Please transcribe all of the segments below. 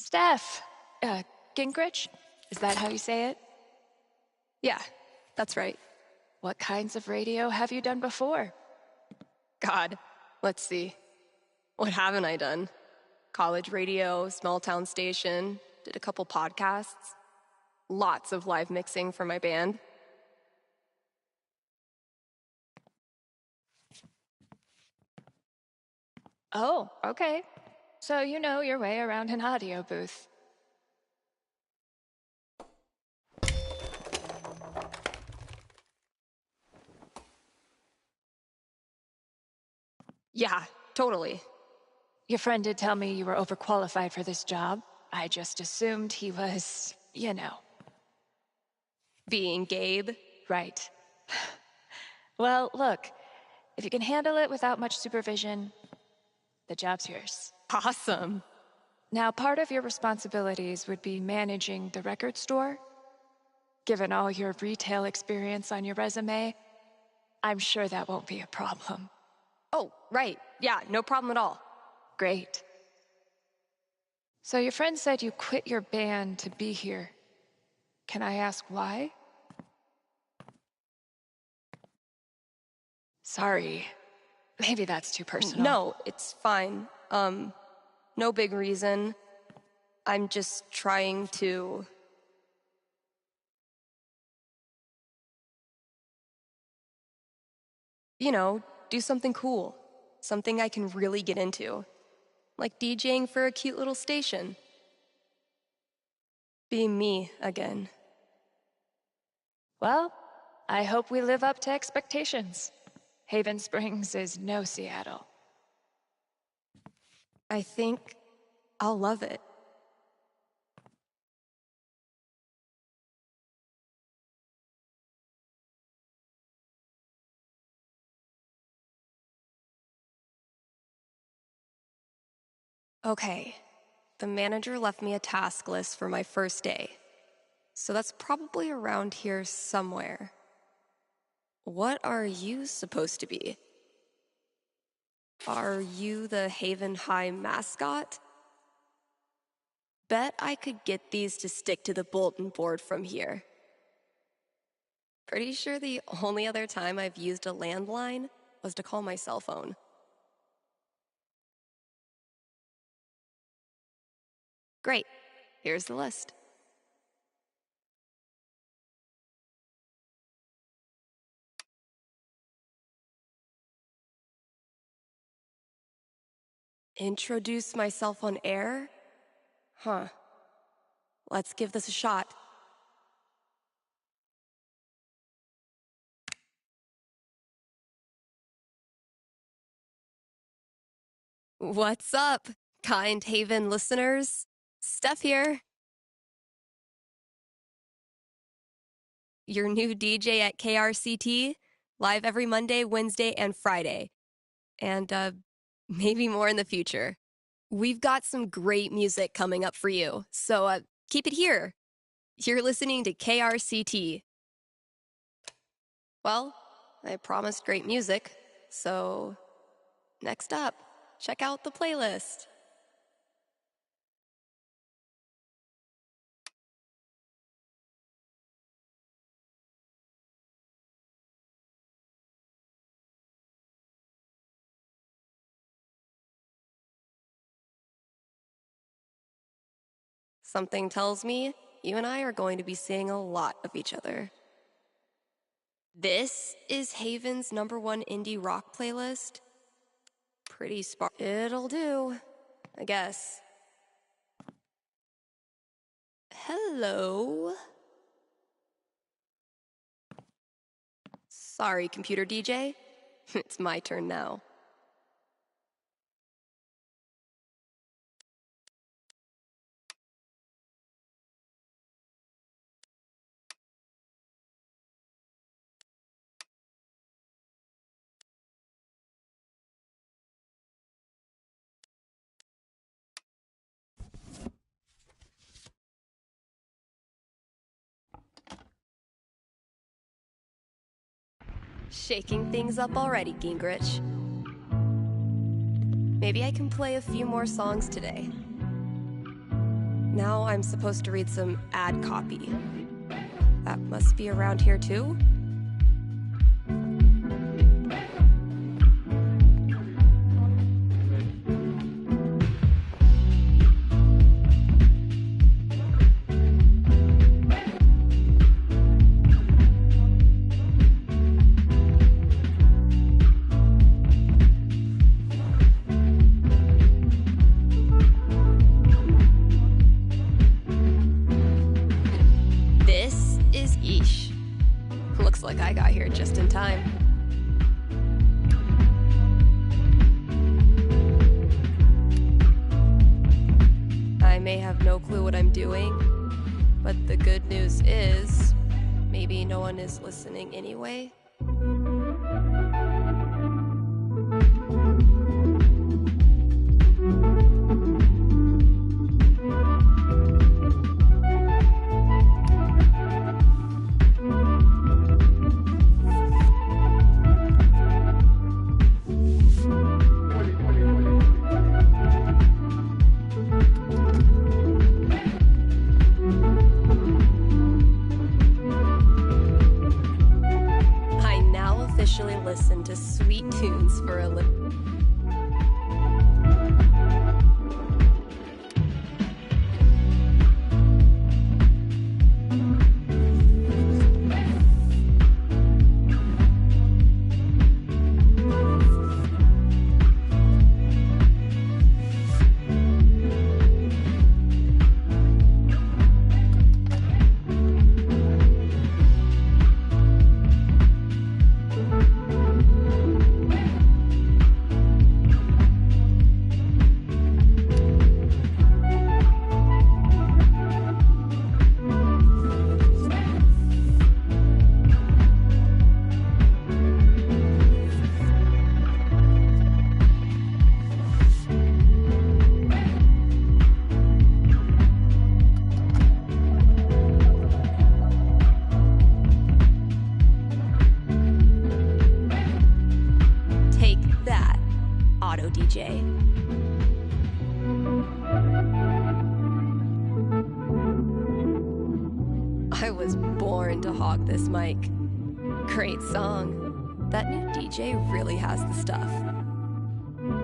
Steph, Gingrich? Is that how you say it? Yeah, that's right. What kinds of radio have you done before? God, let's see. What haven't I done? College radio, small town station, did a couple podcasts, lots of live mixing for my band. Oh, okay. So you know your way around an audio booth. Yeah, totally. Your friend did tell me you were overqualified for this job. I just assumed he was, Being Gabe. Right. Well, look, if you can handle it without much supervision, the job's yours. Awesome. Now, part of your responsibilities would be managing the record store. Given all your retail experience on your resume, I'm sure that won't be a problem. Oh, right. Yeah, no problem at all. Great. So your friend said you quit your band to be here. Can I ask why? Sorry. Maybe that's too personal. No, it's fine. No big reason. I'm just trying to... do something cool. Something I can really get into. Like DJing for a cute little station. Being me again. Well, I hope we live up to expectations. Haven Springs is no Seattle. I think I'll love it. Okay, the manager left me a task list for my first day. So that's probably around here somewhere. What are you supposed to be? Are you the Haven High mascot? Bet I could get these to stick to the bulletin board from here. Pretty sure the only other time I've used a landline was to call my cell phone. Great, here's the list. Introduce myself on air? Huh. Let's give this a shot. What's up, kind Haven listeners? Steph here. Your new DJ at KRCT, live every Monday, Wednesday, and Friday. And maybe more in the future. We've got some great music coming up for you, so keep it here. You're listening to KRCT. Well, I promised great music, so next up, check out the playlist. Something tells me you and I are going to be seeing a lot of each other. This is Haven's #1 indie rock playlist. Pretty It'll do, I guess. Hello? Sorry, computer DJ. It's my turn now. Shaking things up already, Gingrich. Maybe I can play a few more songs today. Now I'm supposed to read some ad copy. That must be around here too? This is Yeesh. Looks like I got here just in time. I may have no clue what I'm doing, but the good news is, maybe no one is listening anyway. I now officially listen to sweet tunes for a living. Take that, Auto DJ. I was born to hog this mic. Great song. That new DJ really has the stuff.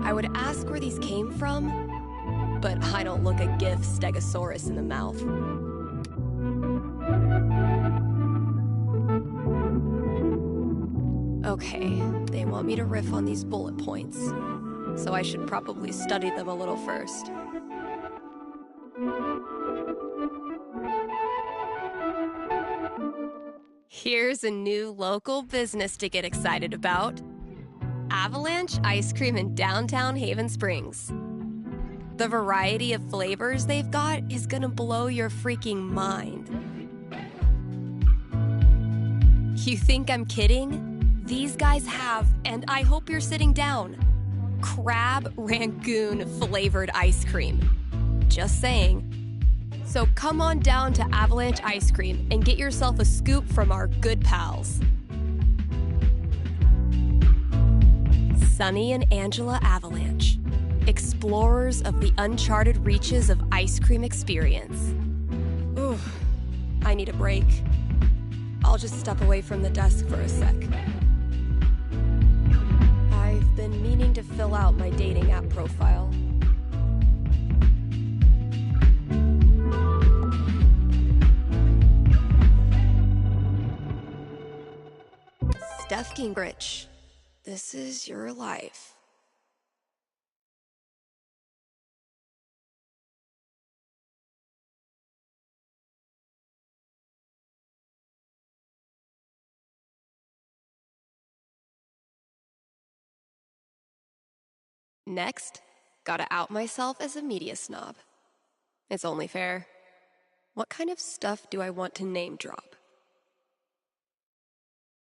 I would ask where these came from, but I don't look a GIF stegosaurus in the mouth. Okay, they want me to riff on these bullet points, so I should probably study them a little first. Here's a new local business to get excited about. Avalanche Ice Cream in downtown Haven Springs. The variety of flavors they've got is gonna blow your freaking mind. You think I'm kidding? These guys have, and I hope you're sitting down, crab rangoon flavored ice cream. Just saying. So come on down to Avalanche Ice Cream and get yourself a scoop from our good pals. Sunny and Angela Avalanche, explorers of the uncharted reaches of ice cream experience. Ooh, I need a break. I'll just step away from the desk for a sec. I've been meaning to fill out my dating app profile. Steph Gingrich, this is your life. Next, gotta out myself as a media snob. It's only fair. What kind of stuff do I want to name drop?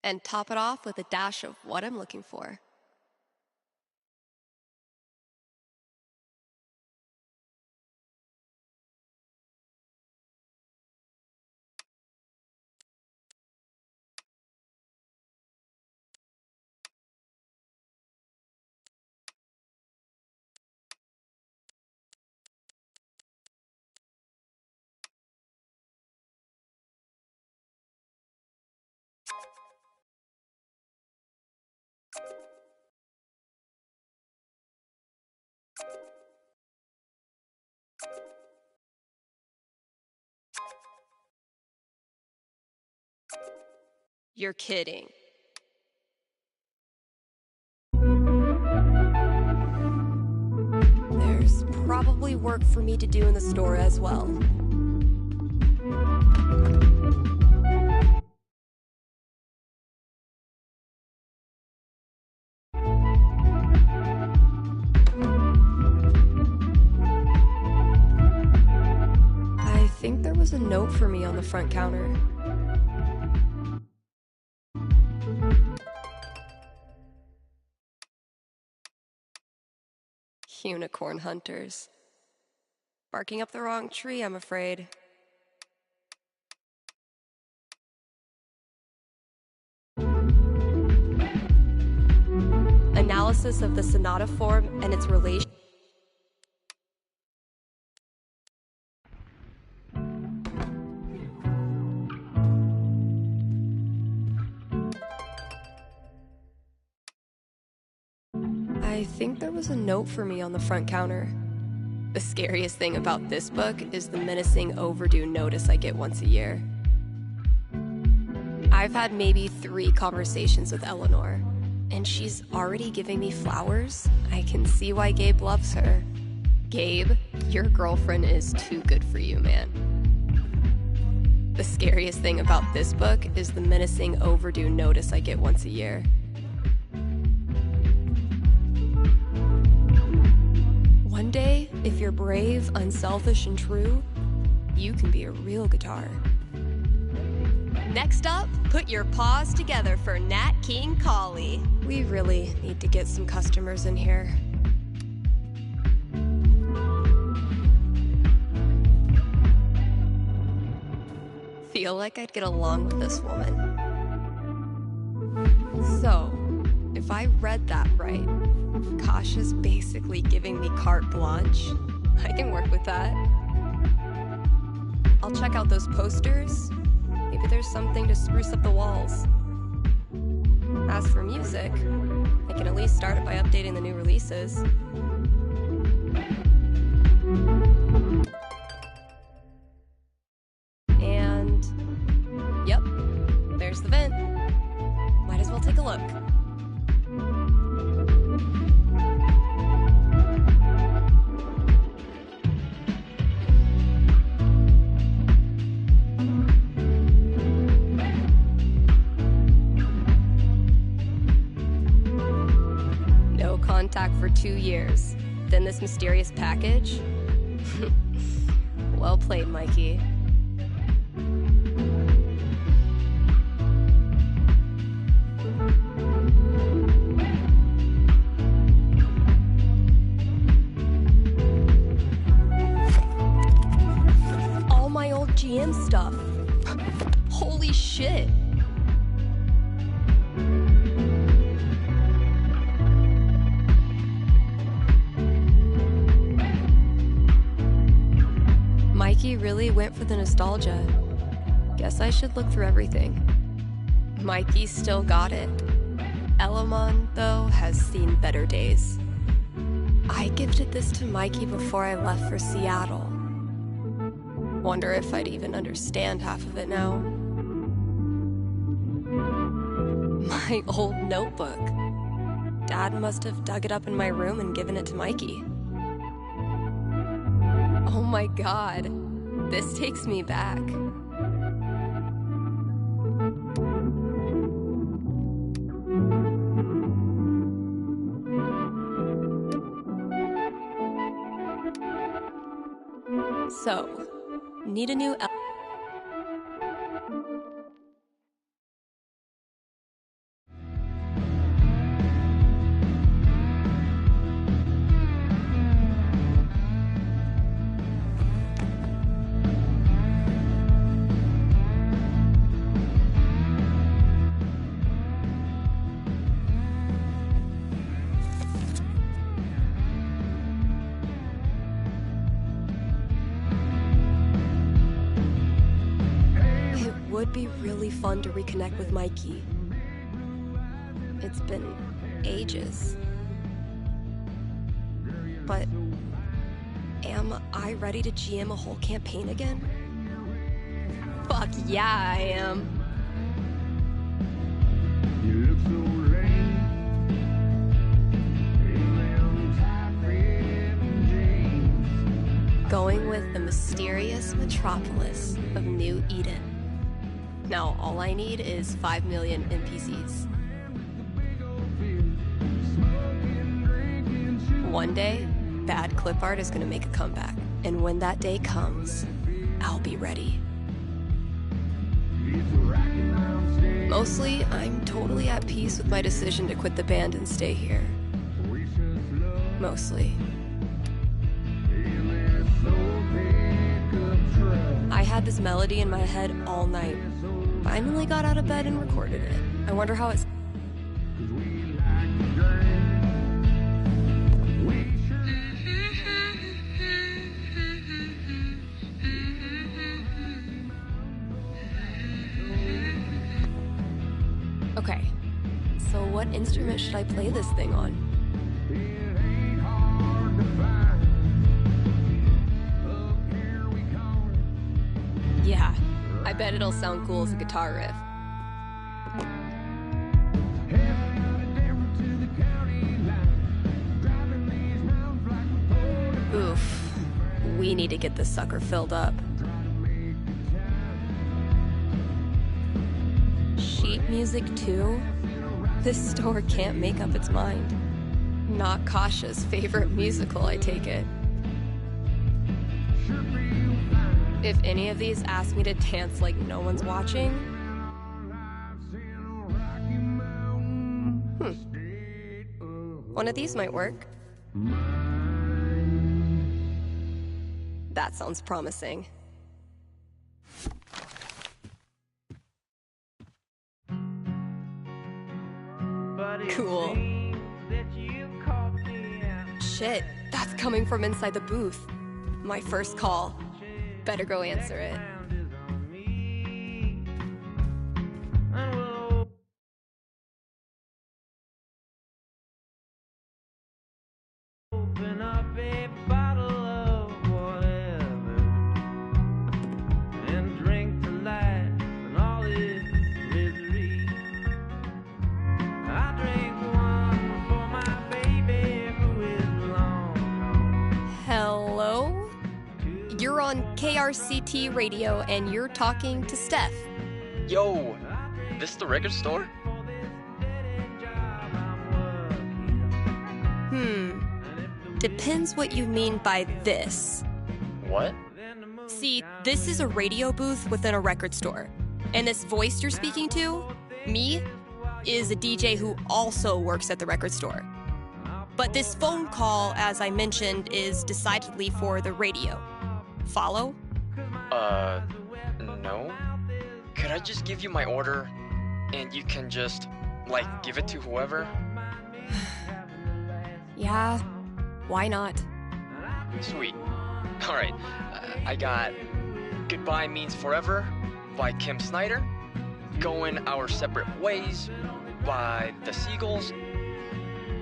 And top it off with a dash of what I'm looking for. You're kidding. There's probably work for me to do in the store as well. I think there was a note for me on the front counter. Unicorn hunters. Barking up the wrong tree, I'm afraid. Analysis of the sonata form and its relation. I think there was a note for me on the front counter. The scariest thing about this book is the menacing overdue notice I get once a year. I've had maybe 3 conversations with Eleanor, and she's already giving me flowers. I can see why Gabe loves her. Gabe, your girlfriend is too good for you, man. The scariest thing about this book is the menacing overdue notice I get once a year. One day, if you're brave, unselfish, and true, you can be a real guitar. Next up, put your paws together for Nat King Collie. We really need to get some customers in here. Feel like I'd get along with this woman. So, if I read that right, Kasha's basically giving me carte blanche. I can work with that. I'll check out those posters. Maybe there's something to spruce up the walls. As for music, I can at least start it by updating the new releases. And, yep, there's the vent. Might as well take a look. Contact for 2 years. Then this mysterious package? Well played, Mikey. All my old GM stuff. Holy shit. Mikey really went for the nostalgia. Guess I should look through everything. Mikey still got it. Elamon, though, has seen better days. I gifted this to Mikey before I left for Seattle. Wonder if I'd even understand half of it now. My old notebook. Dad must have dug it up in my room and given it to Mikey. Oh my God, this takes me back. So, need a new would be really fun to reconnect with Mikey. It's been ages. But am I ready to GM a whole campaign again? Fuck yeah, I am. You look so lame. Going with the mysterious metropolis of New Eden. Now, all I need is 5 million NPCs. One day, bad clip art is gonna make a comeback. And when that day comes, I'll be ready. Mostly, I'm totally at peace with my decision to quit the band and stay here. Mostly. I had this melody in my head all night. Finally got out of bed and recorded it. I wonder how it's... Okay, so what instrument should I play this thing on? Yeah, I bet it'll sound cool as a guitar riff. Oof, we need to get this sucker filled up. Sheet music too? This store can't make up its mind. Not Kasha's favorite musical, I take it. If any of these ask me to dance like no one's watching... One of these might work. That sounds promising. Cool. Shit, that's coming from inside the booth. My first call. Better go answer it. Open up a bottle of whatever and drink to life and all its misery. I drink one for my baby who is long. Hello? You're on KRCT radio and you're talking to Steph. Yo, this the record store? Depends what you mean by this. What? See, this is a radio booth within a record store. And this voice you're speaking to, me, is a DJ who also works at the record store. But this phone call, as I mentioned, is decidedly for the radio. Follow? No. Could I just give you my order and you can just, like, give it to whoever? Yeah, why not? Sweet. Alright, I got Goodbye Means Forever by Kim Snyder, Going Our Separate Ways by The Seagulls,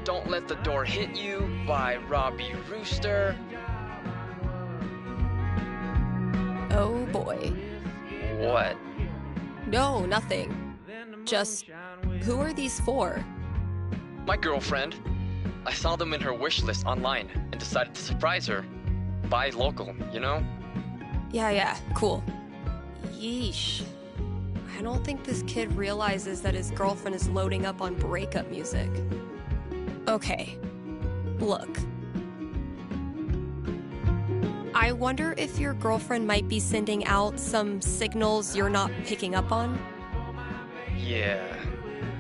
Don't Let the Door Hit You by Robbie Rooster. Oh boy. What? No, nothing. Just, who are these for? My girlfriend. I saw them in her wish list online and decided to surprise her. Buy local, you know? Yeah, cool. Yeesh. I don't think this kid realizes that his girlfriend is loading up on breakup music. Okay, look. I wonder if your girlfriend might be sending out some signals you're not picking up on? Yeah,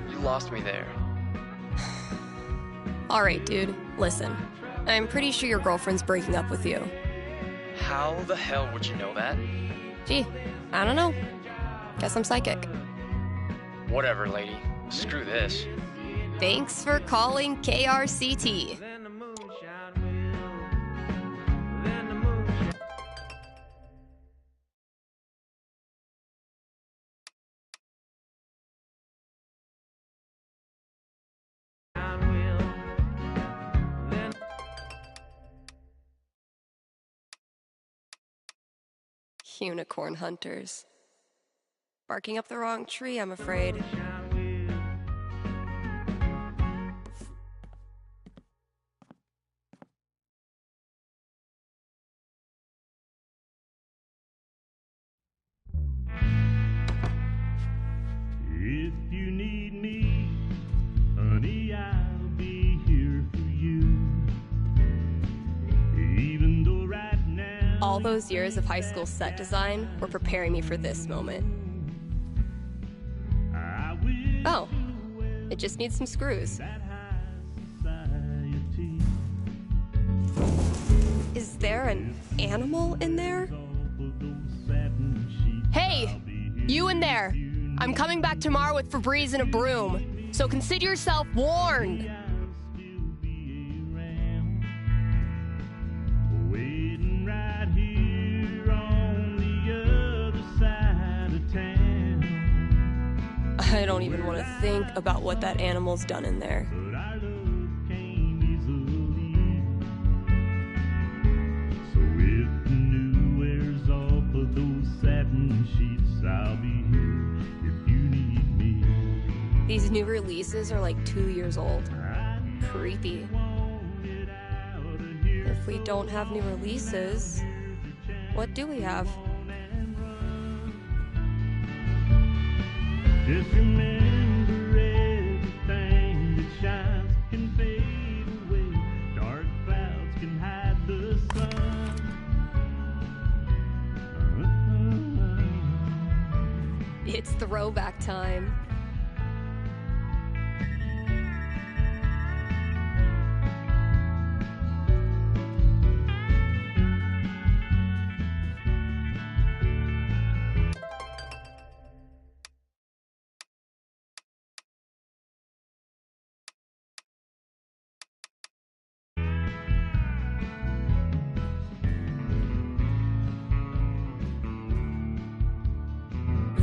you lost me there. Alright, dude, listen. I'm pretty sure your girlfriend's breaking up with you. How the hell would you know that? Gee, I don't know. Guess I'm psychic. Whatever, lady. Screw this. Thanks for calling KRCT. Unicorn hunters. Barking up the wrong tree, I'm afraid. If you need me, honey, I'll be here for you. Even though right now All those years of high school set design were preparing me for this moment. I wish Oh, it just needs some screws. that high society Is there an animal in there? off of those satin sheets. Hey, you in there! I'm coming back tomorrow with Febreze and a broom, so consider yourself warned. I'll still be around, waiting right here on the other side of town. I don't even want to think about what that animal's done in there. But our love came easily. So if the new wears off of those satin sheets, I'll be here if you need me. These new releases are like 2 years old. Creepy. Want it out of here. If we don't have new releases, what do we have? Just remember everything that shines can fade away. Dark clouds can hide the sun. It's throwback time.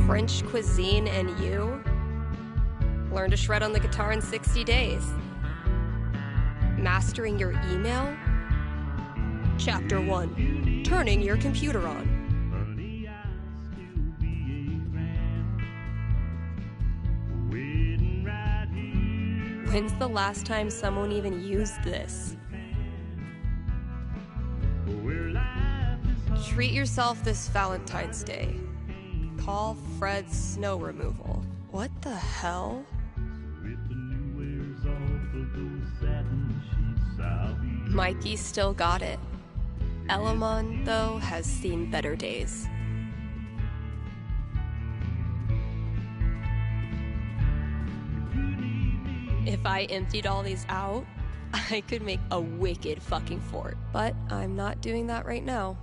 French cuisine and you? Learn to shred on the guitar in 60 days. Mastering your email? Chapter 1. Turning your computer on. Honey, I'll still be around, waiting right here. When's the last time someone even used this? Where life is Treat yourself this Valentine's Day. Call Fred Snow Removal. What the hell? if the new wears off of those satin sheets, I'll be Mikey still got it. Elamon, though, has seen better days. If I emptied all these out, I could make a wicked fucking fort. But I'm not doing that right now.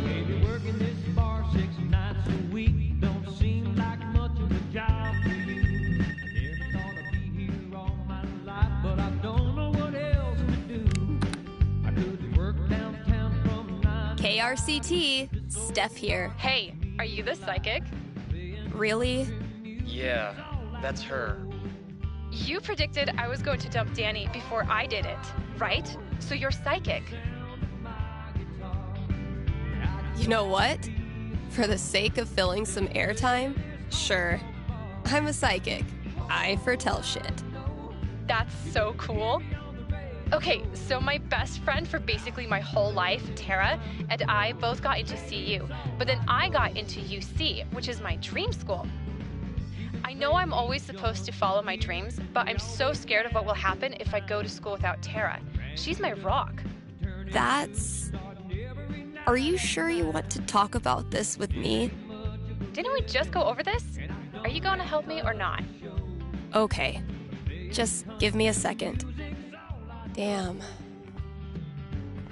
Maybe working this bar 6 nights a week don't seem like much of a job for you. I never thought I'd be here all my life, but I don't know what else to do. I could work downtown from 9 to KRCT, Steph here. Hey, are you the psychic? Really? Yeah, that's her. You predicted I was going to dump Danny before I did it, right? So you're psychic. You know what? For the sake of filling some airtime, sure. I'm a psychic. I foretell shit. That's so cool. Okay, so my best friend for basically my whole life, Tara, and I both got into CU, but then I got into UC, which is my dream school. I know I'm always supposed to follow my dreams, but I'm so scared of what will happen if I go to school without Tara. She's my rock. That's... Are you sure you want to talk about this with me? Didn't we just go over this? Are you going to help me or not? Okay. Just give me a second. Damn.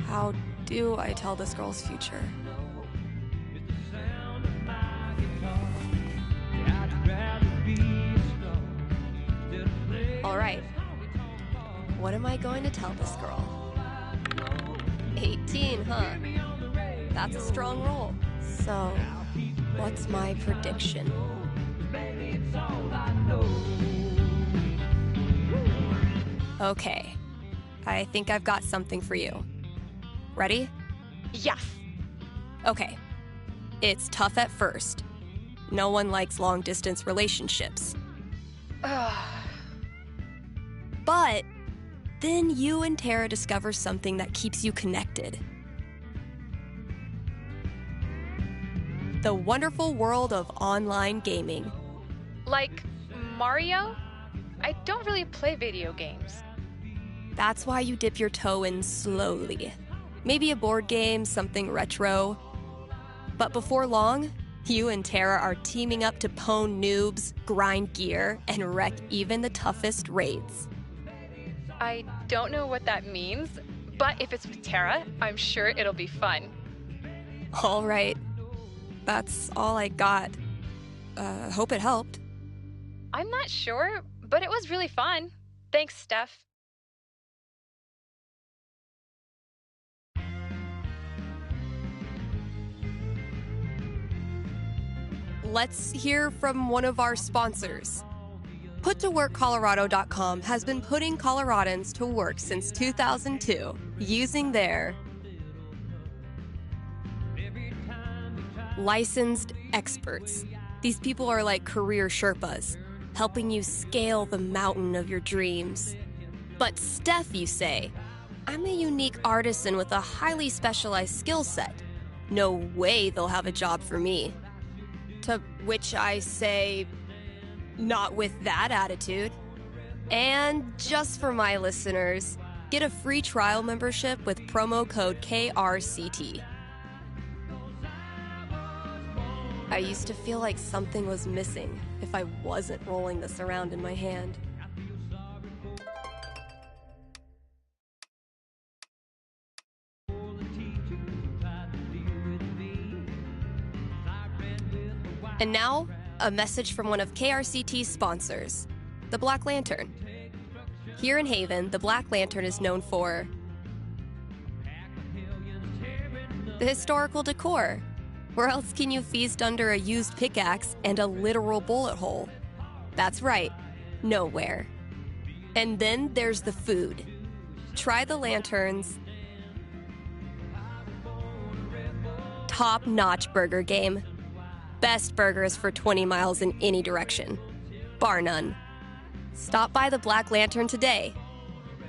How do I tell this girl's future? All right. What am I going to tell this girl? 18, huh? That's a strong roll. So, what's my prediction? Okay, I think I've got something for you. Ready? Yes. Okay. It's tough at first. No one likes long-distance relationships. Ugh. But then you and Tara discover something that keeps you connected. The wonderful world of online gaming. Like Mario? I don't really play video games. That's why you dip your toe in slowly. Maybe a board game, something retro. But before long, you and Tara are teaming up to pwn noobs, grind gear, and wreck even the toughest raids. I don't know what that means, but if it's with Tara, I'm sure it'll be fun. All right. That's all I got. Hope it helped. I'm not sure, but it was really fun. Thanks, Steph. Let's hear from one of our sponsors. PutToWorkColorado.com has been putting Coloradans to work since 2002 using their licensed experts. These people are like career Sherpas, helping you scale the mountain of your dreams. But Steph, you say, I'm a unique artisan with a highly specialized skill set. No way they'll have a job for me. To which I say, not with that attitude. And just for my listeners, get a free trial membership with promo code KRCT. I used to feel like something was missing if I wasn't rolling this around in my hand. And now, a message from one of KRCT's sponsors, the Black Lantern. Here in Haven, the Black Lantern is known for the historical decor. Where else can you feast under a used pickaxe and a literal bullet hole? That's right, nowhere. And then there's the food. Try the Lantern's top-notch burger game. Best burgers for 20 miles in any direction. Bar none. Stop by the Black Lantern today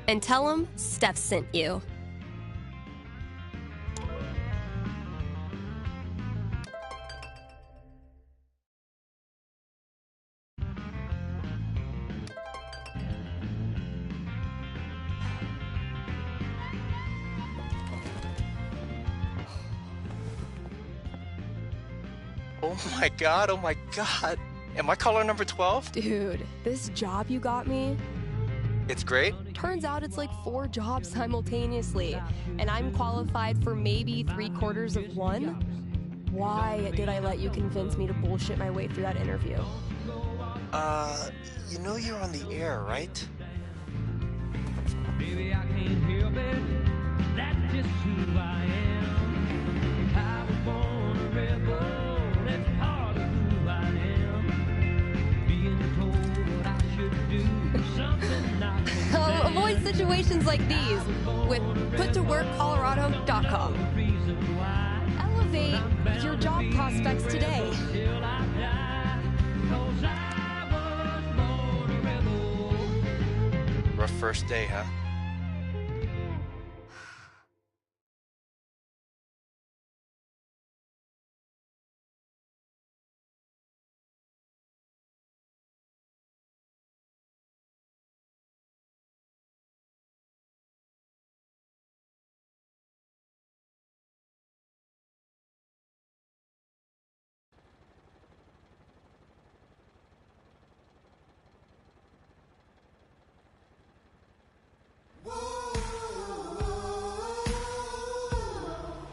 and tell them Steph sent you. Oh my god, oh my god. Am I caller number 12? Dude, this job you got me, It's great. turns out it's like 4 jobs simultaneously, and I'm qualified for maybe 3/4 of one? Why did I let you convince me to bullshit my way through that interview? You know you're on the air, right? Baby, I can't help it. That's just who I am. I was born a rebel. That's part of who I am. Being told what I should do, something not to Avoid situations like these with PutToWorkColorado.com. Elevate your job prospects today. till I die. 'Cause I was born a rebel. Rough first day, huh?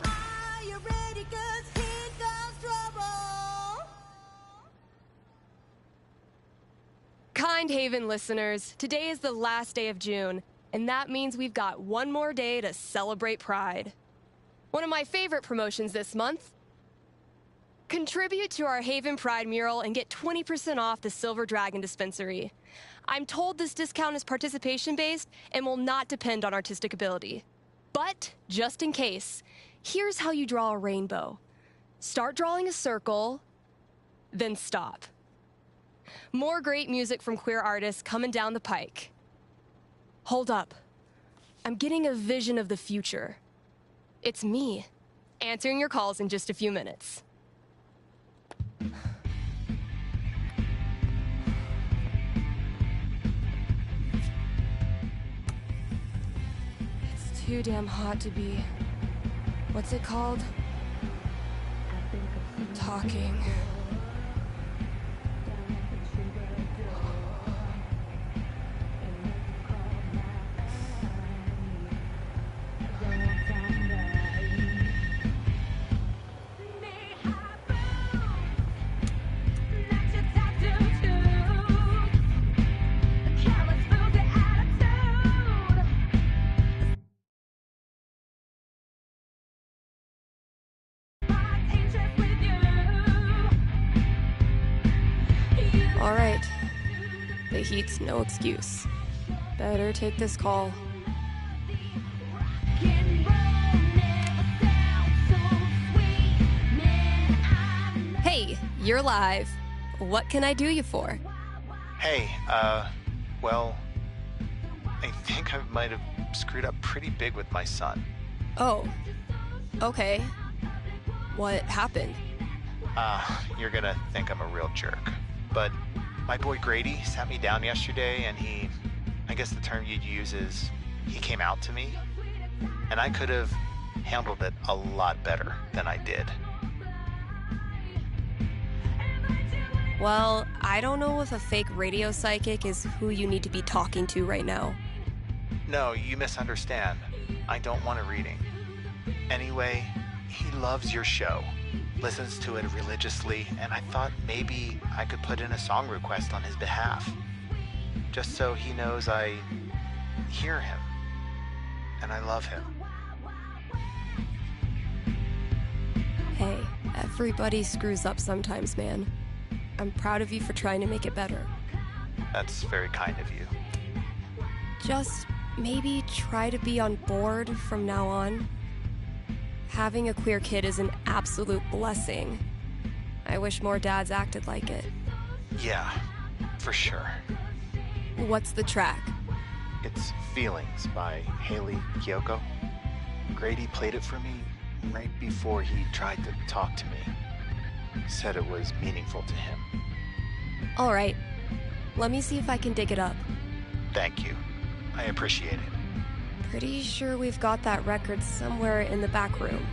Are you ready? 'Cause here comes trouble. Kind Haven listeners, today is the last day of June, and that means we've got one more day to celebrate Pride. One of my favorite promotions this month. Contribute to our Haven Pride mural and get 20% off the Silver Dragon dispensary. I'm told this discount is participation-based and will not depend on artistic ability. But, just in case, here's how you draw a rainbow. Start drawing a circle, then stop. More great music from queer artists coming down the pike. Hold up. I'm getting a vision of the future. It's me, answering your calls in just a few minutes. It's too damn hot to be... what's it called? Talking. All right. The heat's no excuse. Better take this call. Hey, you're live. What can I do you for? Hey, well, I think I might have screwed up pretty big with my son. Oh, okay. What happened? You're gonna think I'm a real jerk. But my boy Grady sat me down yesterday and I guess the term you'd use is, he came out to me. And I could have handled it a lot better than I did. Well, I don't know if a fake radio psychic is who you need to be talking to right now. No, you misunderstand. I don't want a reading. Anyway, he loves your show, listens to it religiously, and I thought maybe I could put in a song request on his behalf. Just so he knows I hear him, and I love him. Hey, everybody screws up sometimes, man. I'm proud of you for trying to make it better. That's very kind of you. Just maybe try to be on board from now on. Having a queer kid is an absolute blessing. I wish more dads acted like it. Yeah, for sure. What's the track? It's Feelings by Haley Kiyoko. Grady played it for me right before he tried to talk to me. Said it was meaningful to him. All right. Let me see if I can dig it up. Thank you. I appreciate it. Pretty sure we've got that record somewhere in the back room.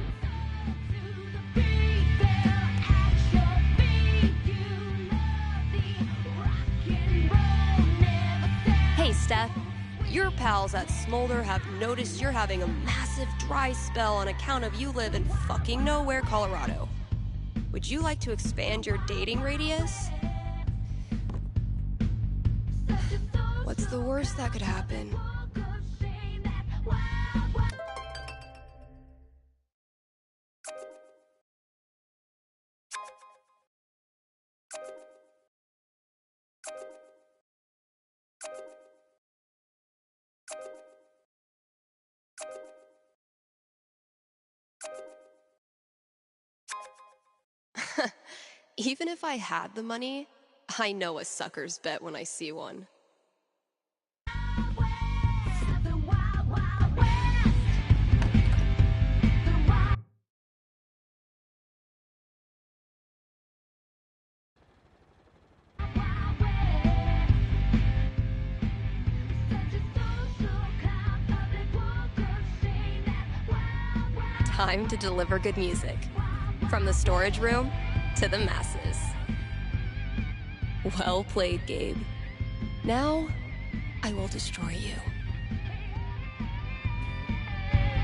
Hey, Steph. Your pals at Smolder have noticed you're having a massive dry spell on account of you live in fucking nowhere, Colorado. Would you like to expand your dating radius? What's the worst that could happen? Even if I had the money, I know a sucker's bet when I see one. Time to deliver good music. From the storage room to the masses. Well played, Gabe. Now, I will destroy you.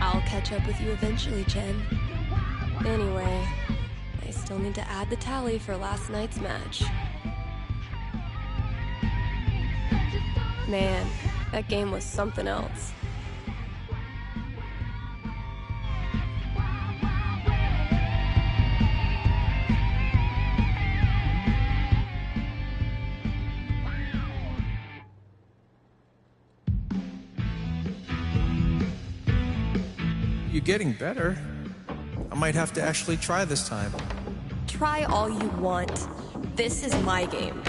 I'll catch up with you eventually, Jen. Anyway, I still need to add the tally for last night's match. Man, that game was something else. You're getting better. I might have to actually try this time. Try all you want. This is my game.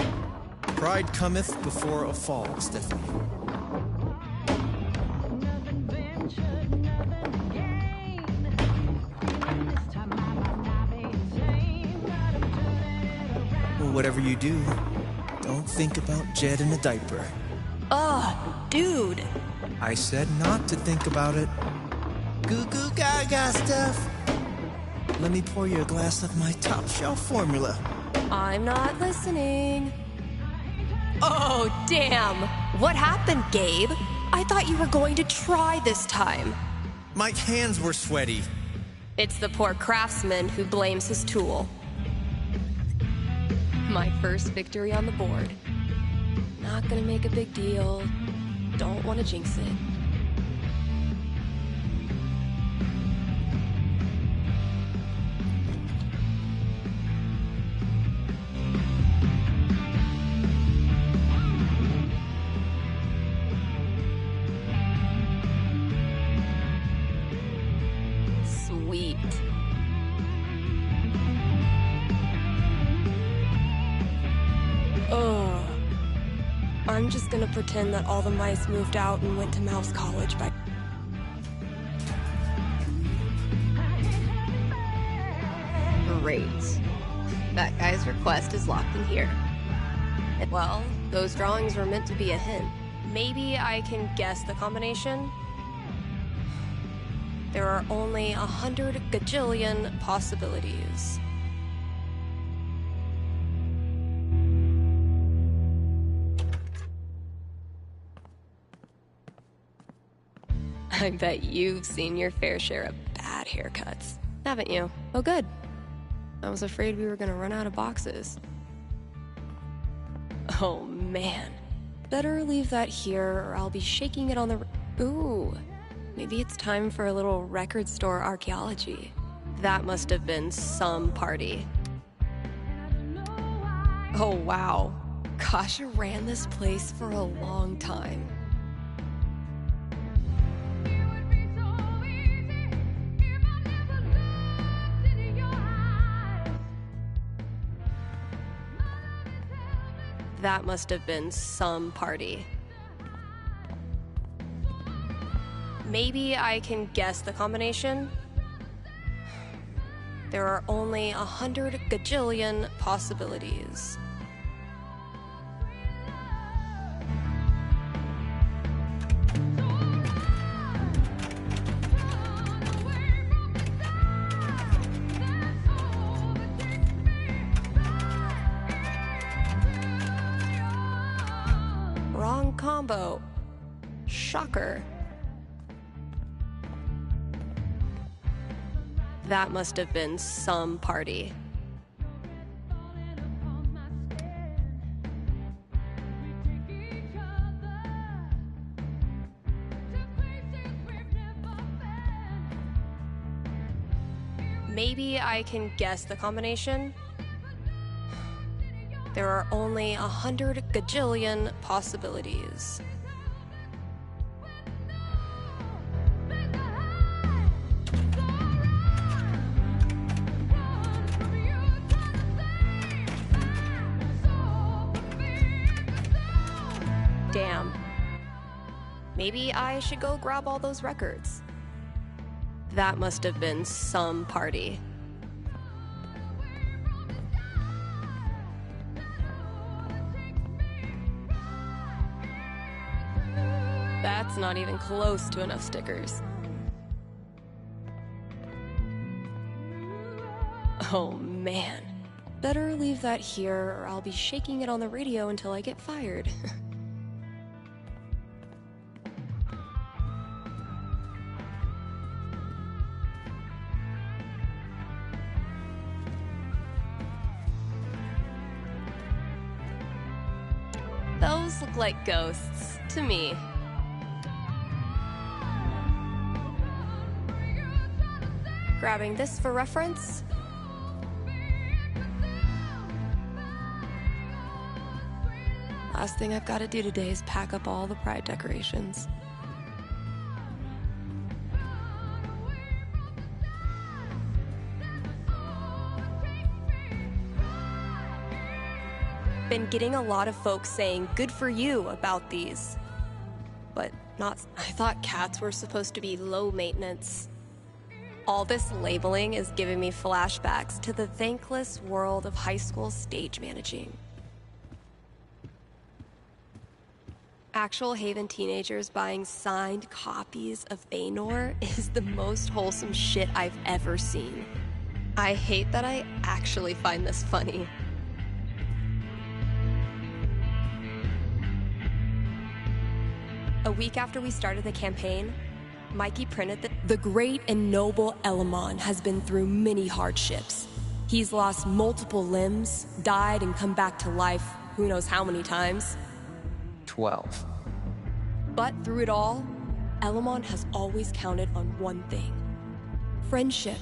Pride cometh before a fall, Stephanie. Well, whatever you do, don't think about Jed in a diaper. Ugh, dude. I said not to think about it. Goo goo gaga stuff. Let me pour you a glass of my top shelf formula. I'm not listening. Oh, damn. What happened, Gabe? I thought you were going to try this time. My hands were sweaty. It's the poor craftsman who blames his tool. My first victory on the board. Not gonna make a big deal. Don't want to jinx it. Sweet. Ugh. I'm just gonna pretend that all the mice moved out and went to Mouse College by... Great. That guy's request is locked in here. Well, those drawings were meant to be a hint. Maybe I can guess the combination? There are only 100 gajillion possibilities. I bet you've seen your fair share of bad haircuts, haven't you? Oh, good. I was afraid we were gonna run out of boxes. Oh, man. Better leave that here or I'll be shaking it on the... Ooh, maybe it's time for a little record store archaeology. That must have been some party. Oh, wow. Kasha ran this place for a long time. That must have been some party. Maybe I can guess the combination? There are only 100 gajillion possibilities. Wrong combo. Shocker. That must have been some party. Maybe I can guess the combination? There are only 100 gajillion possibilities. Damn. Maybe I should go grab all those records. That must have been some party. That's not even close to enough stickers. Oh man. Better leave that here or I'll be shaking it on the radio until I get fired. Those look like ghosts to me. Grabbing this for reference. Last thing I've got to do today is pack up all the pride decorations. Been getting a lot of folks saying good for you about these. But not. I thought cats were supposed to be low maintenance. All this labeling is giving me flashbacks to the thankless world of high school stage managing. Actual Haven teenagers buying signed copies of Baynor is the most wholesome shit I've ever seen. I hate that I actually find this funny. A week after we started the campaign, Mikey printed that the great and noble Elamon has been through many hardships. He's lost multiple limbs, died and come back to life who knows how many times. 12. But through it all, Elamon has always counted on one thing: friendship.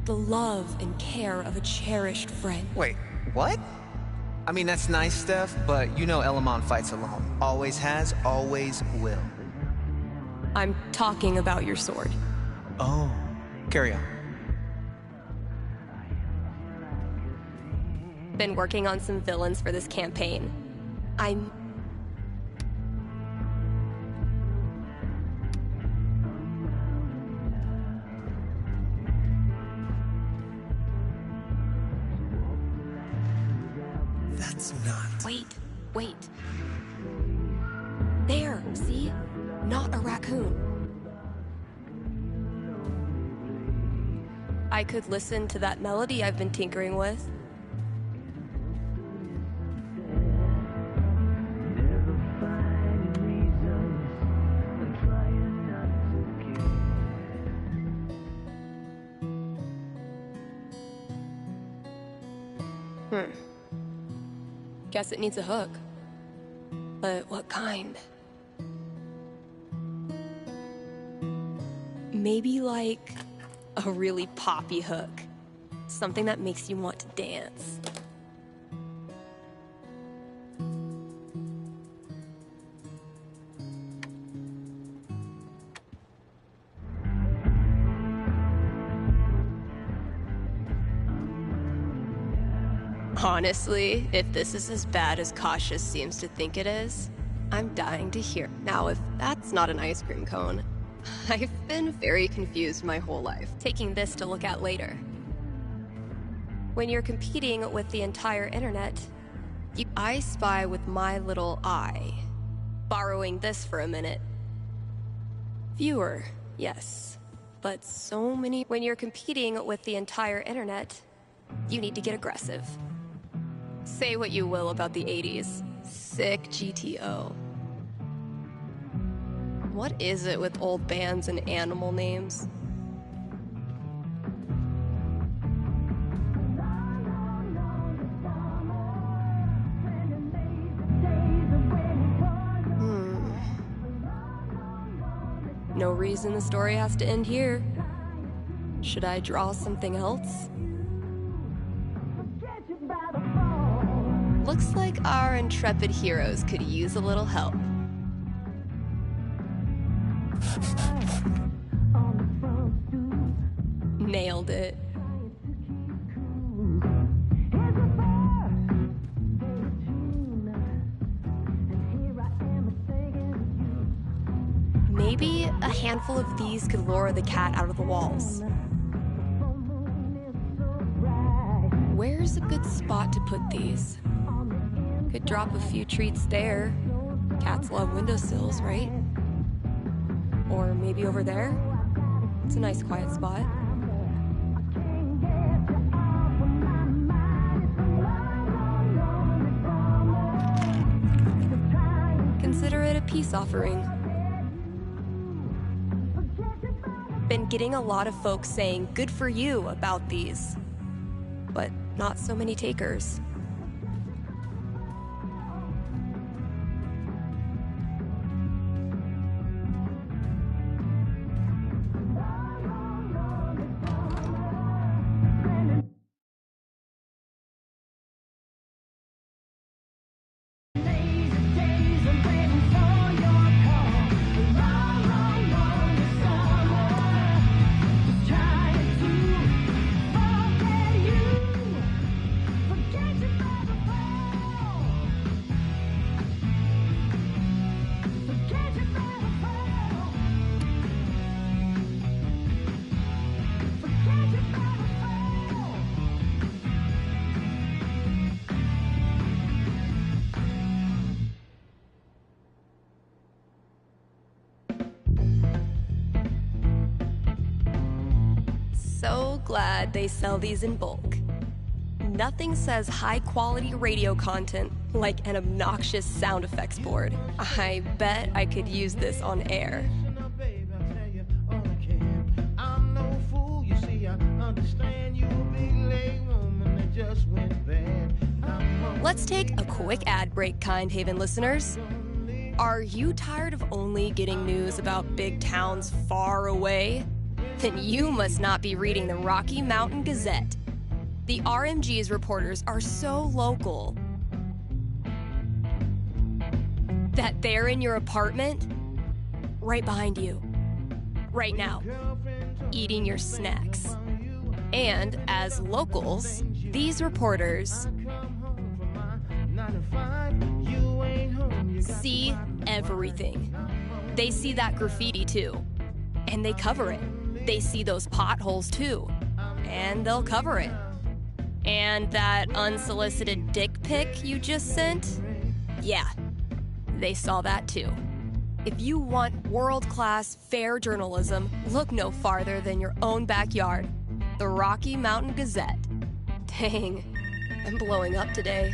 The love and care of a cherished friend. Wait, what? I mean, that's nice stuff, but you know Elamon fights alone. Always has, always will. I'm talking about your sword. Oh, carry on. Been working on some villains for this campaign. That's not... Wait. There, see? Not a raccoon. I could listen to that melody I've been tinkering with. Guess it needs a hook. But what kind? Maybe like a really poppy hook. Something that makes you want to dance. Honestly, if this is as bad as Cautious seems to think it is, I'm dying to hear. Now, if that's not an ice cream cone, I've been very confused my whole life. Taking this to look at later. When you're competing with the entire internet, I spy with my little eye. Borrowing this for a minute. Viewer, yes. But so many... When you're competing with the entire internet, you need to get aggressive. Say what you will about the 80s. Sick GTO. What is it with old bands and animal names? No reason the story has to end here. Should I draw something else? Looks like our intrepid heroes could use a little help. Nailed it. Maybe a handful of these could lure the cat out of the walls. Where's a good spot to put these? Could drop a few treats there. Cats love windowsills, right? Or maybe over there? It's a nice quiet spot. Consider it a peace offering. Been getting a lot of folks saying good for you about these, but not so many takers. So glad they sell these in bulk. Nothing says high-quality radio content like an obnoxious sound effects board. I bet I could use this on air. I'm no fool, you see, I understand you a big leg woman that just went bad. Let's take a quick ad break, Kind Haven listeners. Are you tired of only getting news about big towns far away? Then you must not be reading the Rocky Mountain Gazette. The RMG's reporters are so local that they're in your apartment, right behind you, right now, eating your snacks. And as locals, these reporters see everything. They see that graffiti too, and they cover it. They see those potholes too, and they'll cover it. And that unsolicited dick pic you just sent? Yeah, they saw that too. If you want world-class, fair journalism, look no farther than your own backyard. The Rocky Mountain Gazette. Dang, I'm blowing up today.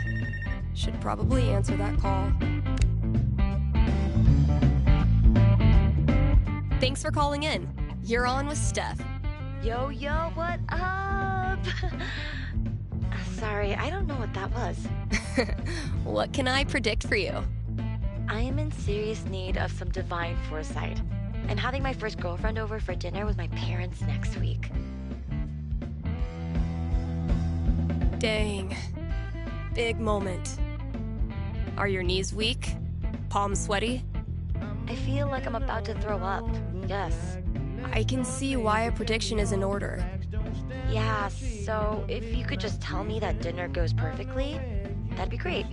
Should probably answer that call. Thanks for calling in. You're on with Steph. Yo, what up? Sorry, I don't know what that was. What can I predict for you? I am in serious need of some divine foresight. I'm having my first girlfriend over for dinner with my parents next week. Dang. Big moment. Are your knees weak? Palms sweaty? I feel like I'm about to throw up. Yes. I can see why a prediction is in order. Yeah, so if you could just tell me that dinner goes perfectly, that'd be great.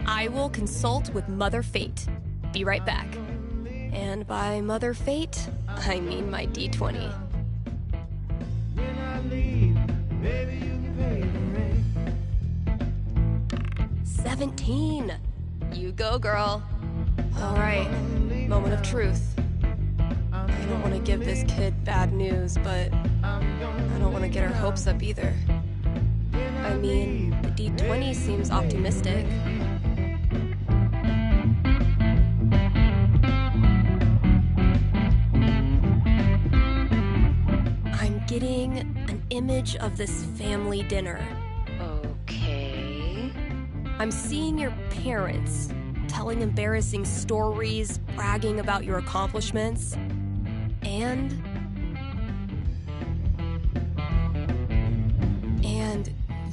I will consult with Mother Fate. Be right back. And by Mother Fate, I mean my D20. When I leave, baby, you can pay the rent. 17. You go, girl. All right, moment of truth. I don't want to give this kid bad news, but I don't want to get her hopes up either. I mean, the D20 seems optimistic. I'm getting an image of this family dinner. Okay. I'm seeing your parents telling embarrassing stories, bragging about your accomplishments, and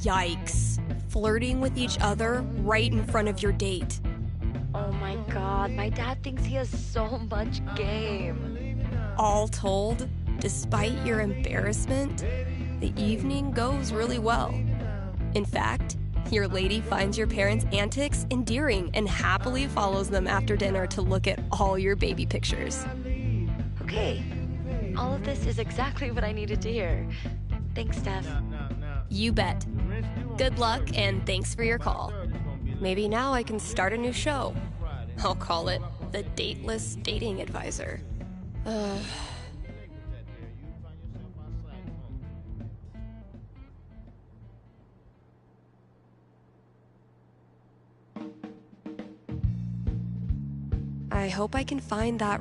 yikes, flirting with each other right in front of your date. Oh my god, my dad thinks he has so much game. All told, despite your embarrassment, the evening goes really well. In fact, your lady finds your parents' antics endearing and happily follows them after dinner to look at all your baby pictures. Okay, all of this is exactly what I needed to hear. Thanks, Steph. You bet. Good luck and thanks for your call. Maybe now I can start a new show. I'll call it The Dateless Dating Advisor. I hope I can find that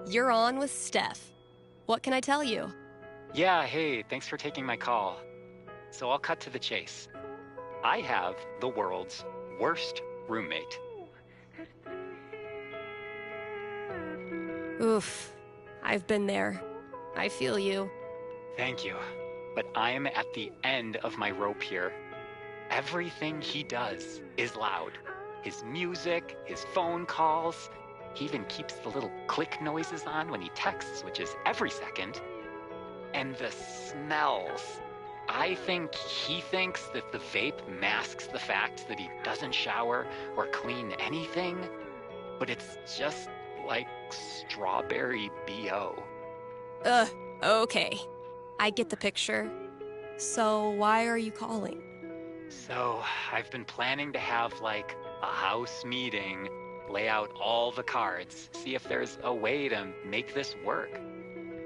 You're on with Steph. What can I tell you? Yeah, hey, thanks for taking my call. So I'll cut to the chase. I have the world's worst roommate. Oof. I've been there. I feel you. Thank you. But I'm at the end of my rope here. Everything he does is loud. His music, his phone calls. He even keeps the little click noises on when he texts, which is every second. And the smells. I think he thinks that the vape masks the fact that he doesn't shower or clean anything, but it's just like strawberry BO. Okay. I get the picture. So why are you calling? So, I've been planning to have like a house meeting, lay out all the cards, see if there's a way to make this work.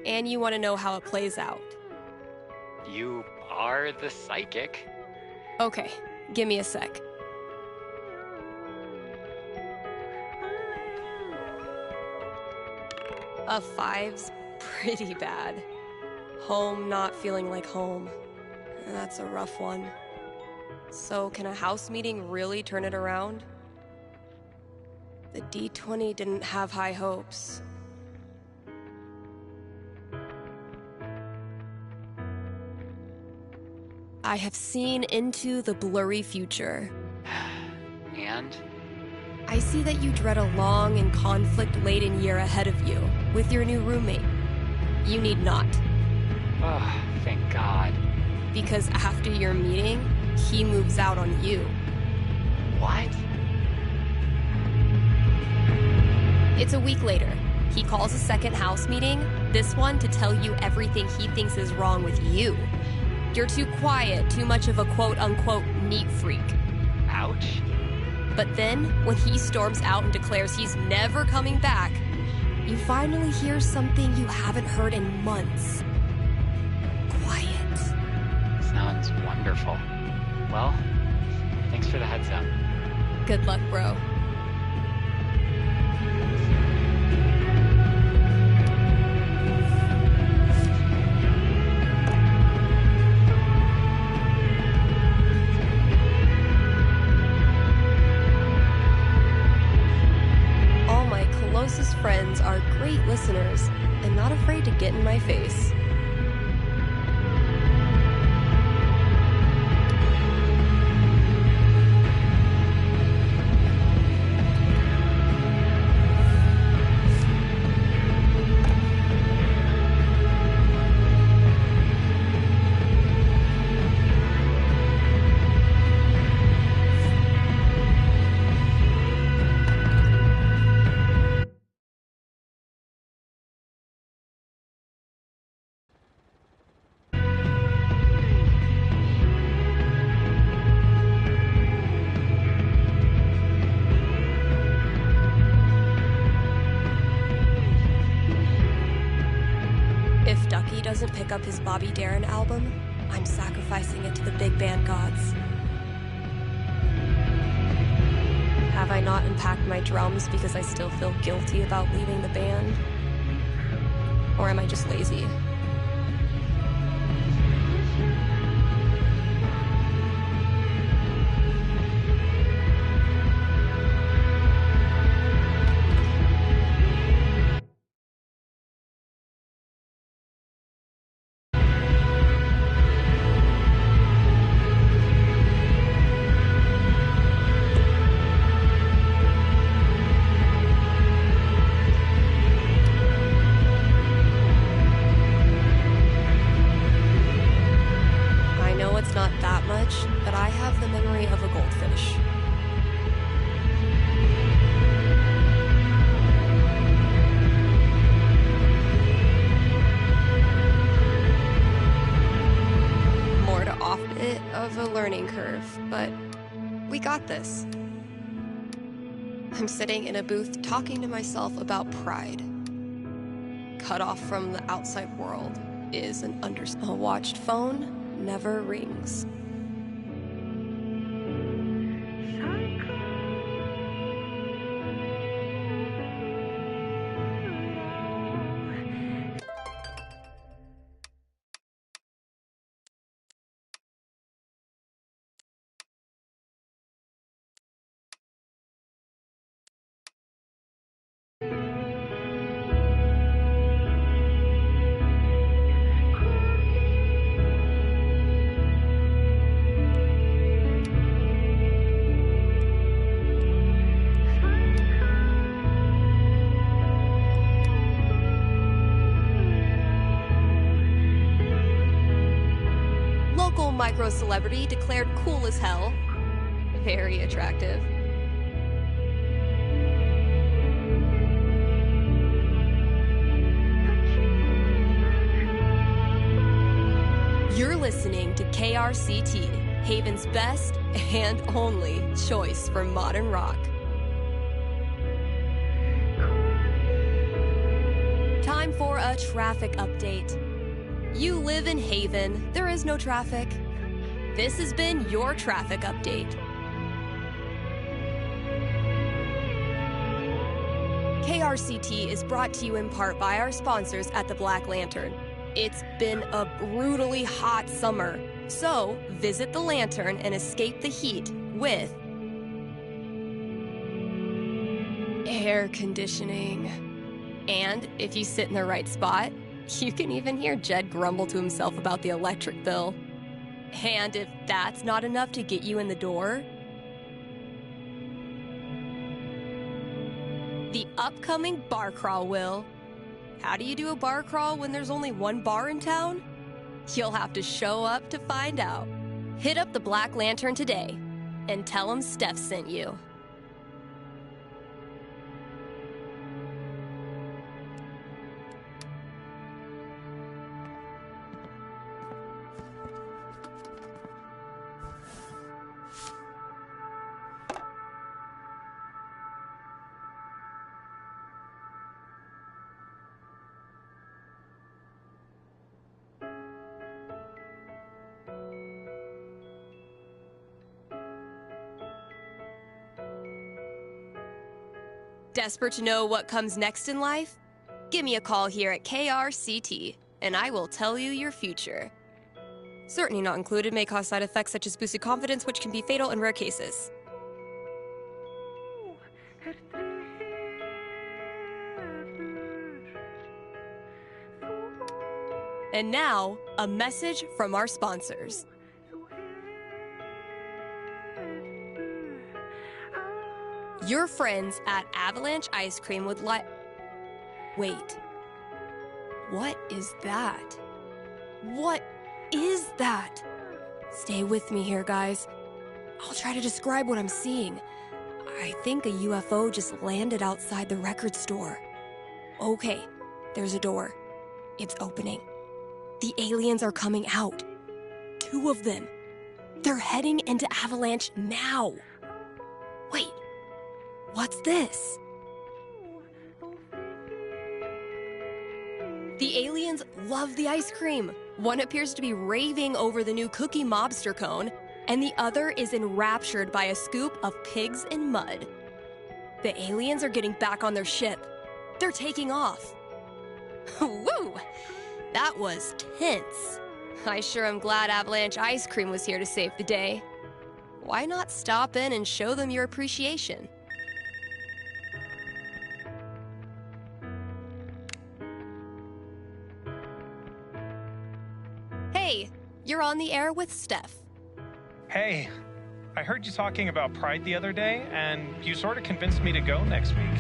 And you want to know how it plays out. You are the psychic. Okay, give me a sec. A 5's pretty bad. Home not feeling like home. That's a rough one. So can a house meeting really turn it around? The D20 didn't have high hopes. I have seen into the blurry future. And? I see that you dread a long and conflict-laden year ahead of you with your new roommate. You need not. Oh, thank God. Because after your meeting, he moves out on you. What? It's a week later. He calls a second house meeting, this one to tell you everything he thinks is wrong with you. You're too quiet, too much of a quote-unquote neat freak. Ouch. But then, when he storms out and declares he's never coming back, you finally hear something you haven't heard in months. Quiet. Sounds wonderful. Well, thanks for the heads up. Good luck, bro. All my closest friends are great listeners and not afraid to get in my face. If Ducky doesn't pick up his Bobby Darin album, I'm sacrificing it to the big band gods. Have I not unpacked my drums because I still feel guilty about leaving the band? Or am I just lazy? Not that much, but I have the memory of a goldfish. More to off it of a learning curve, but we got this. I'm sitting in a booth talking to myself about pride. Cut off from the outside world is an a watched phone never rings. local micro-celebrity declared cool as hell. Very attractive. You're listening to KRCT, Haven's best and only choice for modern rock. Time for a traffic update. You live in Haven, there is no traffic. This has been your traffic update. KRCT is brought to you in part by our sponsors at the Black Lantern. It's been a brutally hot summer, so visit the Lantern and escape the heat with air conditioning. And if you sit in the right spot, you can even hear Jed grumble to himself about the electric bill. And if that's not enough to get you in the door, the upcoming bar crawl will. How do you do a bar crawl when there's only one bar in town? You'll have to show up to find out. Hit up the Black Lantern today and tell them Steph sent you. Desperate to know what comes next in life? Give me a call here at KRCT, and I will tell you your future. Certainty not included may cause side effects such as boosted confidence, which can be fatal in rare cases. And now, a message from our sponsors. Your friends at Avalanche Ice Cream would like... Wait. What is that? What is that? Stay with me here, guys. I'll try to describe what I'm seeing. I think a UFO just landed outside the record store. Okay, there's a door. It's opening. The aliens are coming out. 2 of them. They're heading into Avalanche now. Wait. What's this? The aliens love the ice cream. One appears to be raving over the new Cookie Mobster cone, and the other is enraptured by a scoop of pigs and mud. The aliens are getting back on their ship. They're taking off. Woo! That was tense. I sure am glad Avalanche Ice Cream was here to save the day. Why not stop in and show them your appreciation? Hey, you're on the air with Steph. Hey, I heard you talking about Pride the other day, and you sort of convinced me to go next week.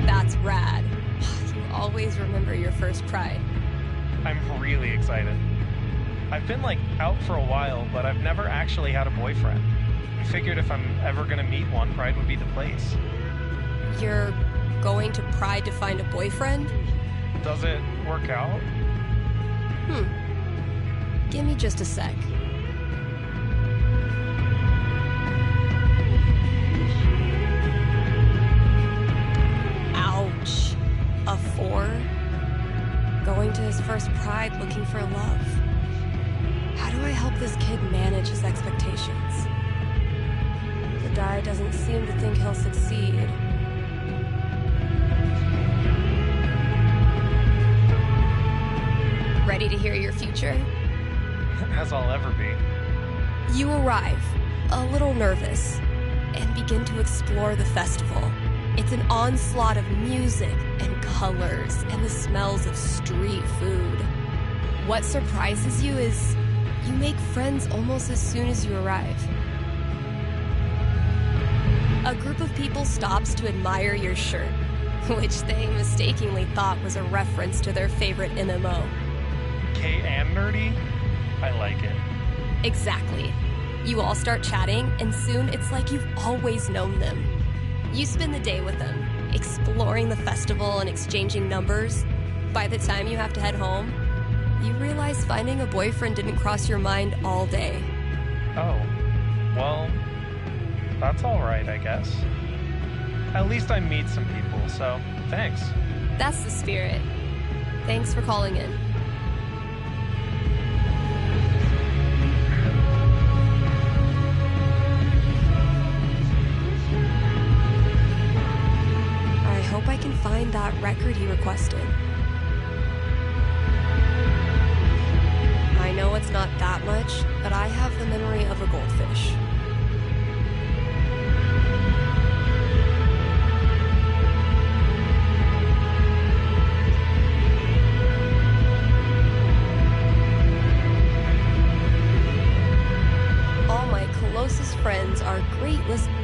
That's rad. You always remember your first Pride. I'm really excited. I've been, out for a while, but I've never actually had a boyfriend. I figured if I'm ever gonna meet one, Pride would be the place. You're going to Pride to find a boyfriend? Does it work out? Give me just a sec. Ouch. A 4? Going to his first Pride looking for love. How do I help this kid manage his expectations? The die doesn't seem to think he'll succeed. Ready to hear your future? As I'll ever be. You arrive, a little nervous, and begin to explore the festival. It's an onslaught of music and colors and the smells of street food. What surprises you is you make friends almost as soon as you arrive. A group of people stops to admire your shirt. which they mistakenly thought was a reference to their favorite MMO. Gay and nerdy? I like it. Exactly. You all start chatting, and soon it's like you've always known them. You spend the day with them, exploring the festival and exchanging numbers. By the time you have to head home, you realize finding a boyfriend didn't cross your mind all day. Oh, well, that's all right, I guess. At least I meet some people, so thanks. That's the spirit. Thanks for calling in. I hope I can find that record he requested. I know it's not that much, but I have the memory of a goldfish. All my closest friends are great listeners.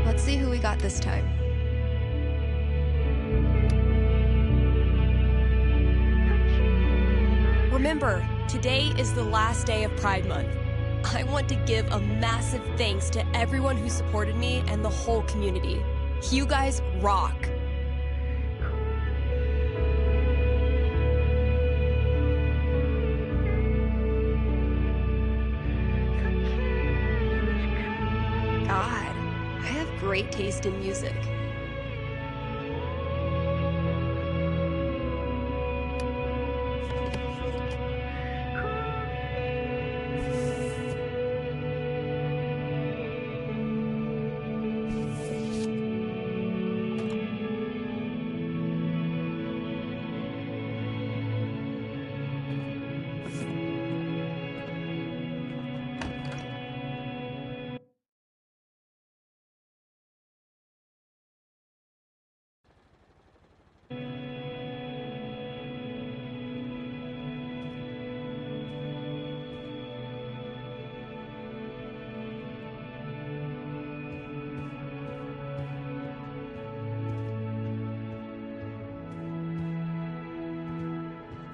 Let's see who we got this time. Remember, today is the last day of Pride Month. I want to give a massive thanks to everyone who supported me and the whole community. You guys rock. God, I have great taste in music.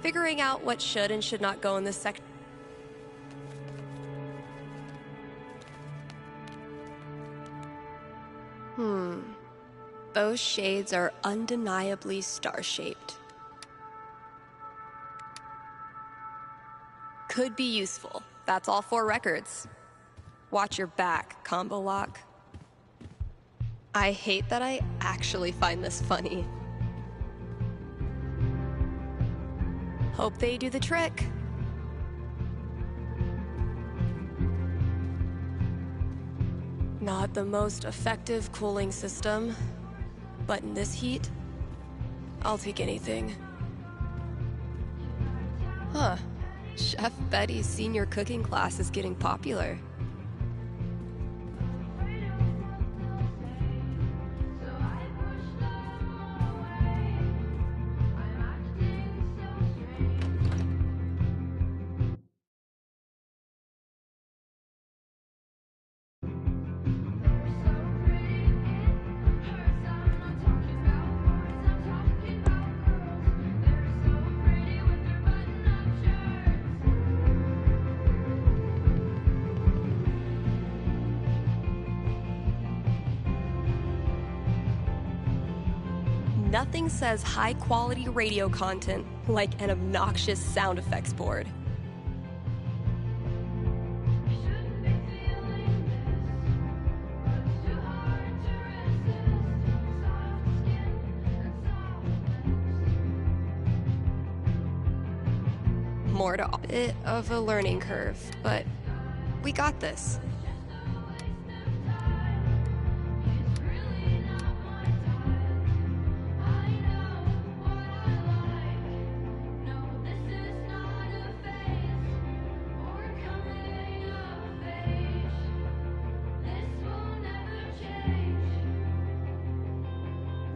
Figuring out what should and should not go in this section. Those shades are undeniably star-shaped. Could be useful. That's all 4 records. Watch your back, combo lock. I hate that I actually find this funny. Hope they do the trick. Not the most effective cooling system, but in this heat, I'll take anything. Huh. Chef Betty's senior cooking class is getting popular. nothing says high-quality radio content like an obnoxious sound effects board. More to a bit of a learning curve, but we got this.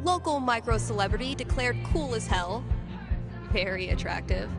Local micro-celebrity declared cool as hell. Very attractive.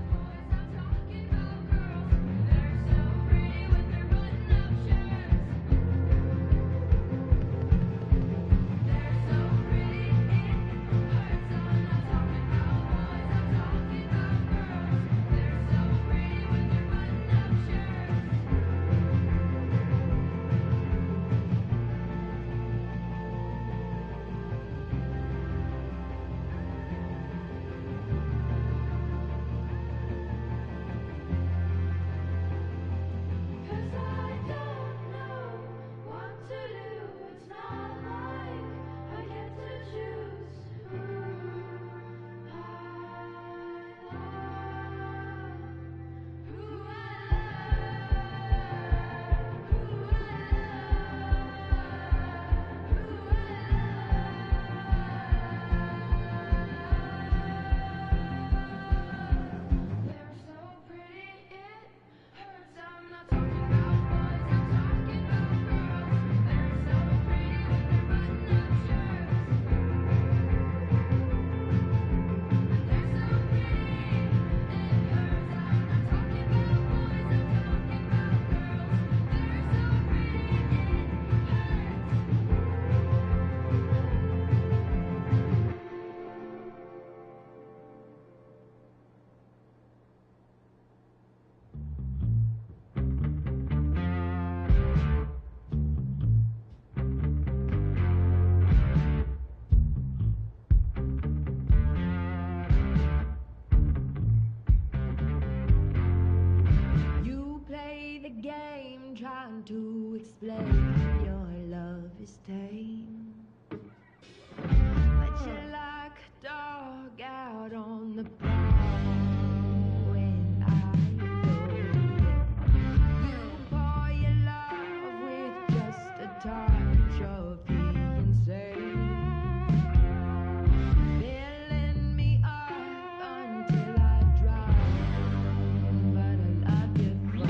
To explain your love is tame, but you're like a dog out on the prowl when I go. You pour your love with just a touch of the insane, filling me up until I drown, but I love you for.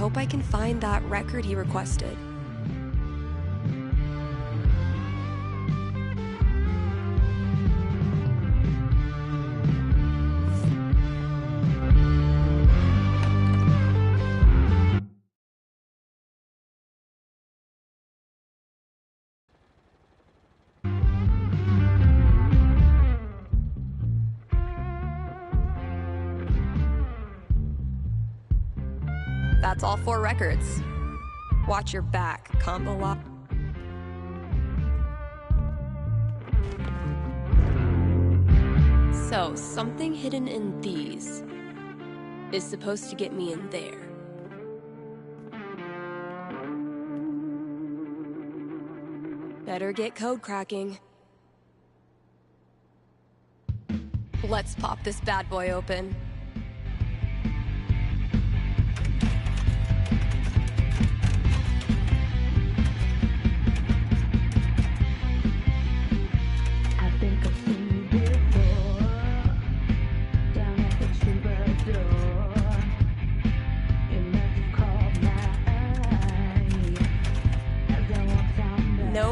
hope I can find that record he requested. That's all 4 records. Watch your back, combo lock. So, something hidden in these is supposed to get me in there. Better get code cracking. Let's pop this bad boy open. I think I've seen you before, down at the troubadour. You must have called my eye as I walked down the No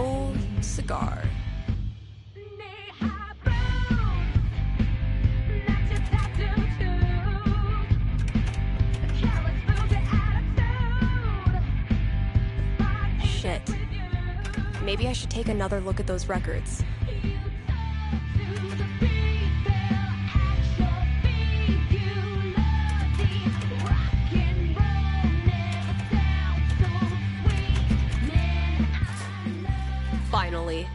cigar. Shit. Maybe I should take another look at those records. Finally,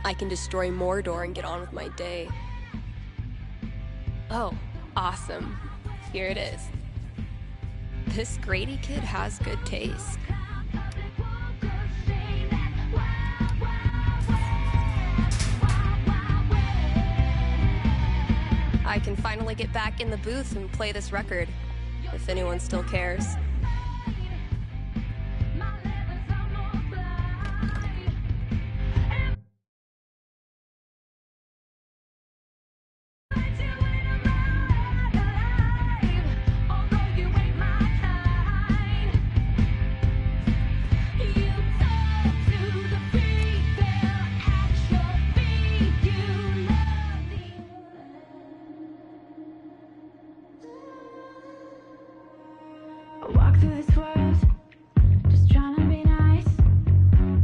I can destroy Mordor and get on with my day. Oh, awesome. Here it is. This Grady kid has good taste. I can finally get back in the booth and play this record, if anyone still cares.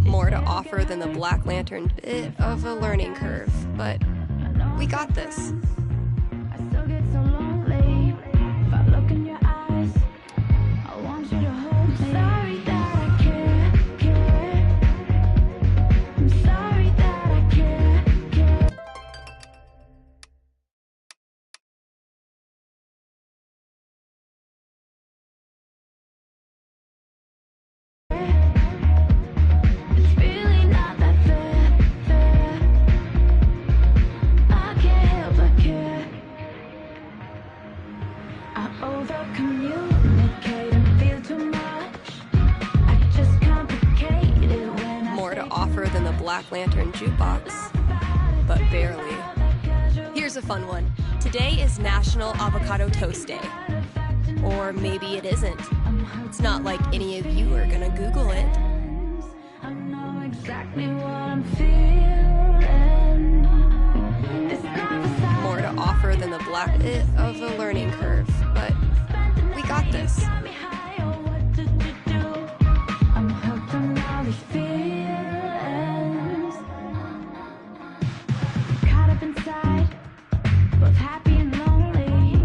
More to offer than the Black Lantern, bit of a learning curve, but we got this. I still get so lonely if I look in your eyes. I want you to hold me. Sorry that I care. I'm sorry that I care. It's really not that fair. I can't help but care. I over-communicate and feel too much. I just complicate it when I More to offer than the Black Lantern jukebox, but barely. Here's a fun one. Today is National Avocado Toast Day. Or maybe it isn't. It's not like any of you are gonna Google it. I know exactly what I'm feeling. This life's More to offer than the black bit of a learning curve, but we got this. got me high, oh, what did you do? I'm hooked on all these feelings. Caught up inside, both happy and lonely.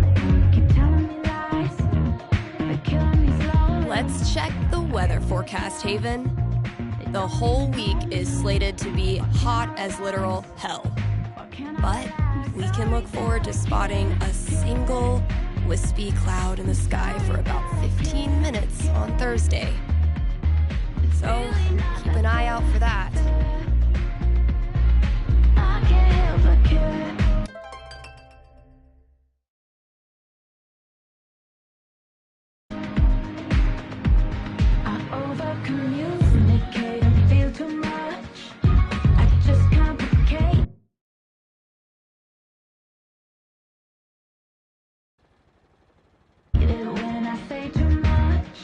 Keep telling me lies, but killing me slowly. Let's check the weather forecast, Haven. The whole week is slated to be hot as literal hell. But we can look forward to spotting a single wispy cloud in the sky for about 15 minutes on Thursday. So keep an eye out for that. I can't help but care. I over-communicate and feel too much. I just complicate. When I say too much,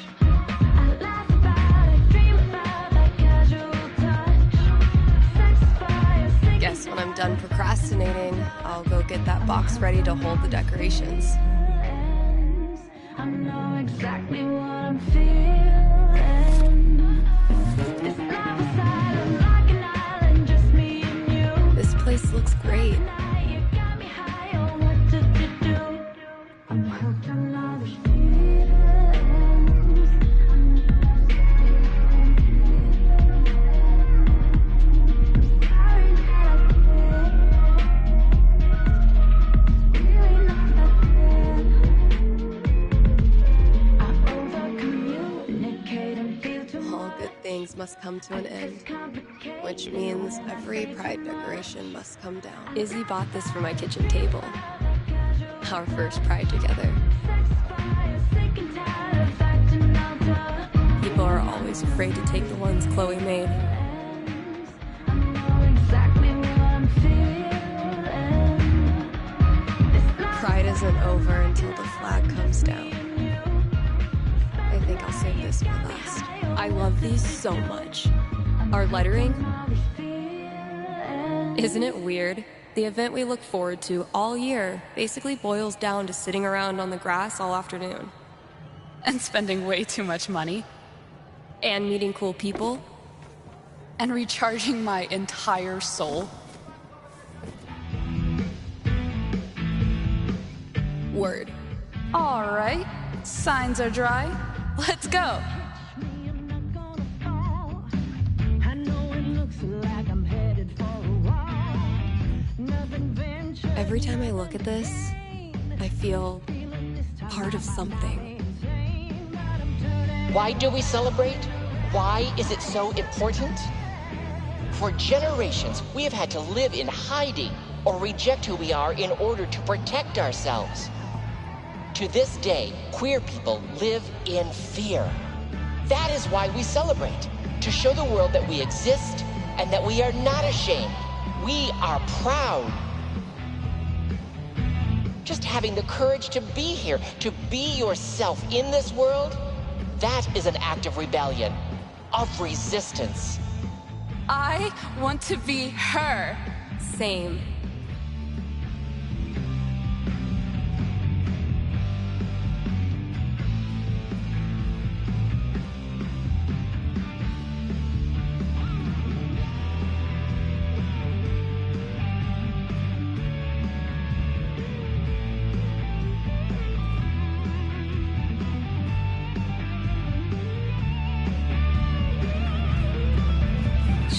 done procrastinating, I'll go get that box ready to hold the decorations. I know exactly what I'm feeling. This life is silent like an island, just me and you. This place looks great. Tonight you got me high on what to do. I'm hooked on all these feelings. Sorry that I can't. Really not that bad. I over-communicate and feel too All much. good things must come to an end, which means every pride decoration must come down. Izzy bought this for my kitchen table. Our first pride together. People are always afraid to take the ones Chloe made. Pride isn't over until the flag comes down. I think I'll save this for last. I love these so much. Our lettering, isn't it weird? The event we look forward to all year basically boils down to sitting around on the grass all afternoon. And spending way too much money. And meeting cool people. And recharging my entire soul. Word. All right, signs are dry. Let's go. Every time I look at this, I feel part of something. Why do we celebrate? Why is it so important? For generations, we have had to live in hiding or reject who we are in order to protect ourselves. To this day, queer people live in fear. That is why we celebrate, to show the world that we exist and that we are not ashamed. We are proud. Just having the courage to be here, to be yourself in this world, that is an act of rebellion, of resistance. I want to be her. Same.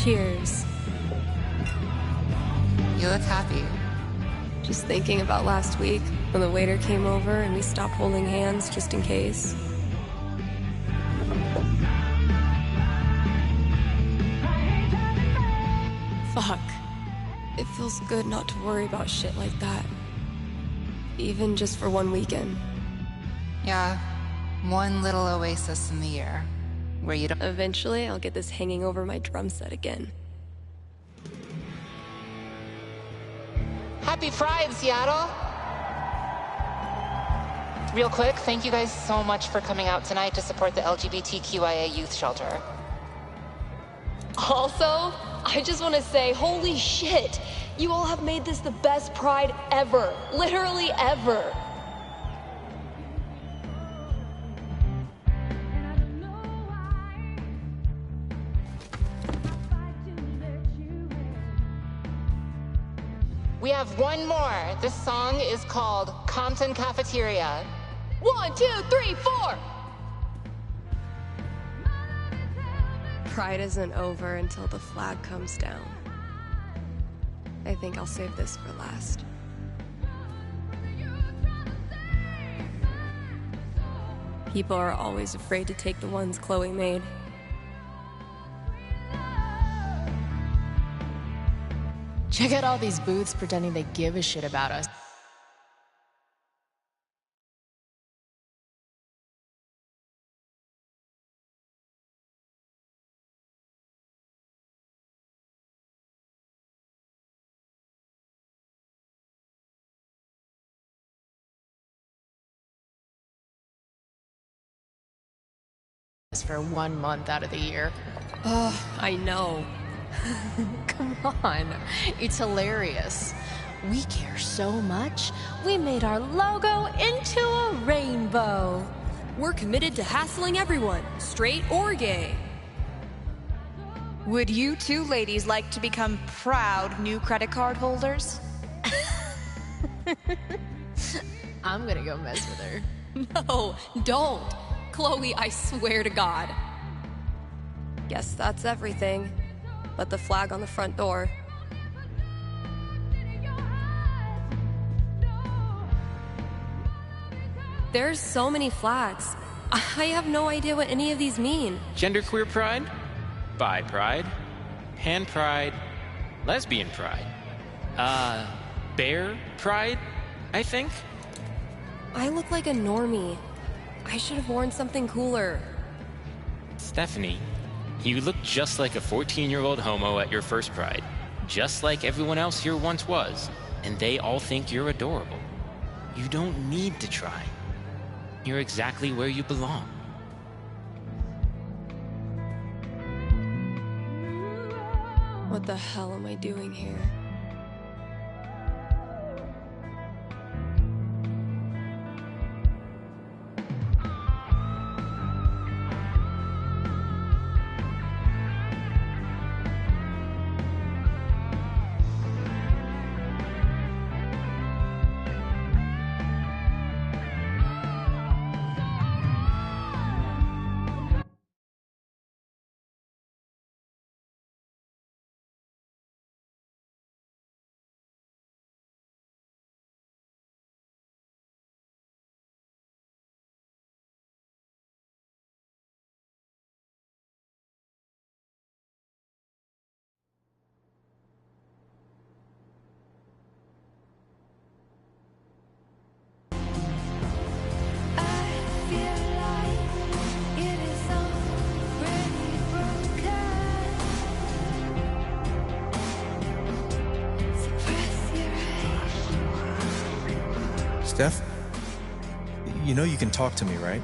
Cheers. You look happy. Just thinking about last week when the waiter came over and we stopped holding hands just in case. Fuck. It feels good not to worry about shit like that. Even just for one weekend. Yeah, one little oasis in the year where you don't. Eventually, I'll get this hanging over my drum set again. Happy Pride, Seattle! Real quick, thank you guys so much for coming out tonight to support the LGBTQIA youth shelter. Also, I just want to say, holy shit! You all have made this the best Pride ever. Literally ever. We have one more. This song is called Compton Cafeteria. 1, 2, 3, 4! Pride isn't over until the flag comes down. I think I'll save this for last. People are always afraid to take the ones Chloe made. Check out all these booths pretending they give a shit about us. For 1 month out of the year. Oh, I know. Come on, it's hilarious. We care so much, we made our logo into a rainbow. We're committed to hassling everyone, straight or gay. Would you two ladies like to become proud new credit card holders? I'm gonna go mess with her. No, don't. Chloe, I swear to God. Guess that's everything. But the flag on the front door. There's so many flags. I have no idea what any of these mean. Genderqueer pride, bi pride, pan pride, lesbian pride, bear pride, I think. I look like a normie. I should have worn something cooler. Stephanie, you look just like a 14-year-old homo at your first pride, just like everyone else here once was, and they all think you're adorable. You don't need to try. You're exactly where you belong. What the hell am I doing here? Steph, you know you can talk to me, right?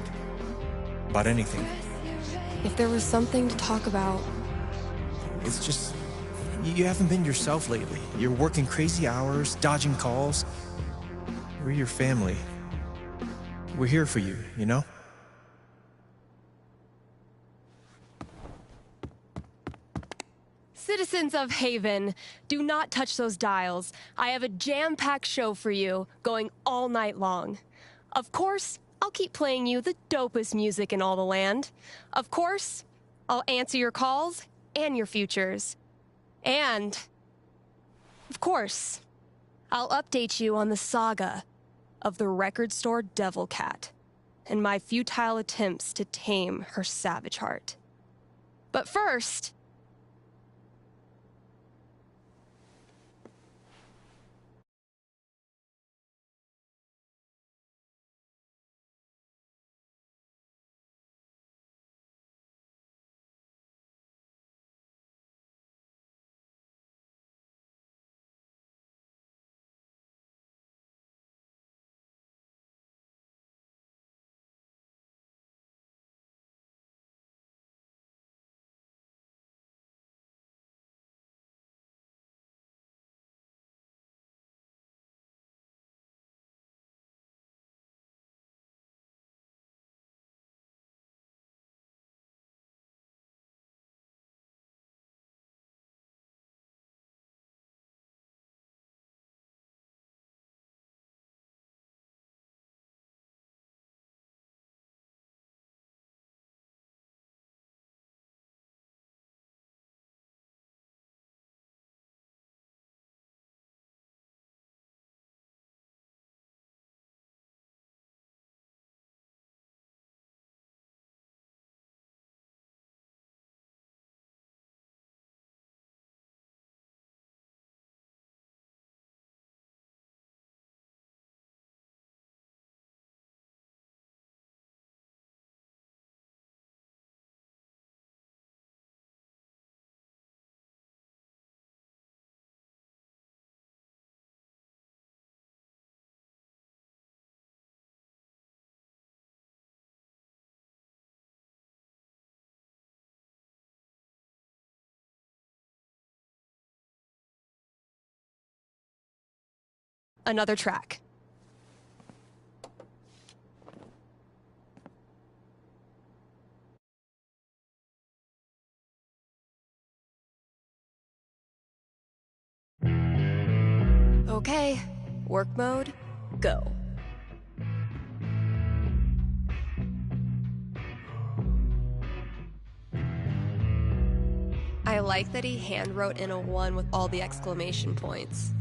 About anything. If there was something to talk about. It's just, you haven't been yourself lately. You're working crazy hours, dodging calls. We're your family. We're here for you, you know? Citizens of Haven, do not touch those dials. I have a jam-packed show for you, going all night long. Of course, I'll keep playing you the dopest music in all the land. Of course, I'll answer your calls and your futures. And, of course, I'll update you on the saga of the record store Devil Cat and my futile attempts to tame her savage heart. But first, another track. Okay, work mode, go. I like that he handwrote in a 1 with all the exclamation points.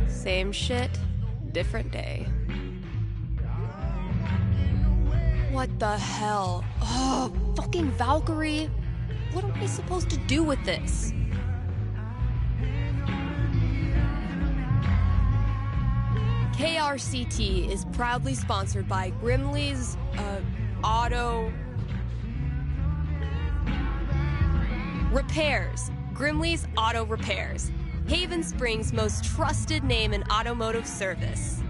Same shit, different day. What the hell? Oh, fucking Valkyrie. What am I supposed to do with this? KRCT is proudly sponsored by Grimley's, Auto... Repairs. Grimley's Auto Repairs. Haven Springs' most trusted name in automotive service.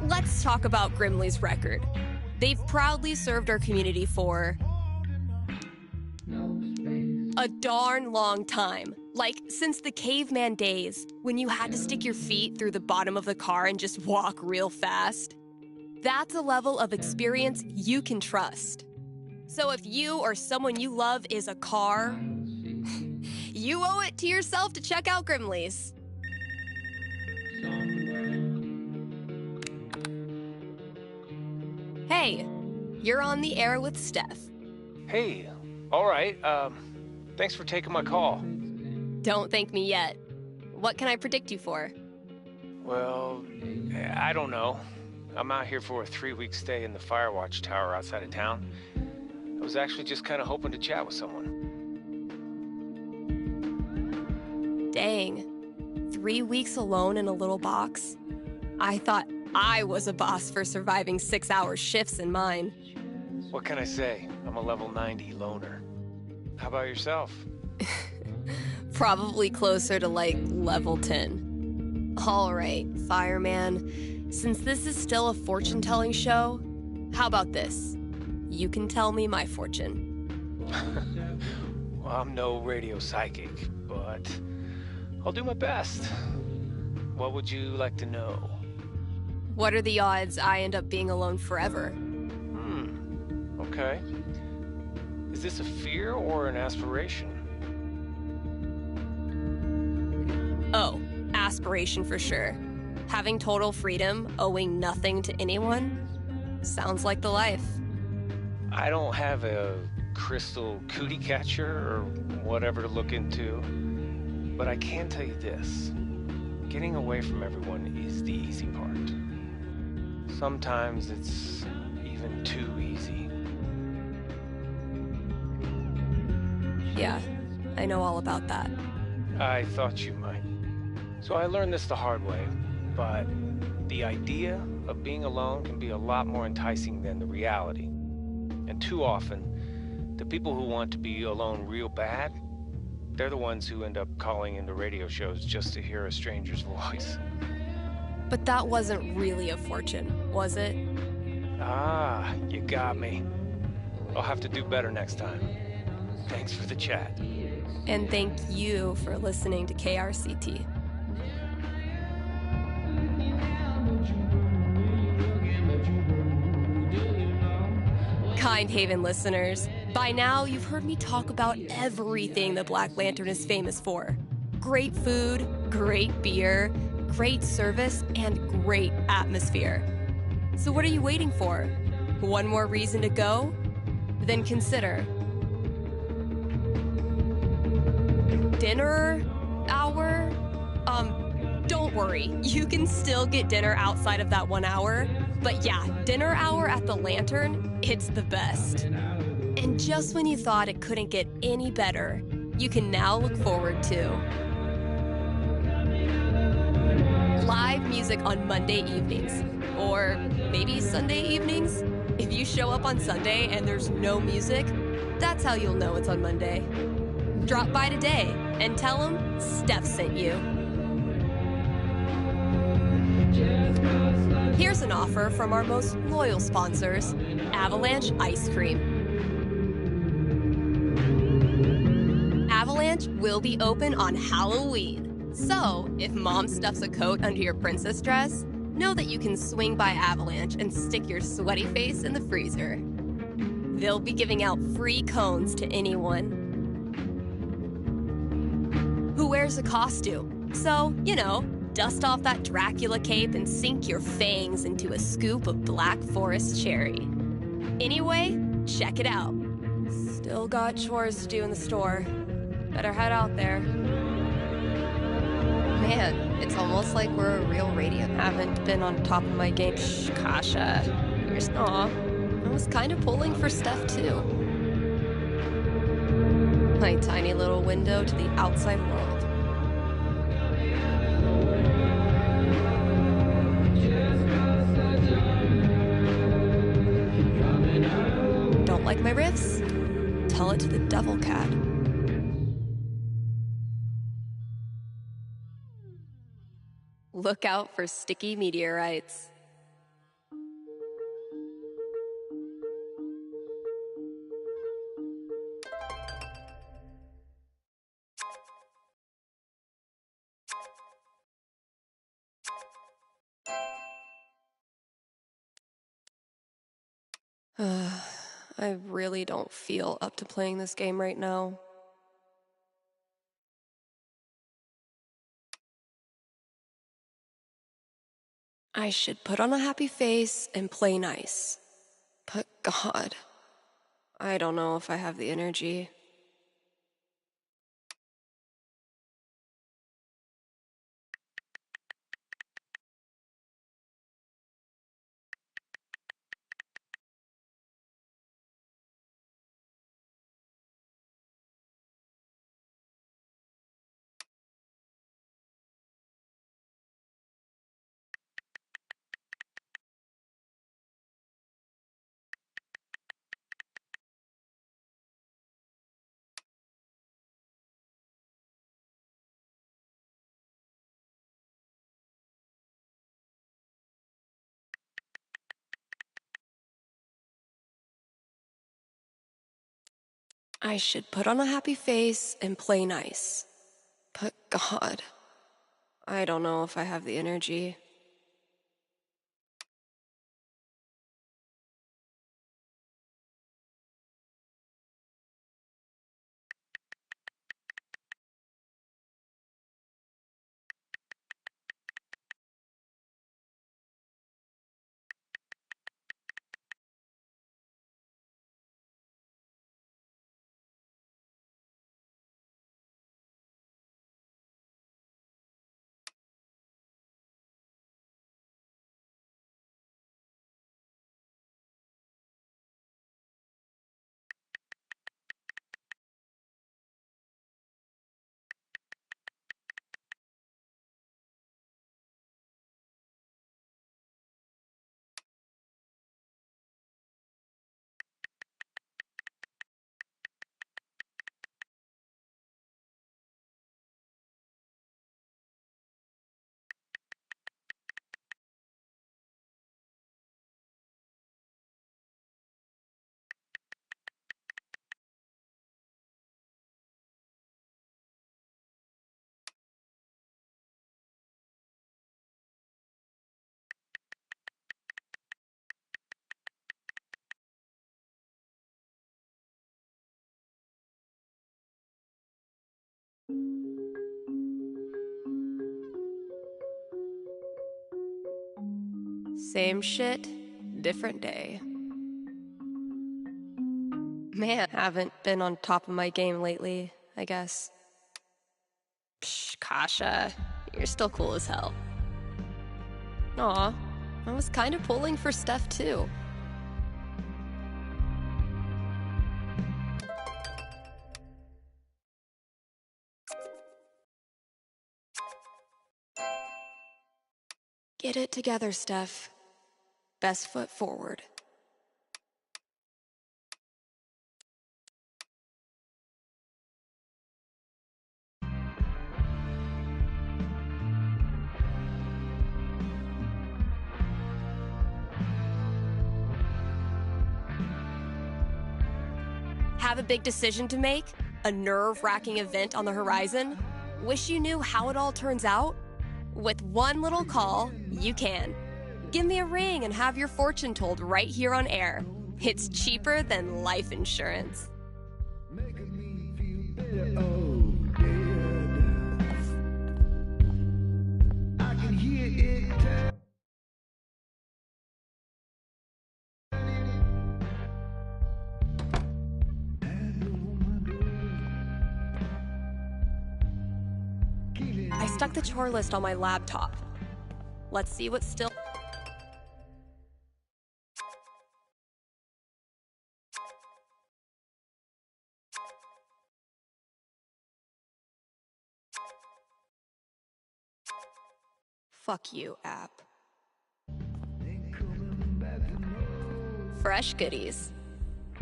Let's talk about Grimley's record. They've proudly served our community for a darn long time. Like, since the caveman days, when you had to stick your feet through the bottom of the car and just walk real fast. That's a level of experience you can trust. So if you or someone you love is a car, you owe it to yourself to check out Grimley's. Hey, you're on the air with Steph. Hey, all right. Thanks for taking my call. Don't thank me yet. What can I predict you for? Well, I don't know. I'm out here for a 3-week stay in the Firewatch Tower outside of town. I was actually just kind of hoping to chat with someone. Dang. 3 weeks alone in a little box? I thought I was a boss for surviving 6-hour shifts in mine. What can I say? I'm a level 90 loner. How about yourself? Probably closer to, like, level 10. All right, fireman. Since this is still a fortune-telling show, how about this? You can tell me my fortune. Well, I'm no radio psychic, but I'll do my best. What would you like to know? What are the odds I end up being alone forever? Okay. Is this a fear or an aspiration? Oh, aspiration for sure. Having total freedom, owing nothing to anyone, sounds like the life. I don't have a crystal cootie catcher or whatever to look into, but I can tell you this. Getting away from everyone is the easy part. Sometimes it's even too easy. Yeah, I know all about that. I thought you might. So I learned this the hard way, but the idea of being alone can be a lot more enticing than the reality. And too often, the people who want to be alone real bad, they're the ones who end up calling into radio shows just to hear a stranger's voice. But that wasn't really a fortune, was it? Ah, you got me. I'll have to do better next time. Thanks for the chat. And thank you for listening to KRCT. Kind Haven listeners, by now you've heard me talk about everything the Black Lantern is famous for. Great food, great beer, great service, and great atmosphere. So what are you waiting for? One more reason to go? Then consider dinner hour? Don't worry, you can still get dinner outside of that 1 hour. But yeah, dinner hour at the Lantern, it's the best. And just when you thought it couldn't get any better, you can now look forward to live music on Monday evenings, or maybe Sunday evenings. If you show up on Sunday and there's no music, that's how you'll know it's on Monday. Drop by today and tell them Steph sent you. Here's an offer from our most loyal sponsors, Avalanche Ice Cream. Avalanche will be open on Halloween. So, if mom stuffs a coat under your princess dress, know that you can swing by Avalanche and stick your sweaty face in the freezer. They'll be giving out free cones to anyone who wears a costume. So, dust off that Dracula cape and sink your fangs into a scoop of Black Forest cherry. Anyway, check it out. Still got chores to do in the store. Better head out there. Man, it's almost like we're a real radio. Haven't been on top of my game. Shh, Kasha. Aw, I was kind of pulling for Steph too. My tiny little window to the outside world. Don't like my riffs? Tell it to the devil cat. Look out for sticky meteorites. I really don't feel up to playing this game right now. I should put on a happy face and play nice. But God, I don't know if I have the energy. I should put on a happy face and play nice. But God, I don't know if I have the energy. Same shit, different day. Man, haven't been on top of my game lately, I guess. Psh, Kasha, you're still cool as hell. Aw, I was kind of pulling for Steph too. Get it together, Steph. Best foot forward. Have a big decision to make? A nerve-wracking event on the horizon? Wish you knew how it all turns out? With one little call, you can. Give me a ring and have your fortune told right here on air. It's cheaper than life insurance. I stuck the chore list on my laptop. Let's see what's still... Fuck you, app. Fresh goodies.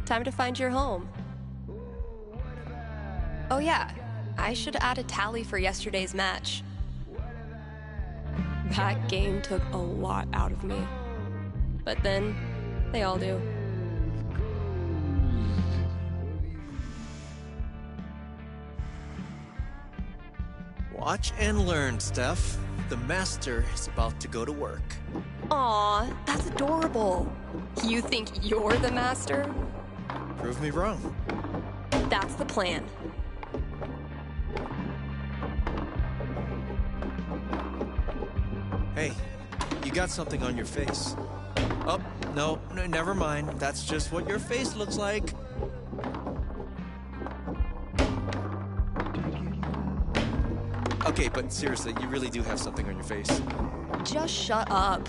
Time to find your home. Oh yeah, I should add a tally for yesterday's match. That game took a lot out of me. But then, they all do. Watch and learn, Steph. The master is about to go to work. Aw, that's adorable. You think you're the master? Prove me wrong. That's the plan. Hey, you got something on your face. Oh, no, never mind. That's just what your face looks like. Okay, but seriously, you really do have something on your face. Just shut up.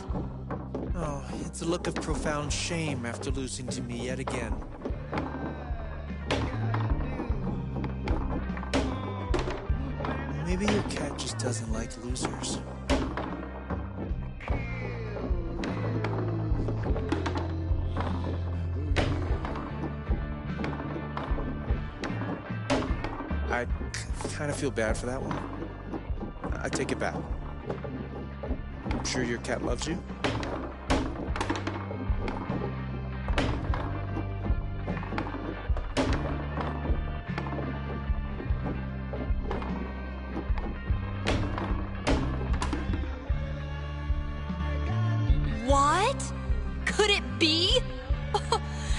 Oh, it's a look of profound shame after losing to me yet again. Maybe your cat just doesn't like losers. I kind of feel bad for that one. I take it back. I'm sure your cat loves you. What? Could it be?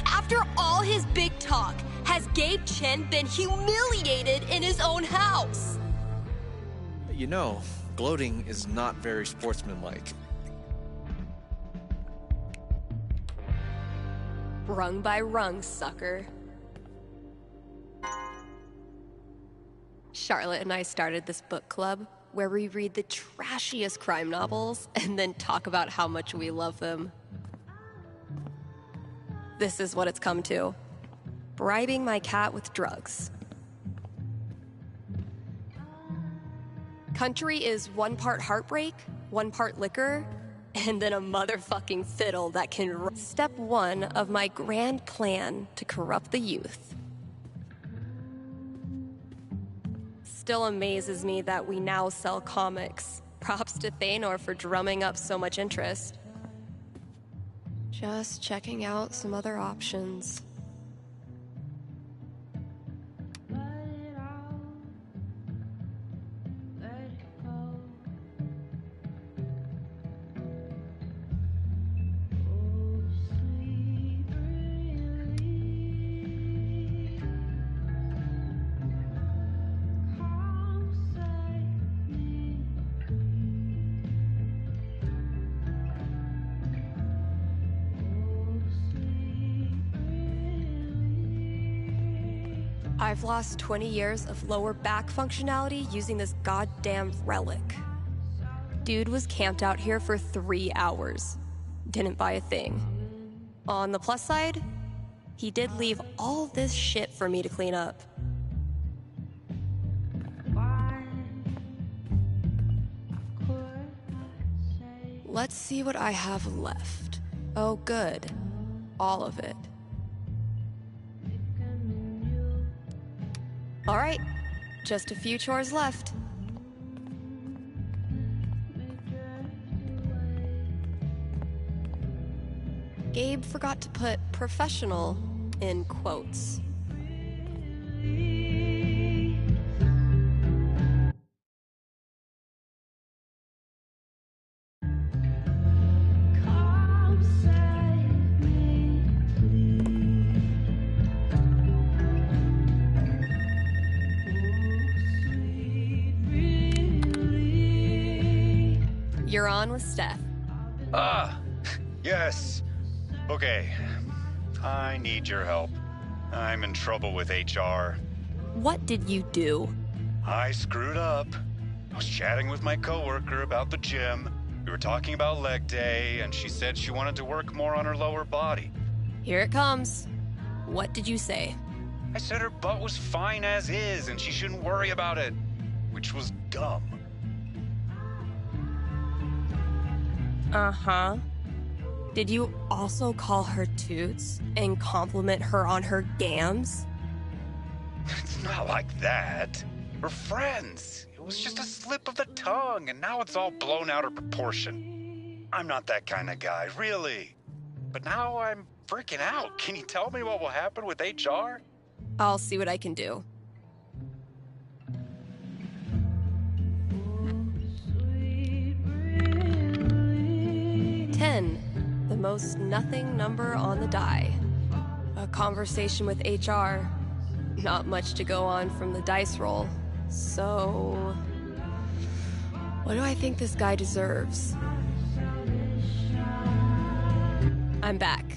After all his big talk, has Gabe Chen been humiliated in his own house? You know, gloating is not very sportsmanlike. Rung by rung, sucker. Charlotte and I started this book club where we read the trashiest crime novels and then talk about how much we love them. This is what it's come to. Bribing my cat with drugs. Country is 1 part heartbreak, 1 part liquor, and then a motherfucking fiddle that can... Step 1 of my grand plan to corrupt the youth. Still amazes me that we now sell comics. Props to Thanor for drumming up so much interest. Just checking out some other options. I've lost 20 years of lower back functionality using this goddamn relic. Dude was camped out here for 3 hours. Didn't buy a thing. On the plus side, he did leave all this shit for me to clean up. Let's see what I have left. Oh, good. All of it. All right, just a few chores left. Gabe forgot to put professional in quotes. You're on with Steph. Yes. Okay. I need your help. I'm in trouble with HR. What did you do? I screwed up. I was chatting with my coworker about the gym. We were talking about leg day, and she said she wanted to work more on her lower body. Here it comes. What did you say? I said her butt was fine as is, and she shouldn't worry about it, which was dumb. Uh-huh. Did you also call her toots and compliment her on her gams? It's not like that. We're friends. It was just a slip of the tongue, and now it's all blown out of proportion. I'm not that kind of guy, really. But now I'm freaking out. Can you tell me what will happen with HR? I'll see what I can do. The most nothing number on the die. A conversation with HR. Not much to go on from the dice roll. So, what do I think this guy deserves? I'm back.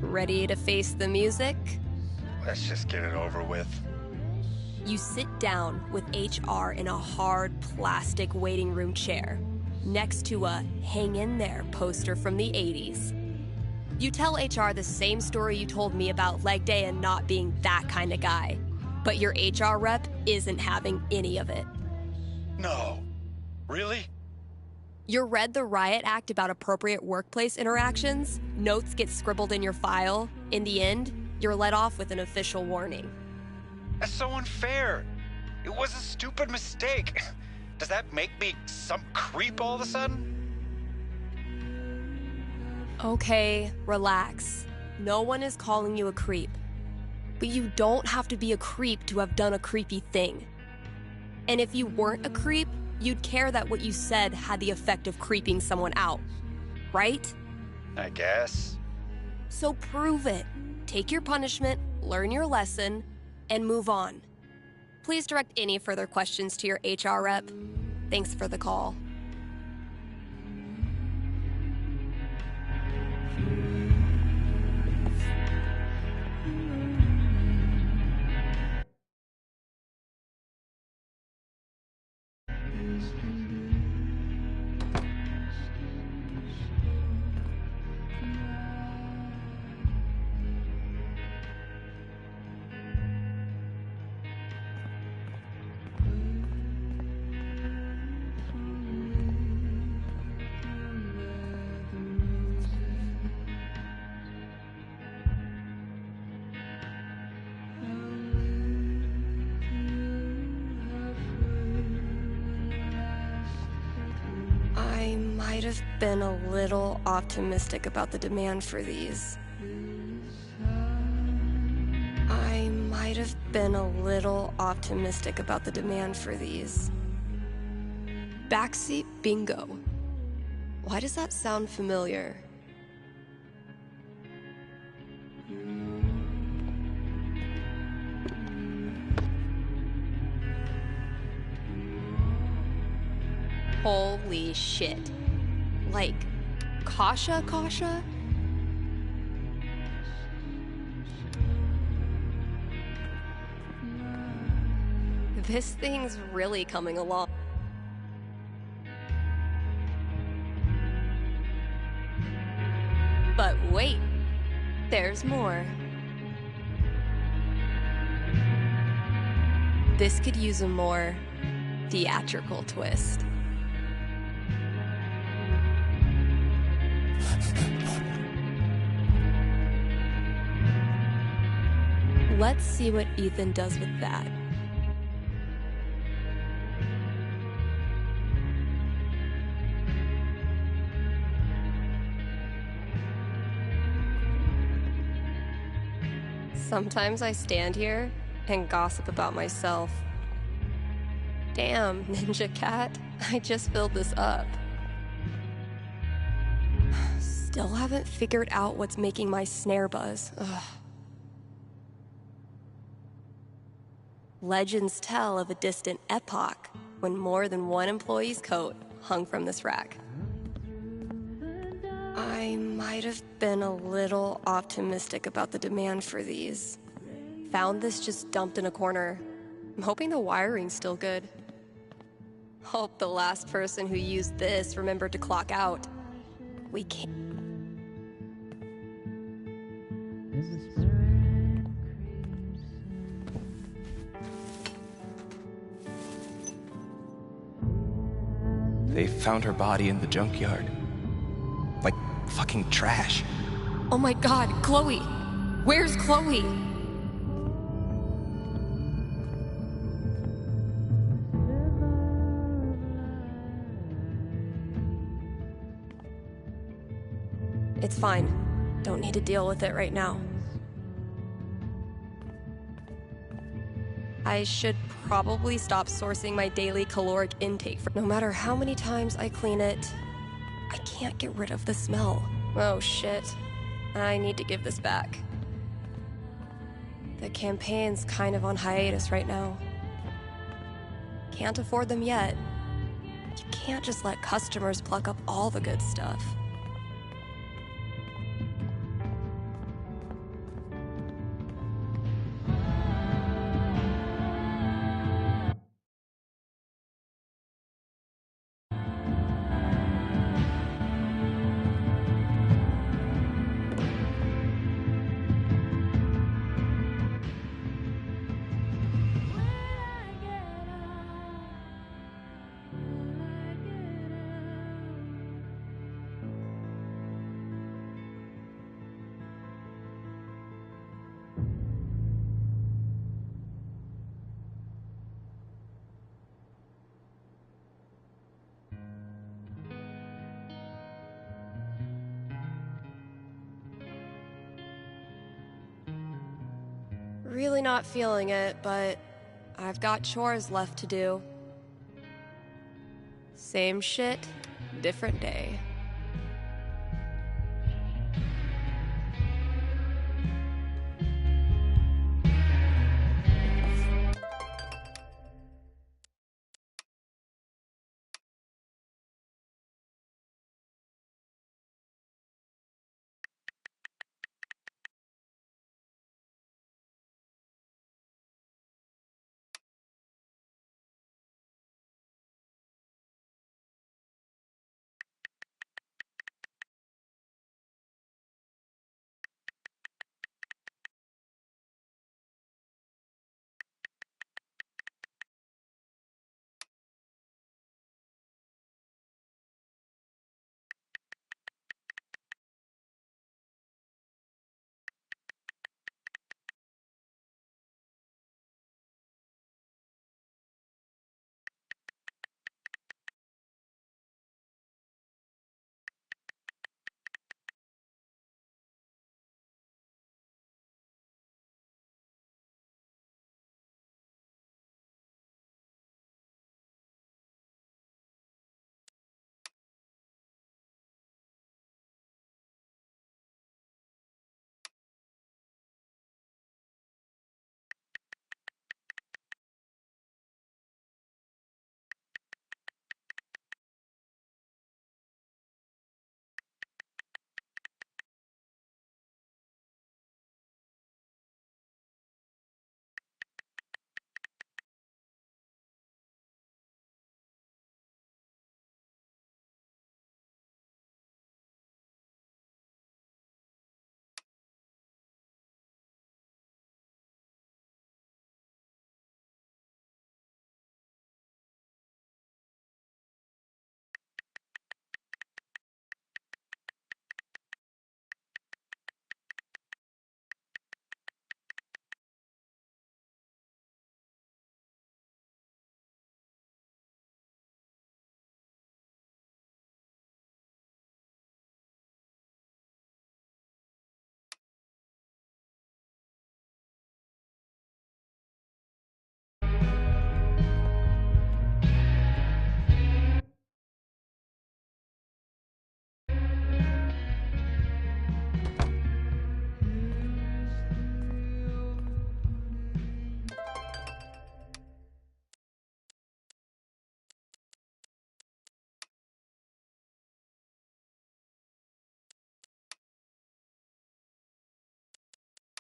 Ready to face the music? Let's just get it over with. You sit down with HR in a hard plastic waiting room chair, next to a hang in there poster from the 80s. You tell HR the same story you told me about leg day and not being that kind of guy, but your HR rep isn't having any of it. No. Really? You read the Riot Act about appropriate workplace interactions, notes get scribbled in your file. In the end, you're let off with an official warning. That's so unfair. It was a stupid mistake. Does that make me some creep all of a sudden? Okay, relax. No one is calling you a creep. But you don't have to be a creep to have done a creepy thing. And if you weren't a creep, you'd care that what you said had the effect of creeping someone out, right? I guess. So prove it. Take your punishment, learn your lesson, and move on. Please direct any further questions to your HR rep. Thanks for the call. I might have been a little optimistic about the demand for these. I might have been a little optimistic about the demand for these. Backseat bingo. Why does that sound familiar? Holy shit. Like, Kasha? This thing's really coming along. But wait, there's more. This could use a more theatrical twist. Let's see what Ethan does with that. Sometimes I stand here and gossip about myself. Damn, Ninja Cat, I just filled this up. Still haven't figured out what's making my snare buzz. Ugh. Legends tell of a distant epoch when more than one employee's coat hung from this rack. I might have been a little optimistic about the demand for these. Found this just dumped in a corner. I'm hoping the wiring's still good. Hope the last person who used this remembered to clock out. We can't. They found her body in the junkyard. Like fucking trash. Oh my god, Chloe! Where's Chloe? It's fine. Don't need to deal with it right now. I should probably stop sourcing my daily caloric intake. No matter how many times I clean it, I can't get rid of the smell. Oh shit. I need to give this back. The campaign's kind of on hiatus right now. Can't afford them yet. You can't just let customers pluck up all the good stuff. Really not feeling it, but I've got chores left to do. Same shit, different day.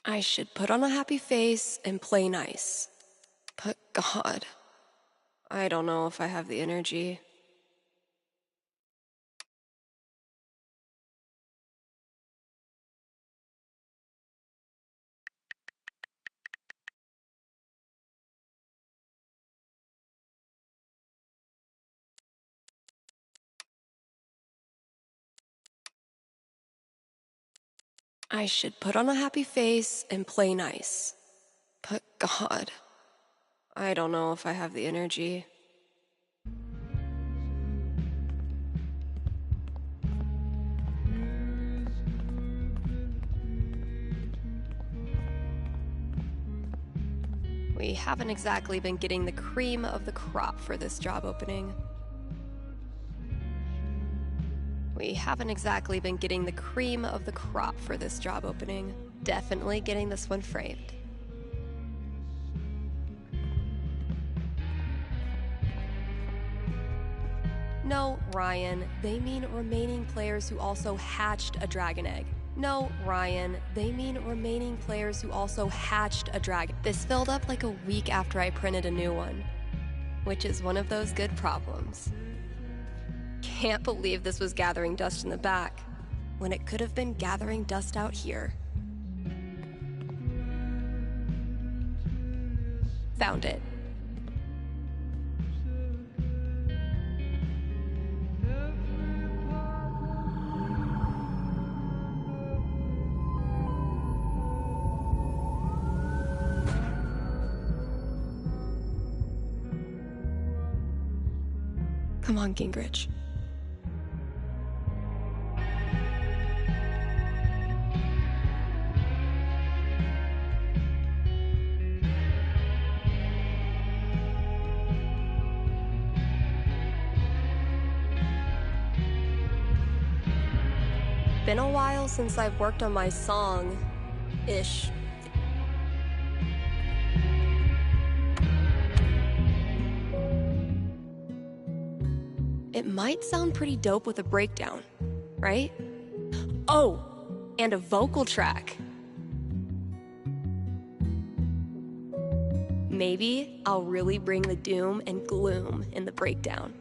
I should put on a happy face and play nice. But God, I don't know if I have the energy. I should put on a happy face and play nice. But God, I don't know if I have the energy. We haven't exactly been getting the cream of the crop for this job opening. Definitely getting this one framed. No, Ryan, they mean remaining players who also hatched a dragon egg. This filled up like a week after I printed a new one, which is one of those good problems. Can't believe this was gathering dust in the back, when it could have been gathering dust out here. Found it. Come on, Gingrich. Been a while since I've worked on my song-ish. It might sound pretty dope with a breakdown, right? Oh, and a vocal track. Maybe I'll really bring the doom and gloom in the breakdown.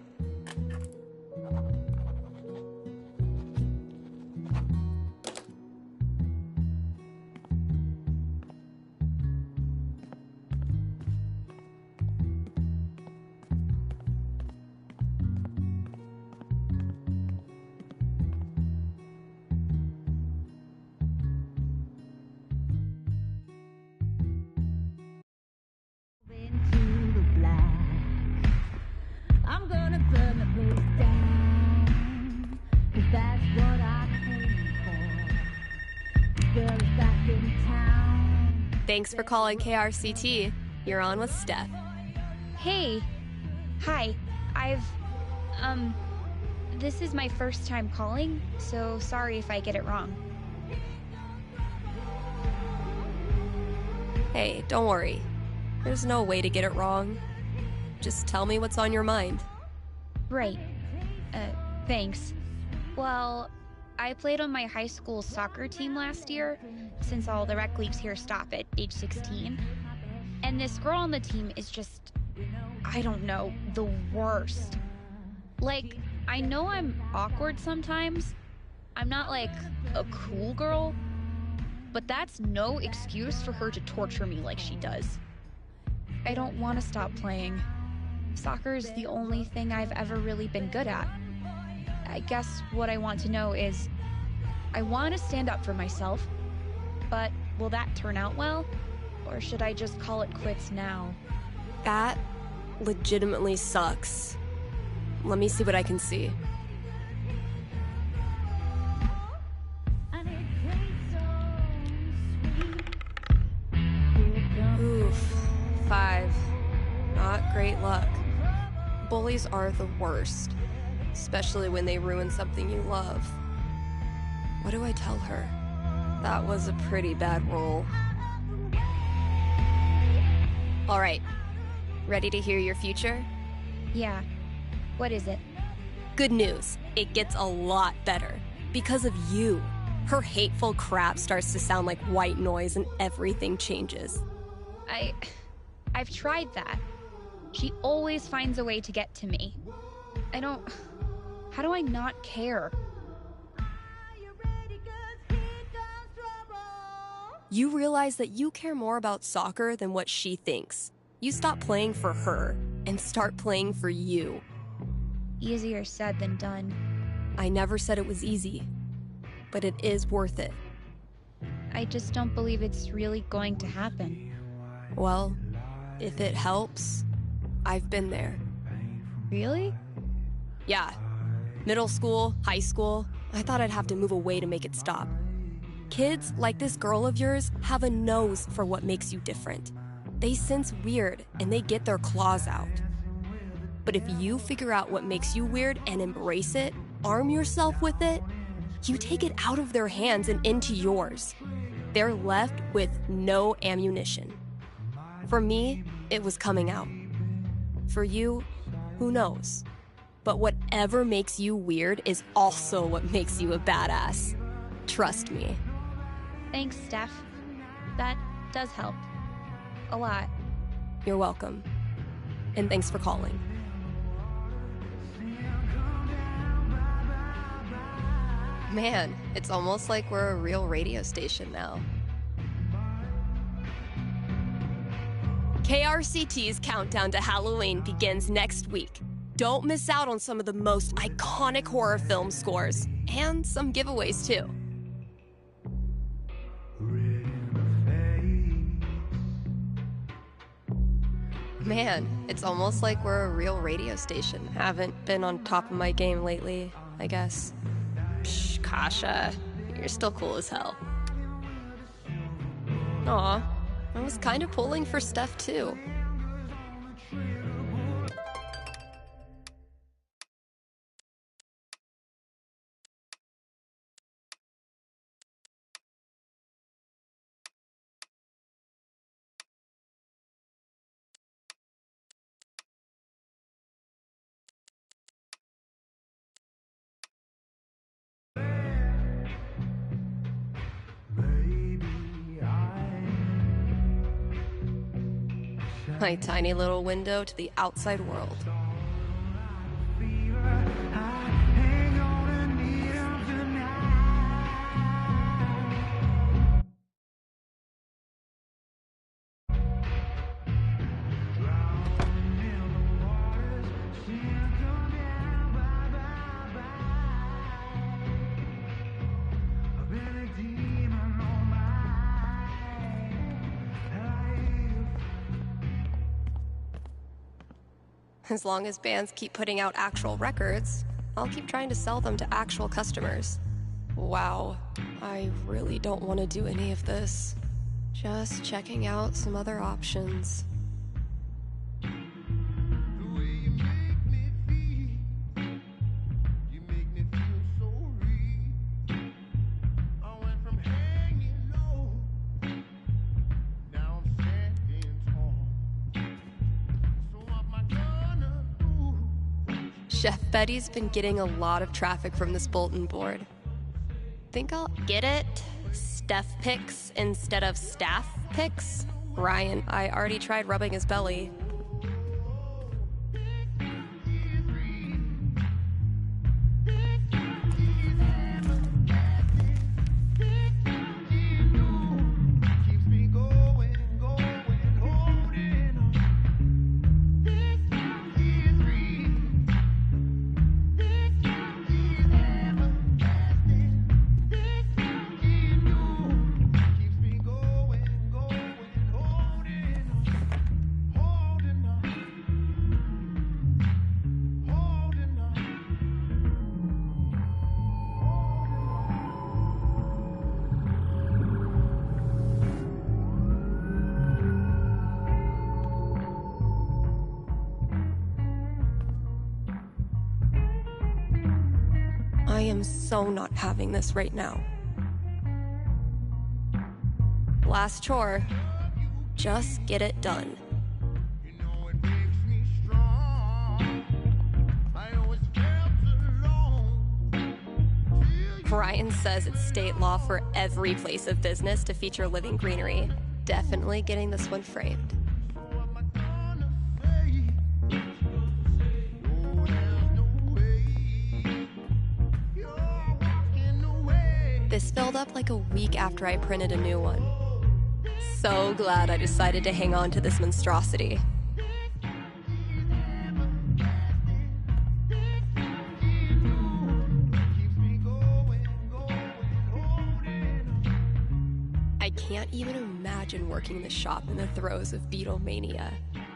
I'm gonna burn the place down, 'cause that's what I came for. Girls back in town. Thanks for calling KRCT. You're on with Steph. Hey. Hi. This is my first time calling, so sorry if I get it wrong. Hey, don't worry. There's no way to get it wrong. Just tell me what's on your mind. Right. Thanks. Well, I played on my high school soccer team last year, since all the rec leagues here stop at age 16. And this girl on the team is just, I don't know, the worst. Like, I know I'm awkward sometimes. I'm not like a cool girl, but that's no excuse for her to torture me like she does. I don't want to stop playing. Soccer's the only thing I've ever really been good at. I guess what I want to know is, I want to stand up for myself, but will that turn out well? Or should I just call it quits now? That legitimately sucks. Let me see what I can see. Oof. 5. Not great luck. Bullies are the worst, especially when they ruin something you love. What do I tell her? That was a pretty bad roll. All right. Ready to hear your future? Yeah. What is it? Good news. It gets a lot better. Because of you. Her hateful crap starts to sound like white noise and everything changes. I've tried that. She always finds a way to get to me. How do I not care? You realize that you care more about soccer than what she thinks. You stop playing for her and start playing for you. Easier said than done. I never said it was easy, but it is worth it. I just don't believe it's really going to happen. Well, if it helps, I've been there. Really? Yeah. Middle school, high school, I thought I'd have to move away to make it stop. Kids like this girl of yours have a nose for what makes you different. They sense weird and they get their claws out. But if you figure out what makes you weird and embrace it, arm yourself with it, you take it out of their hands and into yours. They're left with no ammunition. For me, it was coming out. For you, who knows? But whatever makes you weird is also what makes you a badass. Trust me. Thanks, Steph. That does help. A lot. You're welcome. And thanks for calling. Man, it's almost like we're a real radio station now. KRCT's countdown to Halloween begins next week. Don't miss out on some of the most iconic horror film scores, and some giveaways too. Man, it's almost like we're a real radio station. Haven't been on top of my game lately, I guess. Psh, Kasha, you're still cool as hell. Aw, I was kind of pulling for Steph too. My tiny little window to the outside world. As long as bands keep putting out actual records, I'll keep trying to sell them to actual customers. Wow, I really don't want to do any of this. Just checking out some other options. Chef Betty's been getting a lot of traffic from this bulletin board. Think I'll get it? Steph pics instead of staff pics? Ryan, I already tried rubbing his belly. I am so not having this right now. Last chore. Just get it done. Ryan says it's state law for every place of business to feature living greenery. Definitely getting this one framed. This filled up like a week after I printed a new one. So glad I decided to hang on to this monstrosity. I can't even imagine working in the shop in the throes of Beatlemania.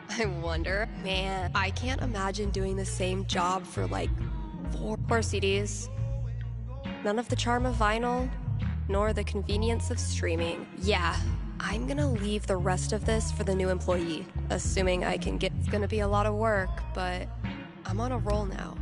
I wonder, man, I can't imagine doing the same job for like 4 CDs. None of the charm of vinyl, nor the convenience of streaming. Yeah, I'm gonna leave the rest of this for the new employee, assuming I can get. It's gonna be a lot of work, but I'm on a roll now.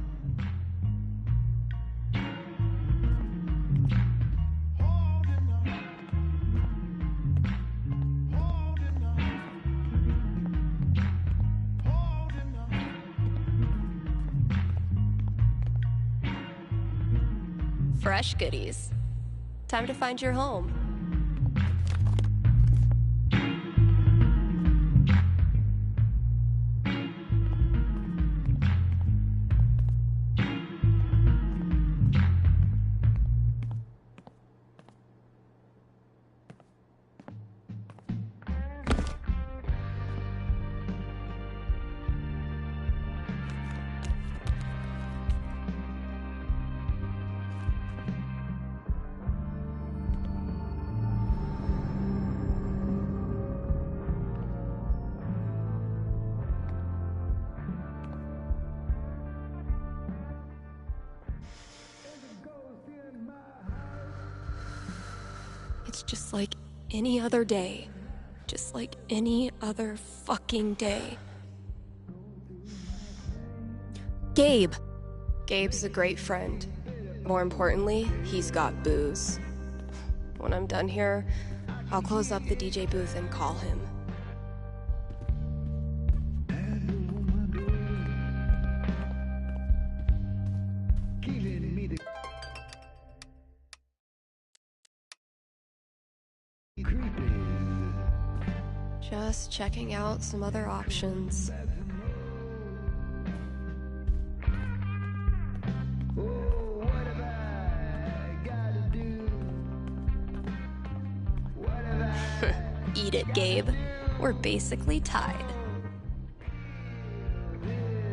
Fresh goodies. Time to find your home. It's just like any other day. Just like any other fucking day. Gabe. Gabe's a great friend. More importantly, he's got booze. When I'm done here, I'll close up the DJ booth and call him. Just checking out some other options. Eat it, Gabe. We're basically tied.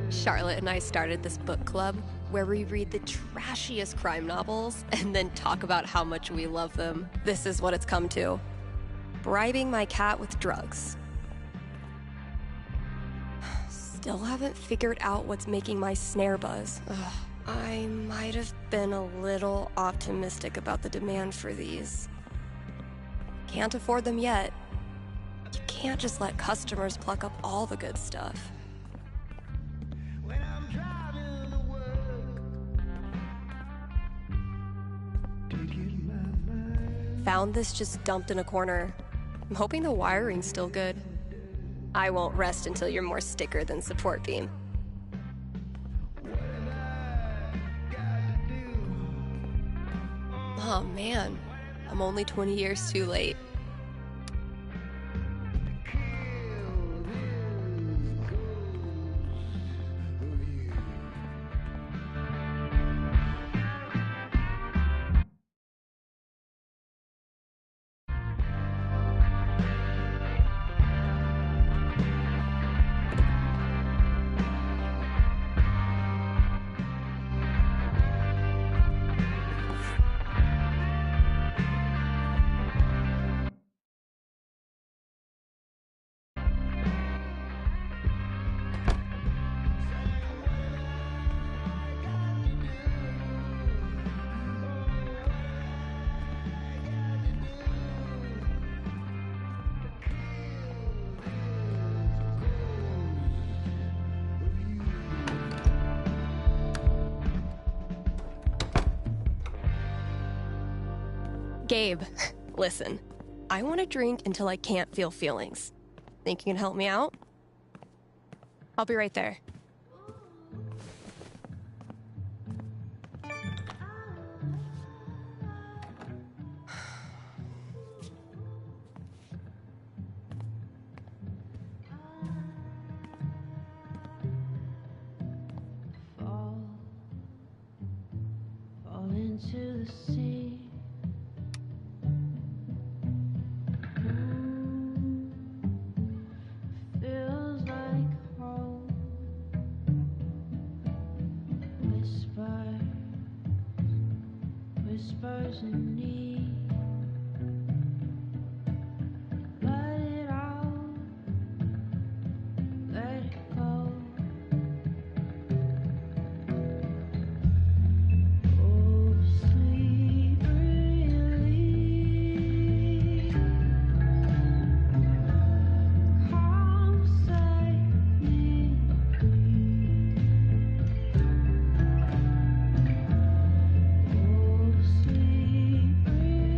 Charlotte and I started this book club where we read the trashiest crime novels and then talk about how much we love them. This is what it's come to. Bribing my cat with drugs. Still haven't figured out what's making my snare buzz. Ugh. I might have been a little optimistic about the demand for these. Can't afford them yet. You can't just let customers pluck up all the good stuff. Found this just dumped in a corner. I'm hoping the wiring's still good. I won't rest until you're more sticker than support beam. Oh man, I'm only 20 years too late. Gabe, listen. I want to drink until I can't feel feelings. Think you can help me out? I'll be right there. the sea. Feels like home. Whispers in need. Let it out, let it go. Oh, sweet relief. Come set me free. Oh, sweet relief.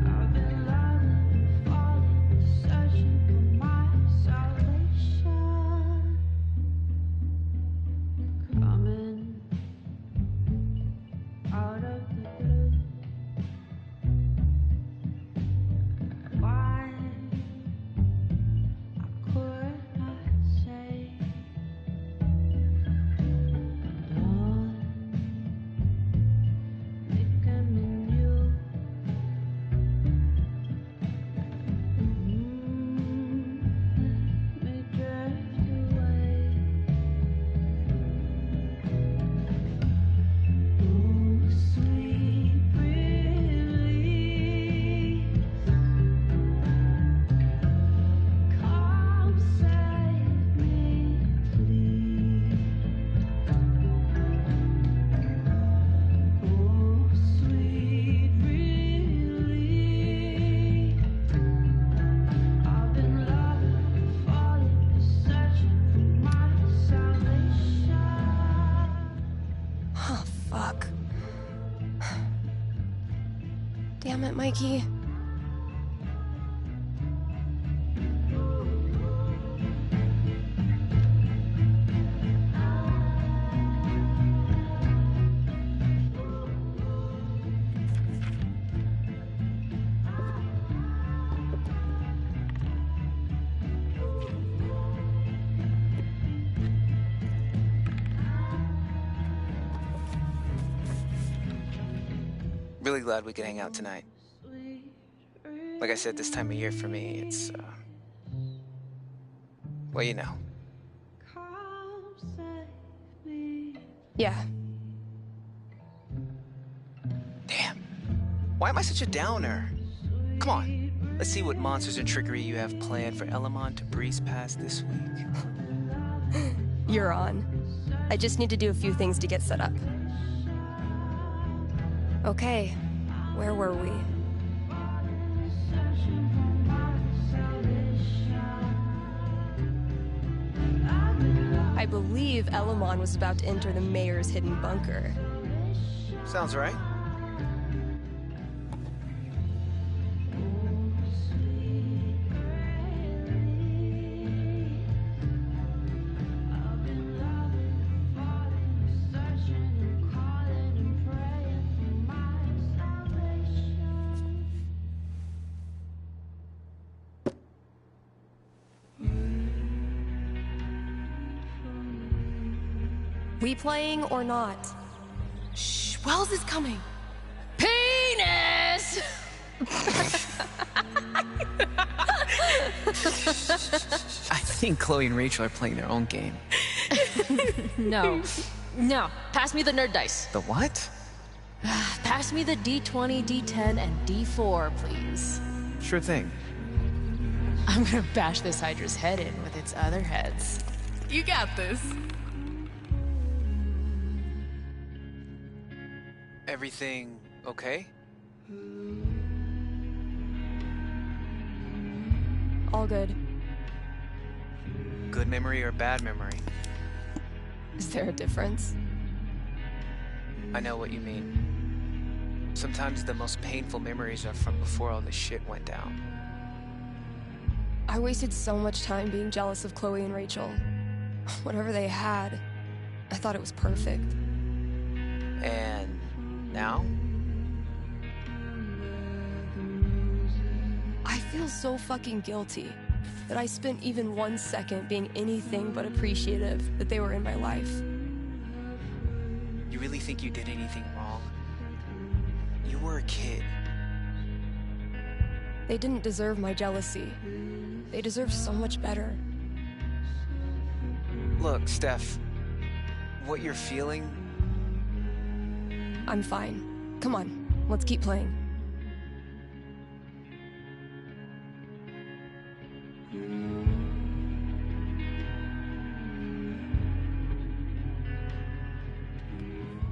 I've been loving, falling, searching for my salvation. Coming out of the blue. Why I could not say one making me new. Let me drift away. Oh, sweet relief. Come save me, please. Oh, sweet relief. I've been loving, falling, searching for my salvation. Oh, fuck. Damn it, Mikey. Really glad we could hang out tonight. Like I said, this time of year for me, it's, well, you know. Come save me. Yeah. Damn. Why am I such a downer? Come on. Let's see what monsters and trickery you have planned for Elamon to breeze past this week. You're on. I just need to do a few things to get set up. Okay, where were we? I believe Elamon was about to enter the mayor's hidden bunker. Sounds right. We playing or not? Shh, Wells is coming. Penis! I think Chloe and Rachel are playing their own game. No. No. Pass me the nerd dice. The what? Pass me the D20, D10, and D4, please. Sure thing. I'm gonna bash this Hydra's head in with its other heads. You got this. Everything okay? All good. Good memory or bad memory? Is there a difference? I know what you mean. Sometimes the most painful memories are from before all this shit went down. I wasted so much time being jealous of Chloe and Rachel. Whatever they had, I thought it was perfect. And now? I feel so fucking guilty that I spent even 1 second being anything but appreciative that they were in my life. You really think you did anything wrong? You were a kid. They didn't deserve my jealousy. They deserve so much better. Look, Steph, what you're feeling... I'm fine. Come on, let's keep playing.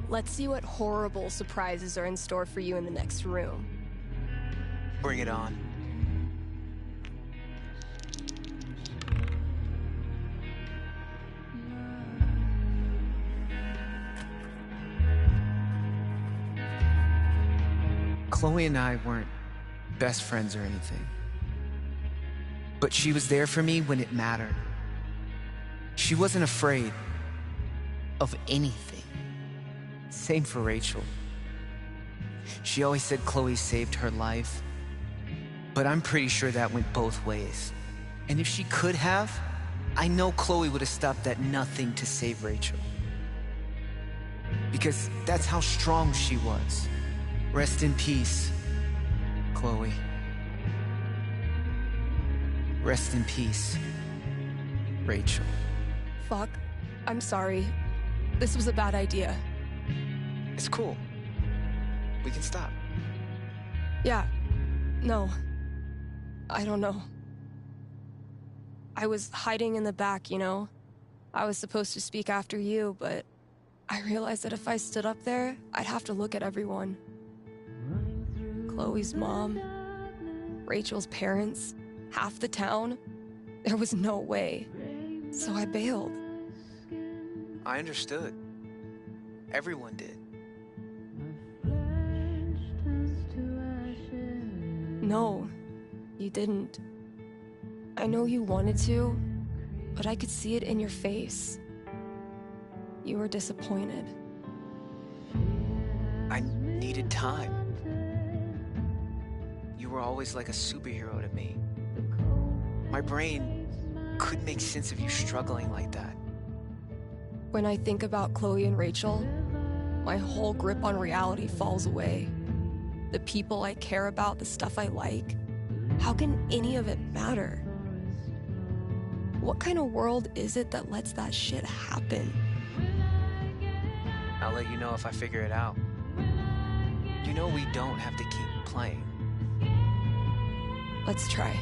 Let's see what horrible surprises are in store for you in the next room. Bring it on. Chloe and I weren't best friends or anything. But she was there for me when it mattered. She wasn't afraid of anything. Same for Rachel. She always said Chloe saved her life. But I'm pretty sure that went both ways. And if she could have, I know Chloe would have stopped at nothing to save Rachel. Because that's how strong she was. Rest in peace, Chloe. Rest in peace, Rachel. Fuck. I'm sorry. This was a bad idea. It's cool. We can stop. Yeah. No. I don't know. I was hiding in the back, you know? I was supposed to speak after you, but I realized that if I stood up there, I'd have to look at everyone. Chloe's mom, Rachel's parents, half the town. There was no way. So I bailed. I understood. Everyone did. No, you didn't. I know you wanted to, but I could see it in your face. You were disappointed. I needed time. You were always like a superhero to me. My brain couldn't make sense of you struggling like that. When I think about Chloe and Rachel, my whole grip on reality falls away. The people I care about, the stuff I like, how can any of it matter? What kind of world is it that lets that shit happen? I'll let you know if I figure it out. You know we don't have to keep playing. Let's try.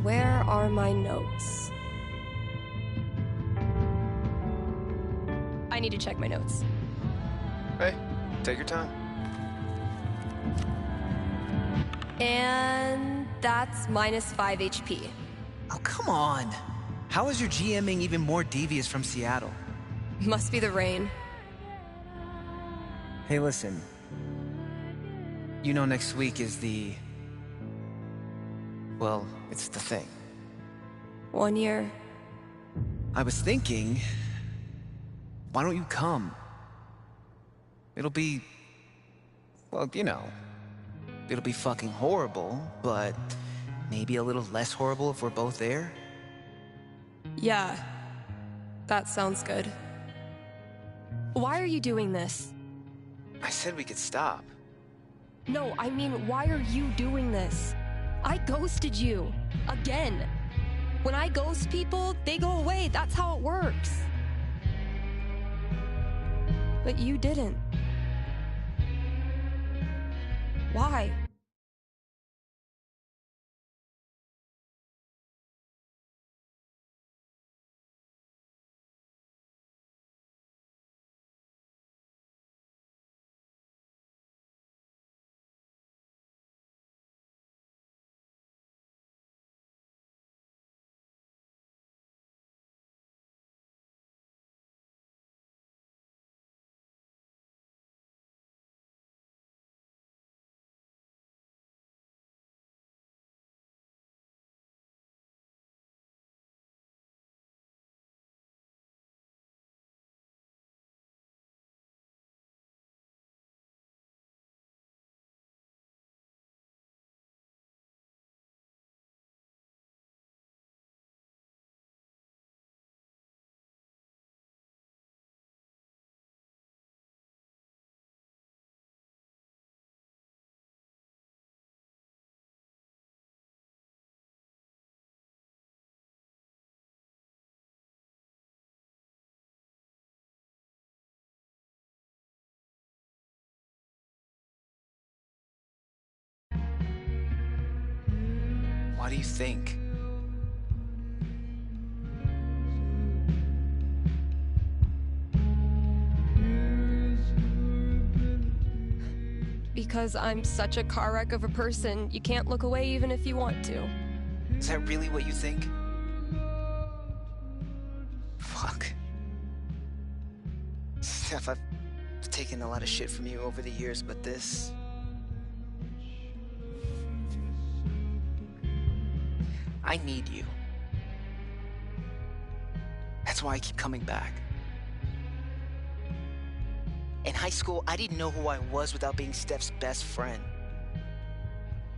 Where are my notes? I need to check my notes. Hey, take your time. And that's minus 5 HP. Oh, come on. How is your GMing even more devious from Seattle? Must be the rain. Hey, listen. You know next week is the... Well, it's the thing. 1 year. I was thinking... Why don't you come? It'll be... Well, you know... It'll be fucking horrible, but... maybe a little less horrible if we're both there? Yeah. That sounds good. Why are you doing this? I said we could stop. No, I mean, why are you doing this? I ghosted you. Again. When I ghost people, they go away. That's how it works. But you didn't. Why? Why do you think? Because I'm such a car wreck of a person, you can't look away even if you want to. Is that really what you think? Fuck. Steph, I've taken a lot of shit from you over the years, but this... I need you. That's why I keep coming back. In high school, I didn't know who I was without being Steph's best friend.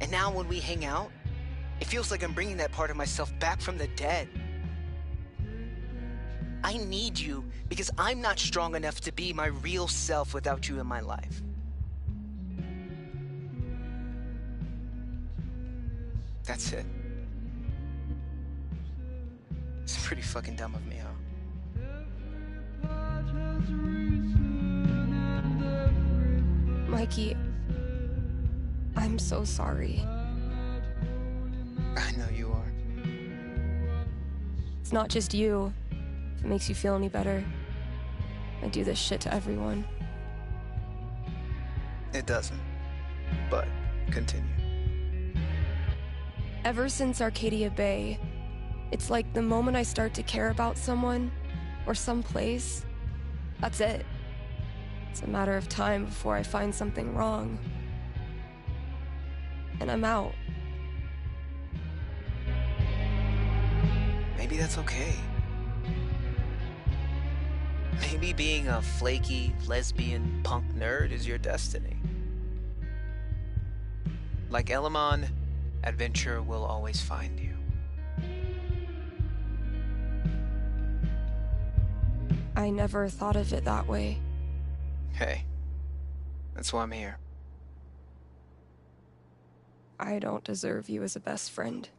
And now when we hang out, it feels like I'm bringing that part of myself back from the dead. I need you because I'm not strong enough to be my real self without you in my life. That's it. It's pretty fucking dumb of me, huh? Mikey, I'm so sorry. I know you are. It's not just you. If it makes you feel any better, I do this shit to everyone. It doesn't. But continue. Ever since Arcadia Bay, it's like the moment I start to care about someone or someplace, that's it. It's a matter of time before I find something wrong. And I'm out. Maybe that's okay. Maybe being a flaky, lesbian, punk nerd is your destiny. Like Elamon, adventure will always find you. I never thought of it that way. Hey, that's why I'm here. I don't deserve you as a best friend.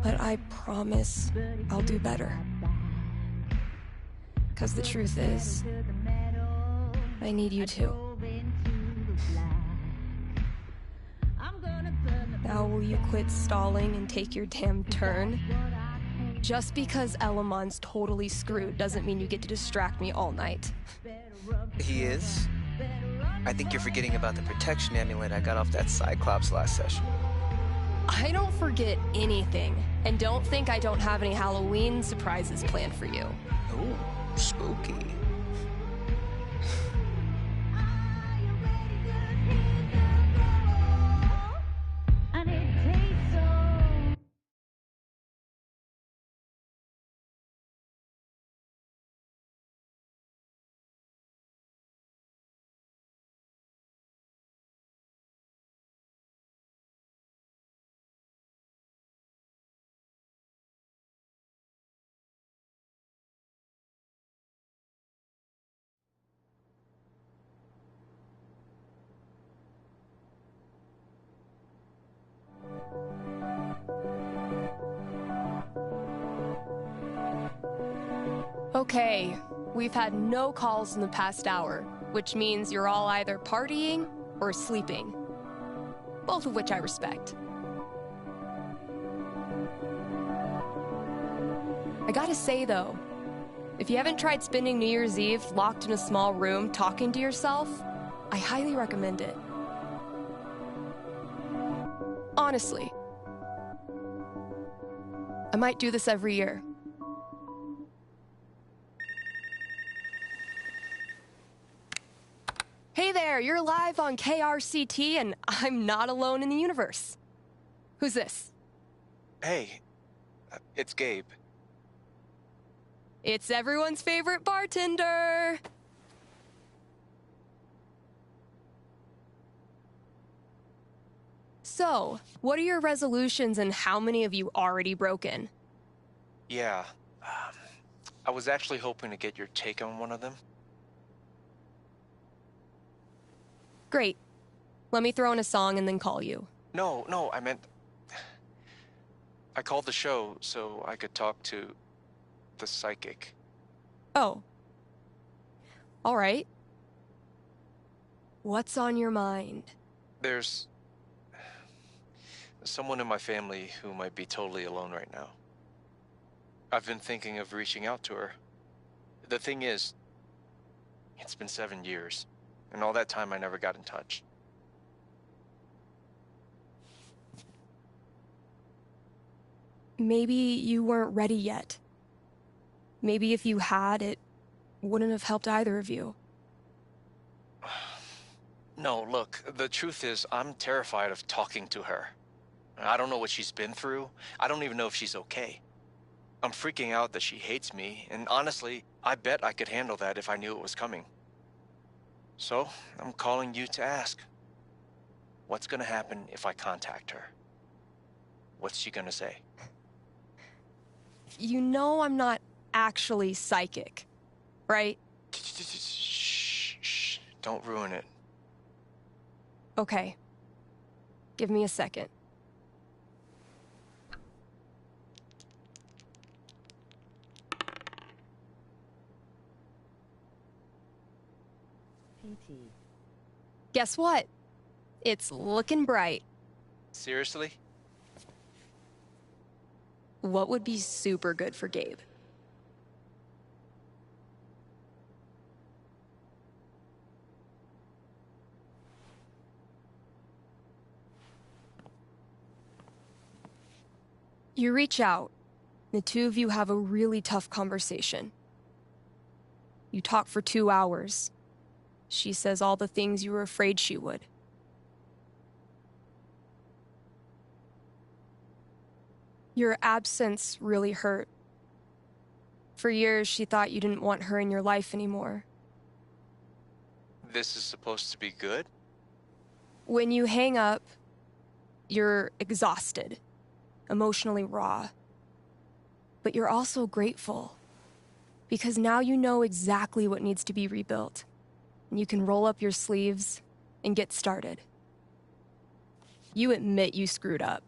But I promise I'll do better. Because the truth is, I need you too. Now will you quit stalling and take your damn turn? Just because Elamon's totally screwed doesn't mean you get to distract me all night. He is? I think you're forgetting about the protection amulet I got off that Cyclops last session. I don't forget anything, and don't think I don't have any Halloween surprises planned for you. Ooh, spooky. Okay, we've had no calls in the past hour, which means you're all either partying or sleeping. Both of which I respect. I gotta say though, if you haven't tried spending New Year's Eve locked in a small room talking to yourself, I highly recommend it. Honestly. I might do this every year. Hey there, you're live on KRCT, and I'm not alone in the universe. Who's this? Hey, it's Gabe. It's everyone's favorite bartender. So, what are your resolutions and how many have you already broken? Yeah, I was actually hoping to get your take on one of them. Great. Let me throw in a song and then call you. No, I meant... I called the show so I could talk to the psychic. Oh. All right. What's on your mind? There's Someone in my family who might be totally alone right now. I've been thinking of reaching out to her. The thing is, it's been 7 years, and all that time I never got in touch. Maybe you weren't ready yet. Maybe if you had, it wouldn't have helped either of you. No, look, the truth is, I'm terrified of talking to her. I don't know what she's been through. I don't even know if she's okay. I'm freaking out that she hates me, and honestly, I bet I could handle that if I knew it was coming. So, I'm calling you to ask. What's gonna happen if I contact her? What's she gonna say? You know I'm not actually psychic, right? Shh. Don't ruin it. Okay. Give me a second. Guess what? It's looking bright. Seriously? What would be super good for Gabe? You reach out. The two of you have a really tough conversation. You talk for 2 hours. She says all the things you were afraid she would. Your absence really hurt. For years, she thought you didn't want her in your life anymore. This is supposed to be good? When you hang up, you're exhausted, emotionally raw. But you're also grateful, because now you know exactly what needs to be rebuilt. And you can roll up your sleeves and get started. You admit you screwed up.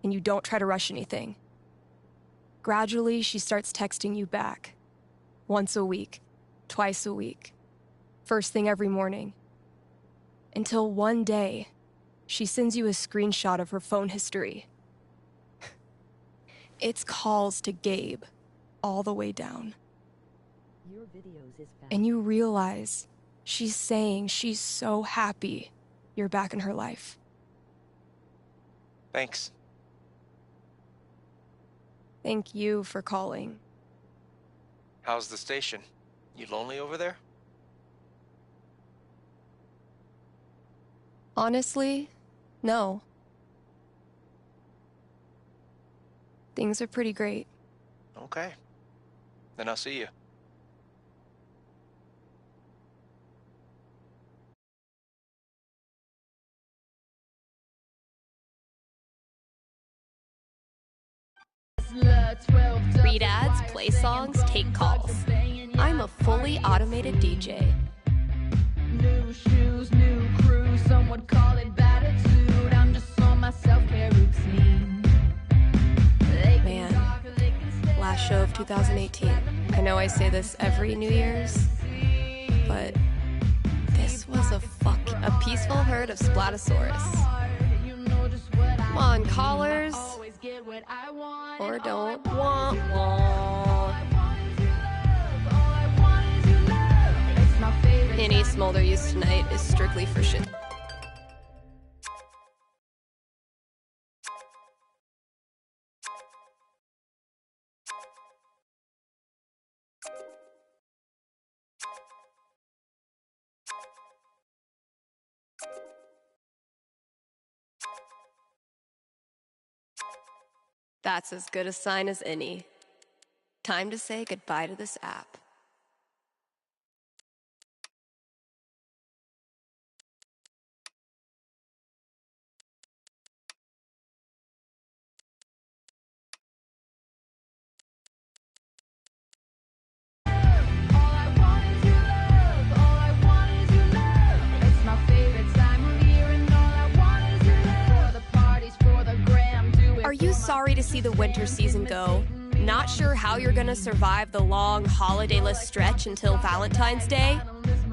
And you don't try to rush anything. Gradually, she starts texting you back. Once a week, twice a week, first thing every morning. Until one day, she sends you a screenshot of her phone history. It's calls to Gabe, all the way down. And you realize she's saying she's so happy you're back in her life. Thanks. Thank you for calling. How's the station? You lonely over there? Honestly, no. Things are pretty great. Okay. Then I'll see you. Read ads, play songs, take calls. I'm a fully automated DJ. New shoes, new crew, some would call it attitude. I'm just on my self-care routine. Man, last show of 2018. I know I say this every New Year's, but this was a peaceful herd of Splatosaurus. Come on, callers. Or don't. Wah, wah. Any smolder used tonight is strictly for shit. That's as good a sign as any. Time to say goodbye to this app. Are you sorry to see the winter season go? Not sure how you're gonna survive the long holidayless stretch until Valentine's Day?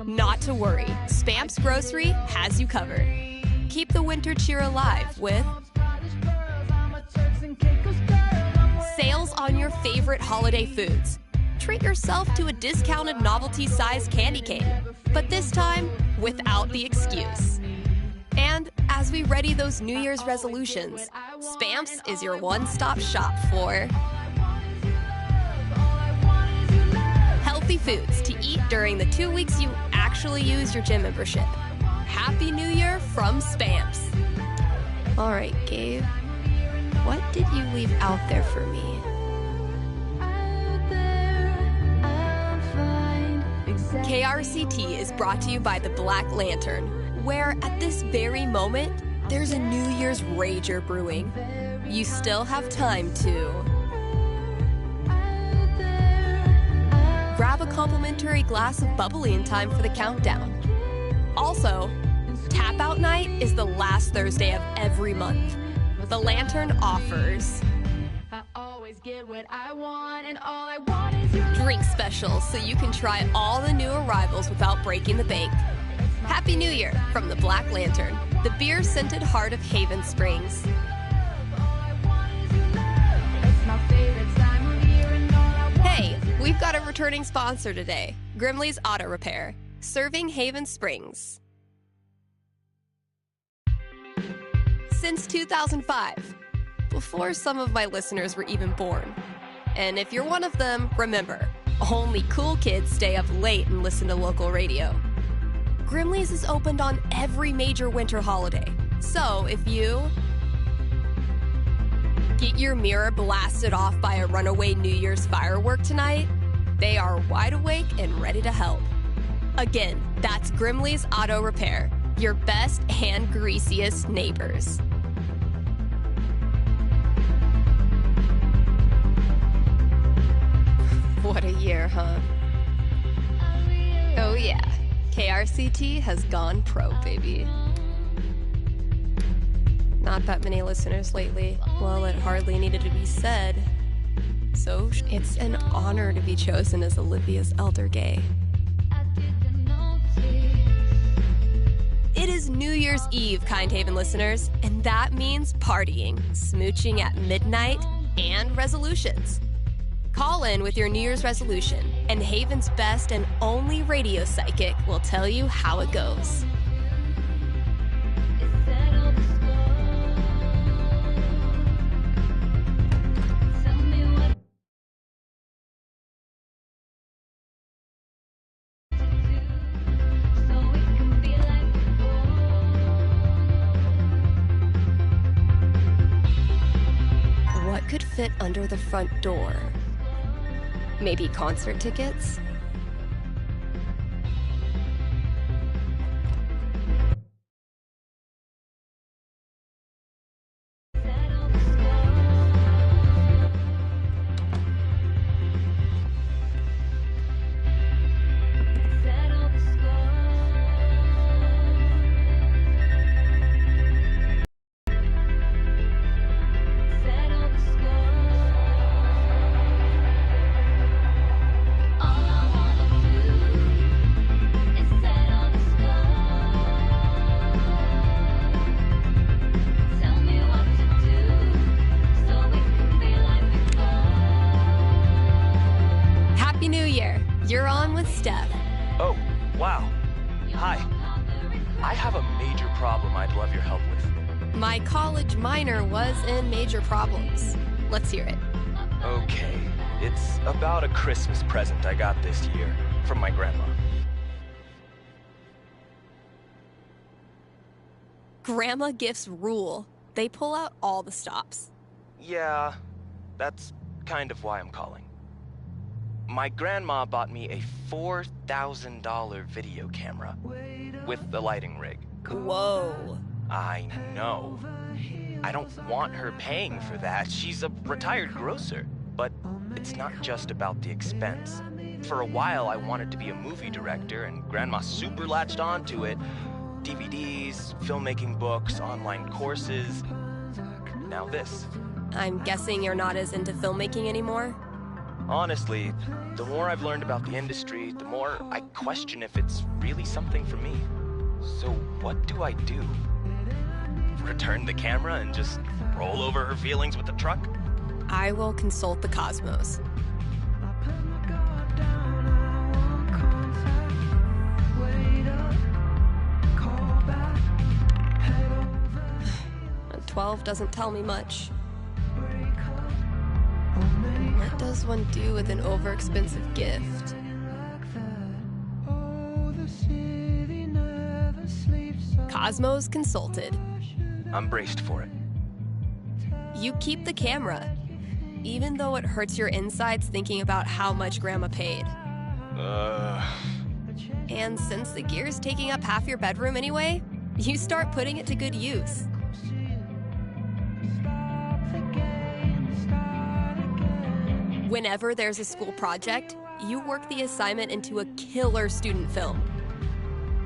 Not to worry, Spamps Grocery has you covered. keep the winter cheer alive with sales on your favorite holiday foods. Treat yourself to a discounted novelty-sized candy cane, but this time without the excuse. And as we ready those New Year's resolutions, Spamps is your one-stop shop for healthy foods to eat during the 2 weeks you actually use your gym membership. Happy New Year from Spamps. All right, Gabe, what did you leave out there for me? KRCT is brought to you by the Black Lantern, where at this very moment, there's a New Year's rager brewing. You still have time to grab a complimentary glass of bubbly in time for the countdown. Also, Tap Out Night is the last Thursday of every month. The Lantern offers drink specials so you can try all the new arrivals without breaking the bank. Happy New Year from the Black Lantern, the beer-scented heart of Haven Springs. Hey, we've got a returning sponsor today, Grimley's Auto Repair, serving Haven Springs since 2005, before some of my listeners were even born. And if you're one of them, remember, only cool kids stay up late and listen to local radio. Grimley's is opened on every major winter holiday. So if you get your mirror blasted off by a runaway New Year's firework tonight, they are wide awake and ready to help. Again, that's Grimley's Auto Repair, your best and greasiest neighbors. What a year, huh? Oh yeah, KRCT has gone pro, baby. Not that many listeners lately. Well, it hardly needed to be said. So it's an honor to be chosen as Olivia's elder gay. It is New Year's Eve, Kind Haven listeners, and that means partying, smooching at midnight, and resolutions. Call in with your New Year's resolution, and Haven's best and only radio psychic will tell you how it goes. What could fit under the front door? Maybe concert tickets? Happy New Year! You're on with Steph. Oh, wow. Hi. I have a major problem I'd love your help with. My college minor was in major problems. Let's hear it. Okay. It's about a Christmas present I got this year from my grandma. Grandma gifts rule. They pull out all the stops. Yeah, that's kind of why I'm calling. My grandma bought me a $4,000 video camera with the lighting rig. Whoa. I know. I don't want her paying for that. She's a retired grocer. But it's not just about the expense. For a while, I wanted to be a movie director, and Grandma super latched onto it. DVDs, filmmaking books, online courses. Now this. I'm guessing you're not as into filmmaking anymore? Honestly, the more I've learned about the industry, the more I question if it's really something for me. So what do I do? return the camera and just roll over her feelings with the truck? I will consult the cosmos. A 12 doesn't tell me much. What does one do with an overexpensive gift? Cosmos consulted. I'm braced for it. You keep the camera, even though it hurts your insides thinking about how much Grandma paid. And since the gear's taking up half your bedroom anyway, you start putting it to good use. Whenever there's a school project, you work the assignment into a killer student film.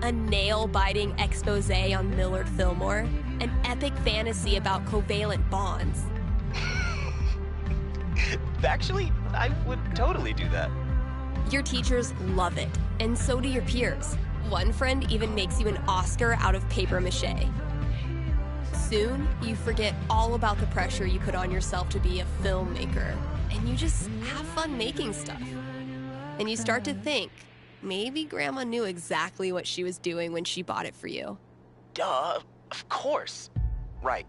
A nail-biting expose on Millard Fillmore, an epic fantasy about covalent bonds. Actually, I would totally do that. Your teachers love it, and so do your peers. One friend even makes you an Oscar out of paper mache. Soon, you forget all about the pressure you put on yourself to be a filmmaker, and you just have fun making stuff. And you start to think, maybe Grandma knew exactly what she was doing when she bought it for you. Duh, of course. Right.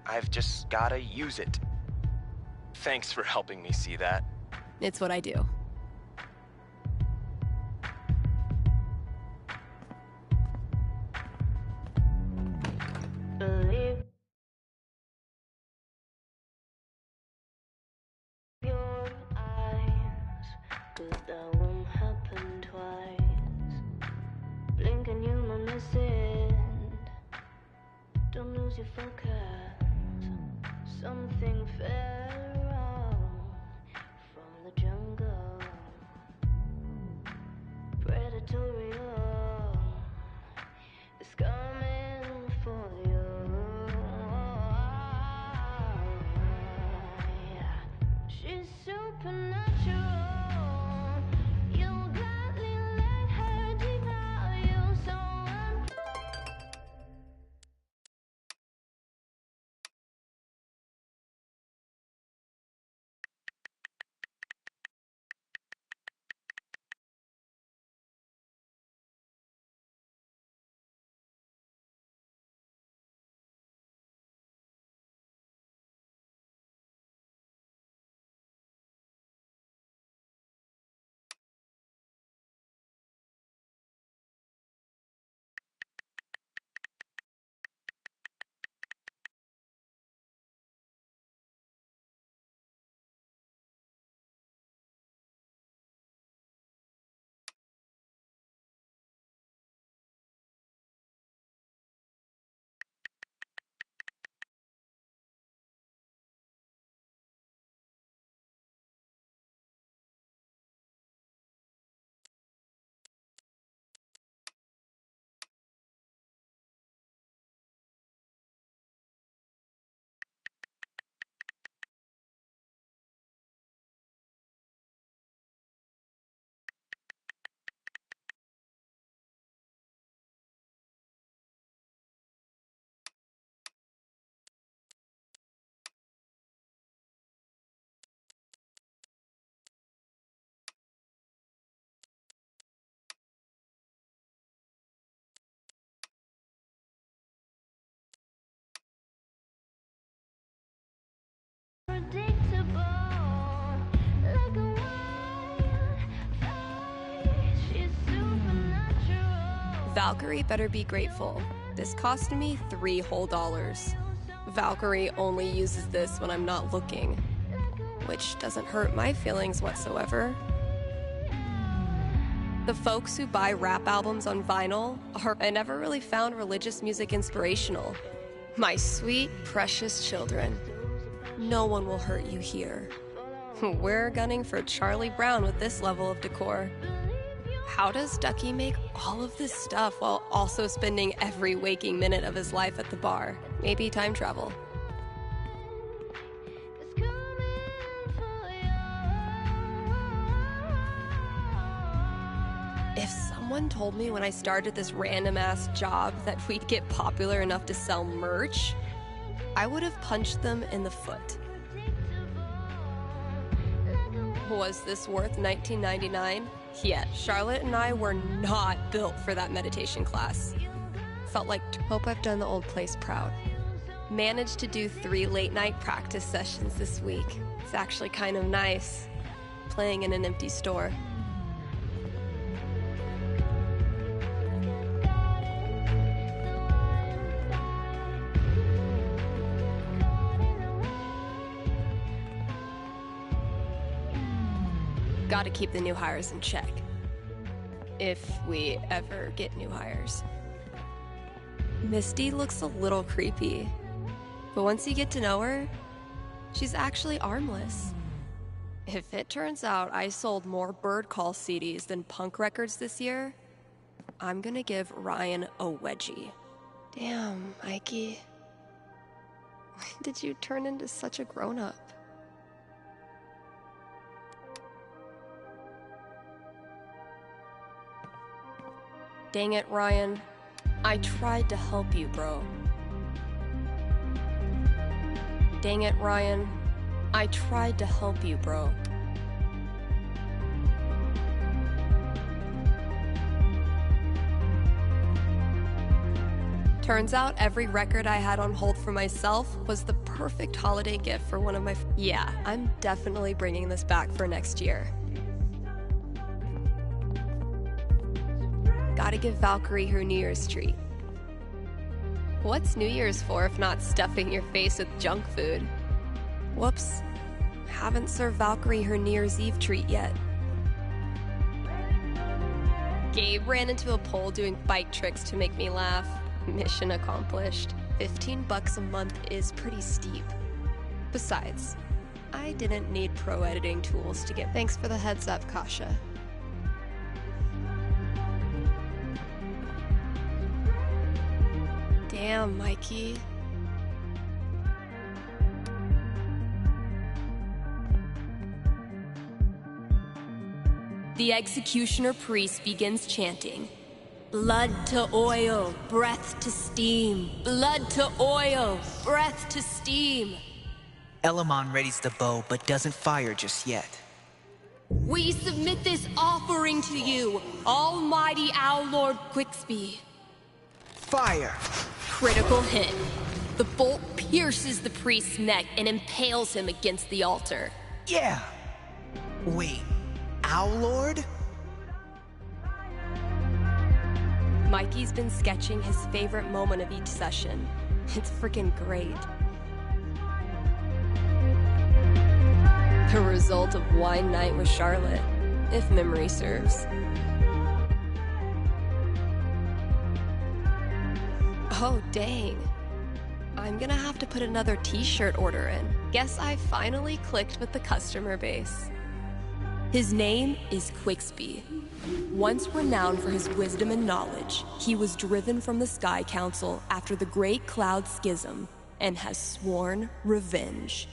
I've just gotta use it. Thanks for helping me see that. It's what I do. Believe your eyes, 'cause that won't happen twice. Blink and you might miss it. Don't lose your focus. Something feral from the jungle. Predatorial is coming for you. She's supernatural. You'll gladly let her devour you. So predictable, like a wildfire. She's supernatural. Valkyrie better be grateful. This cost me $3 whole. Valkyrie only uses this when I'm not looking, which doesn't hurt my feelings whatsoever. The folks who buy rap albums on vinyl I never really found religious music inspirational. My sweet, precious children. No one will hurt you here. We're gunning for Charlie Brown with this level of decor. How does Ducky make all of this stuff while also spending every waking minute of his life at the bar? Maybe time travel. If someone told me when I started this random-ass job that we'd get popular enough to sell merch, I would have punched them in the foot. Was this worth $19.99? Yeah, Charlotte and I were not built for that meditation class. Felt like, hope I've done the old place proud. Managed to do 3 late-night practice sessions this week. It's actually kind of nice, playing in an empty store. Gotta keep the new hires in check. If we ever get new hires. Misty looks a little creepy, but once you get to know her, she's actually armless. If it turns out I sold more Bird Call CDs than punk records this year, I'm gonna give Ryan a wedgie. Damn, Mikey. When did you turn into such a grown-up? Dang it, Ryan. I tried to help you, bro. Dang it, Ryan. I tried to help you, bro. Turns out every record I had on hold for myself was the perfect holiday gift for one of my... Yeah, I'm definitely bringing this back for next year. Gotta give Valkyrie her New Year's treat. What's New Year's for if not stuffing your face with junk food? Whoops. Haven't served Valkyrie her New Year's Eve treat yet. Gabe ran into a pole doing bike tricks to make me laugh. Mission accomplished. $15 a month is pretty steep. Besides, I didn't need pro editing tools to get... Thanks for the heads up, Kasha. Damn, Mikey. The executioner priest begins chanting, "Blood to oil, breath to steam. Blood to oil, breath to steam." Elamon readies the bow, but doesn't fire just yet. "We submit this offering to you, Almighty Owl Lord Quicksby." Fire! Critical hit. The bolt pierces the priest's neck and impales him against the altar. Yeah! Wait, Owl Lord? Mikey's been sketching his favorite moment of each session. It's freaking great. The result of wine night with Charlotte, if memory serves. Oh, dang. I'm gonna have to put another t-shirt order in. Guess I finally clicked with the customer base. His name is Quicksby. Once renowned for his wisdom and knowledge, he was driven from the Sky Council after the Great Cloud Schism and has sworn revenge.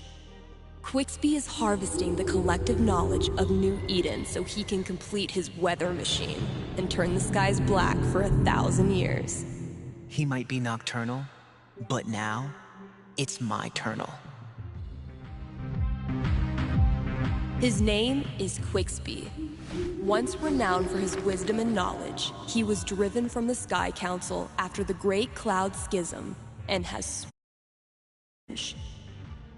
Quicksby is harvesting the collective knowledge of New Eden so he can complete his weather machine and turn the skies black for 1,000 years. He might be nocturnal, but now, it's my turnal. His name is Quicksby. Once renowned for his wisdom and knowledge, he was driven from the Sky Council after the Great Cloud Schism and has sworn.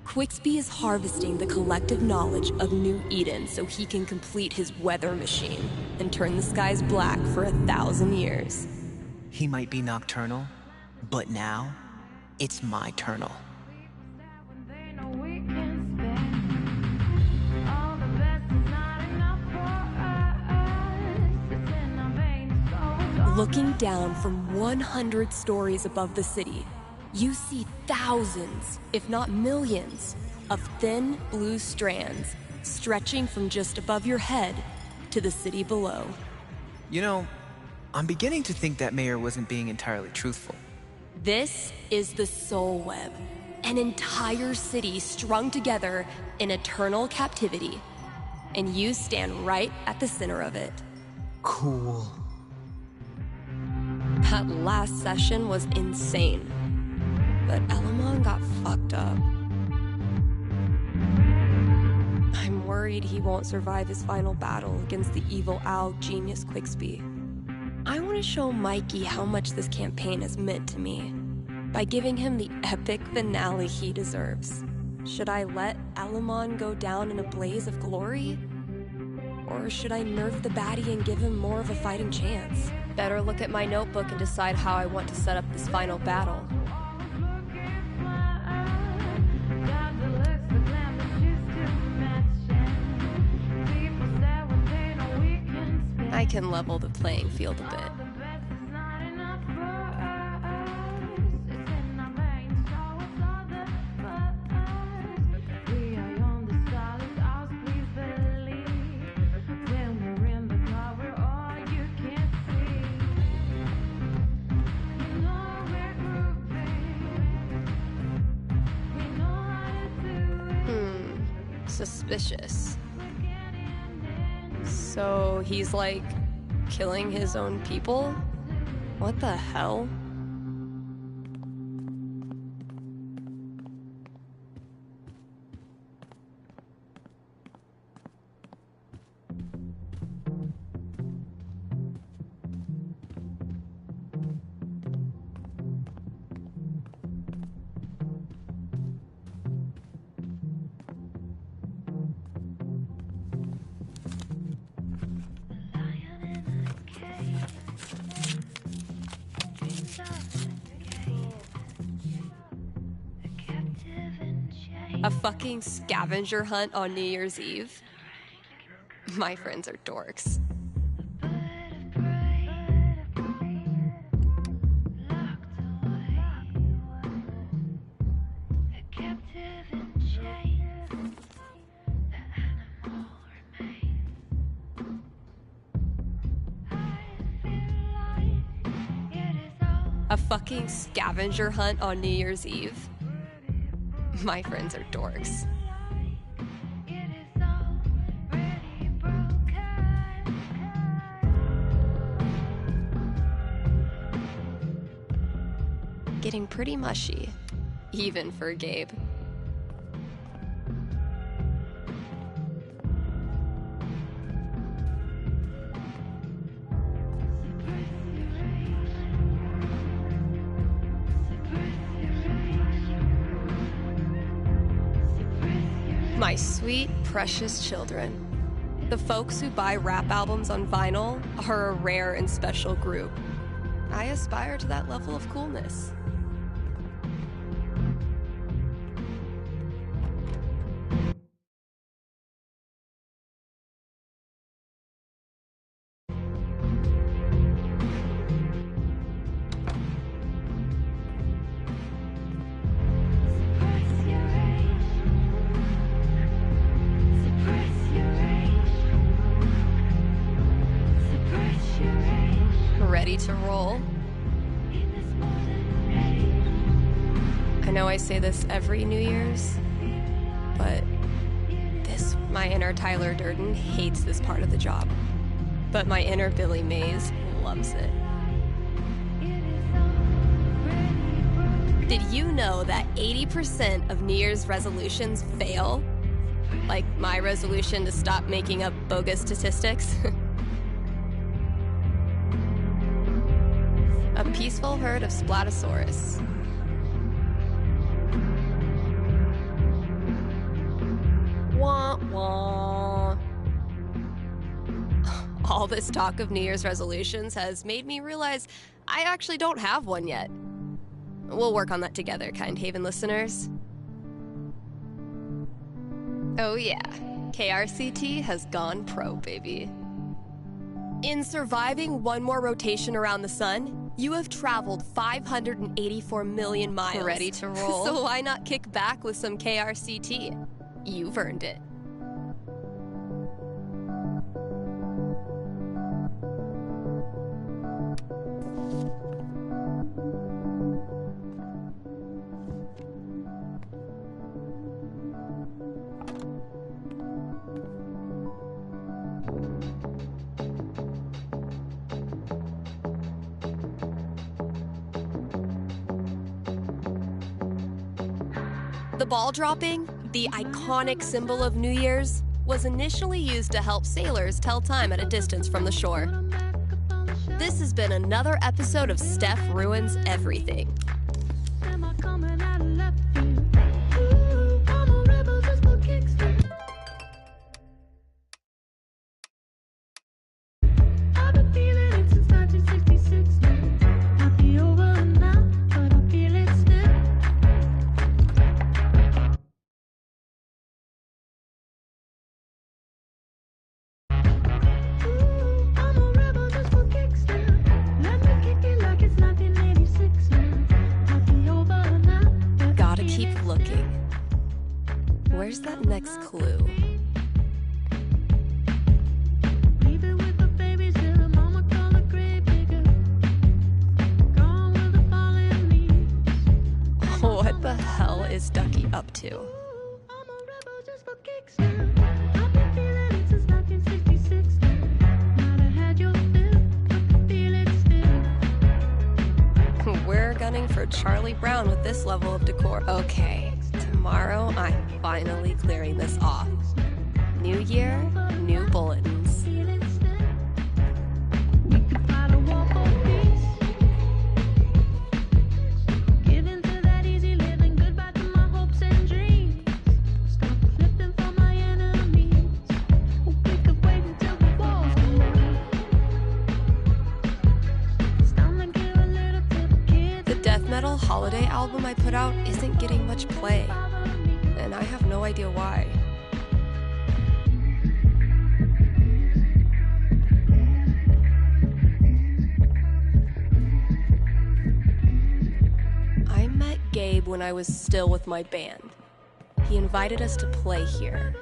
Quicksby is harvesting the collective knowledge of New Eden so he can complete his weather machine and turn the skies black for 1,000 years. He might be nocturnal, but now, it's my turnal. Looking down from 100 stories above the city, you see thousands, if not millions, of thin blue strands stretching from just above your head to the city below. You know, I'm beginning to think that mayor wasn't being entirely truthful. This is the Soul Web, an entire city strung together in eternal captivity, and you stand right at the center of it. Cool. That last session was insane, but Elamon Everything got fucked up. I'm worried he won't survive his final battle against the evil owl genius Quigsby. I want to show Mikey how much this campaign has meant to me by giving him the epic finale he deserves. Should I let Alamon go down in a blaze of glory? Or should I nerf the baddie and give him more of a fighting chance? Better look at my notebook and decide how I want to set up this final battle. I can level the playing field a bit. Suspicious. So he's like killing his own people? What the hell? A fucking scavenger hunt on New Year's Eve? My friends are dorks. A fucking scavenger hunt on New Year's Eve? My friends are dorks. Getting pretty mushy, even for Gabe. My sweet, precious children. The folks who buy rap albums on vinyl are a rare and special group. I aspire to that level of coolness. Ready to roll? I know I say this every New Year's, but my inner Tyler Durden hates this part of the job. But my inner Billy Mays loves it. Did you know that 80% of New Year's resolutions fail? Like my resolution to stop making up bogus statistics? A peaceful herd of Splatosaurus. Wah, wah. All this talk of New Year's resolutions has made me realize I actually don't have one yet. We'll work on that together, Kind Haven listeners. Oh yeah, KRCT has gone pro, baby. In surviving one more rotation around the sun, you have traveled 584 million miles. Ready to roll? So why not kick back with some KRCT? You've earned it. The ball dropping, the iconic symbol of New Year's, was initially used to help sailors tell time at a distance from the shore. This has been another episode of Steph Ruins Everything. Gotta keep looking. Where's that next clue? What the hell is Ducky up to? We're gunning for Charlie Brown with this level of decor. Okay, tomorrow I'm finally clearing this off. New year, new bulletins. Holiday album I put out isn't getting much play, and I have no idea why. I met Gabe when I was still with my band. He invited us to play here.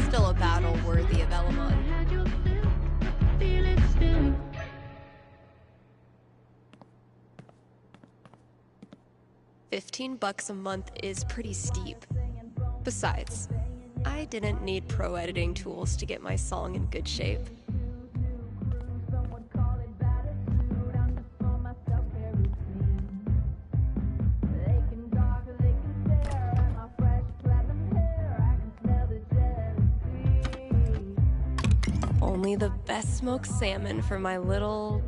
Still a battle worthy of Elamon. $15 a month is pretty steep. Besides, I didn't need pro editing tools to get my song in good shape. Only the best smoked salmon for my little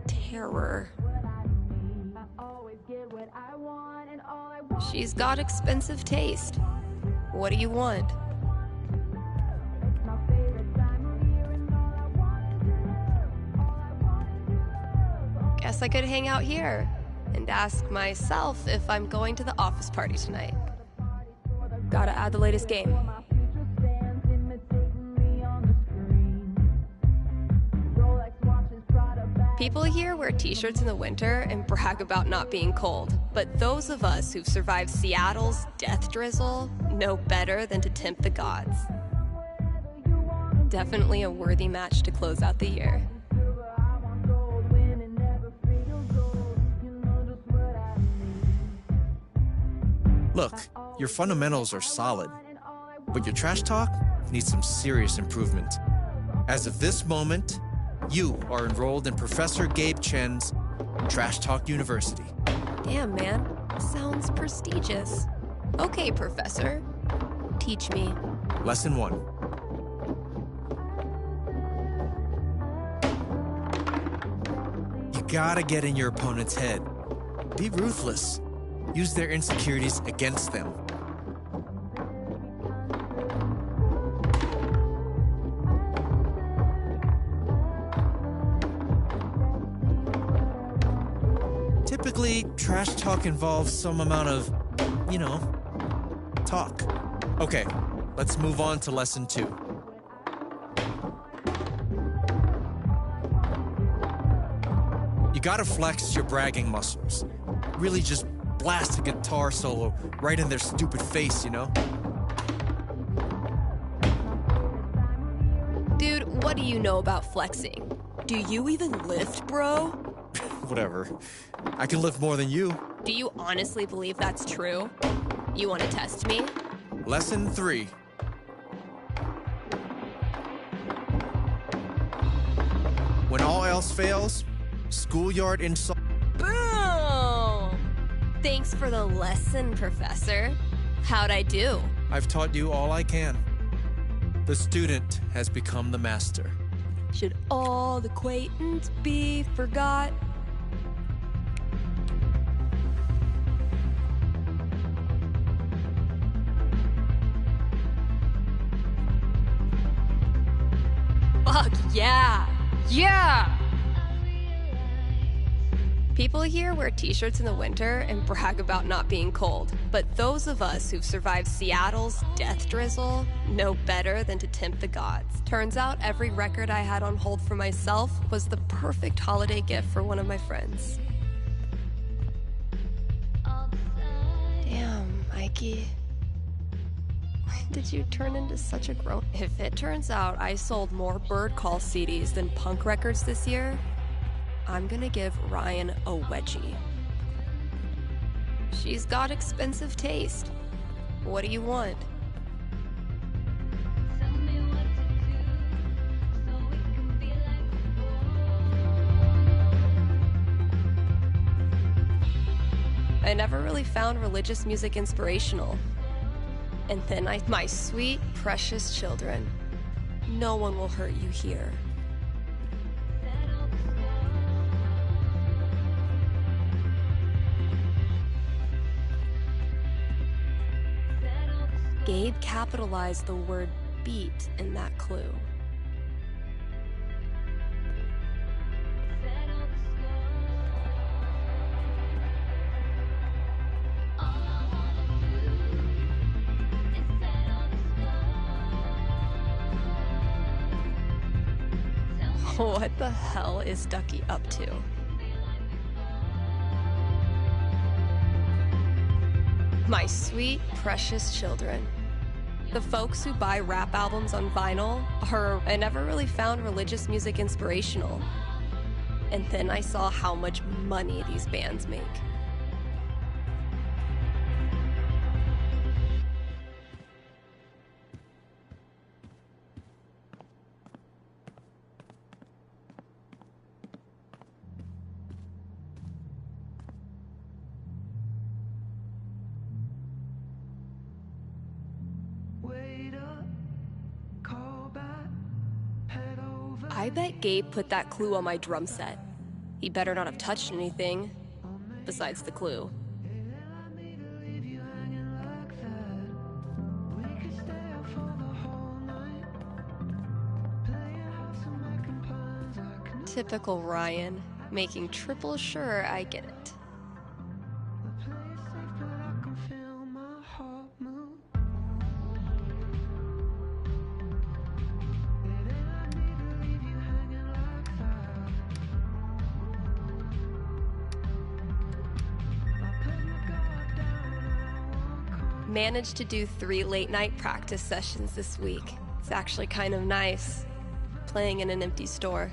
terror. She's got expensive taste. What do you want? Guess I could hang out here and ask myself if I'm going to the office party tonight. Gotta add the latest game. People here wear t-shirts in the winter and brag about not being cold, but those of us who've survived Seattle's death drizzle know better than to tempt the gods. Definitely a worthy match to close out the year. Look, your fundamentals are solid, but your trash talk needs some serious improvement. As of this moment, you are enrolled in Professor Gabe Chen's Trash Talk University. Damn, man. Sounds prestigious. Okay, Professor. Teach me. Lesson 1. You gotta get in your opponent's head. Be ruthless. Use their insecurities against them. Typically, trash talk involves some amount of, talk. Okay, let's move on to lesson 2. You gotta flex your bragging muscles. Really just blast a guitar solo right in their stupid face, Dude, what do you know about flexing? Do you even lift, bro? Whatever. I can lift more than you. Do you honestly believe that's true? You want to test me? Lesson 3. When all else fails, schoolyard insult. Boom! Thanks for the lesson, Professor. How'd I do? I've taught you all I can. The student has become the master. Should all the acquaintance be forgot? Fuck yeah! Yeah! People here wear t-shirts in the winter and brag about not being cold. But those of us who've survived Seattle's death drizzle know better than to tempt the gods. Turns out every record I had on hold for myself was the perfect holiday gift for one of my friends. Damn, Mikey. When did you turn into such a grown... If it turns out I sold more Bird Call CDs than punk records this year, I'm gonna give Ryan a wedgie. She's got expensive taste. What do you want? I never really found religious music inspirational. And then my sweet, precious children, no one will hurt you here. Gabe capitalized the word beat in that clue. What the hell is Ducky up to? My sweet, precious children. The folks who buy rap albums on vinyl I never really found religious music inspirational. And then I saw how much money these bands make. I bet Gabe put that clue on my drum set. He better not have touched anything besides the clue. Typical Ryan, making triple sure I get it. Managed to do 3 late-night practice sessions this week. It's actually kind of nice, playing in an empty store.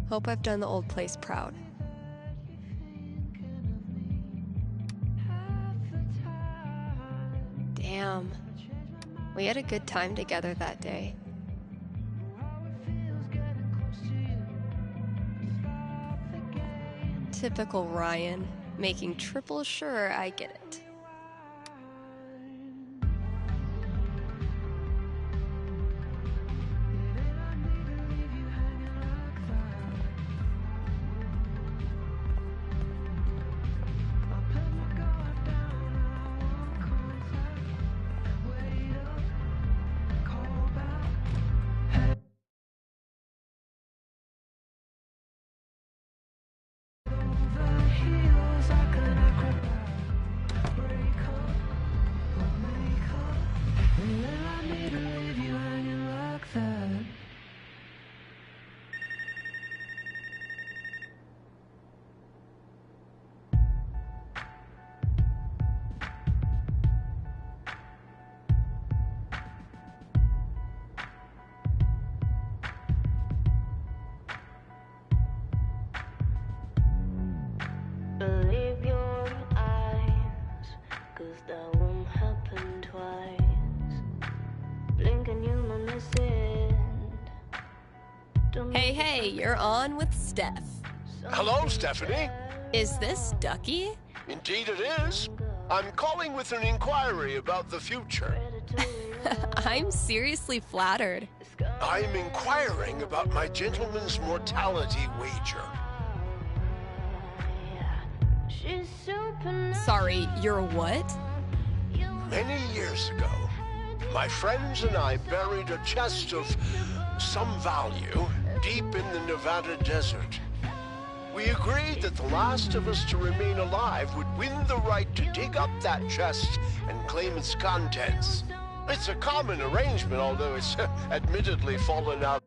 Hope I've done the old place proud. Damn, we had a good time together that day. Typical Ryan, making triple sure I get it. Hey, you're on with Steph. Hello, Stephanie. Is this Ducky? Indeed it is. I'm calling with an inquiry about the future. I'm seriously flattered. I'm inquiring about my gentleman's mortality wager. Sorry, you're what? Many years ago, my friends and I buried a chest of some value deep in the Nevada desert. We agreed that the last of us to remain alive would win the right to dig up that chest and claim its contents. It's a common arrangement, although it's admittedly fallen out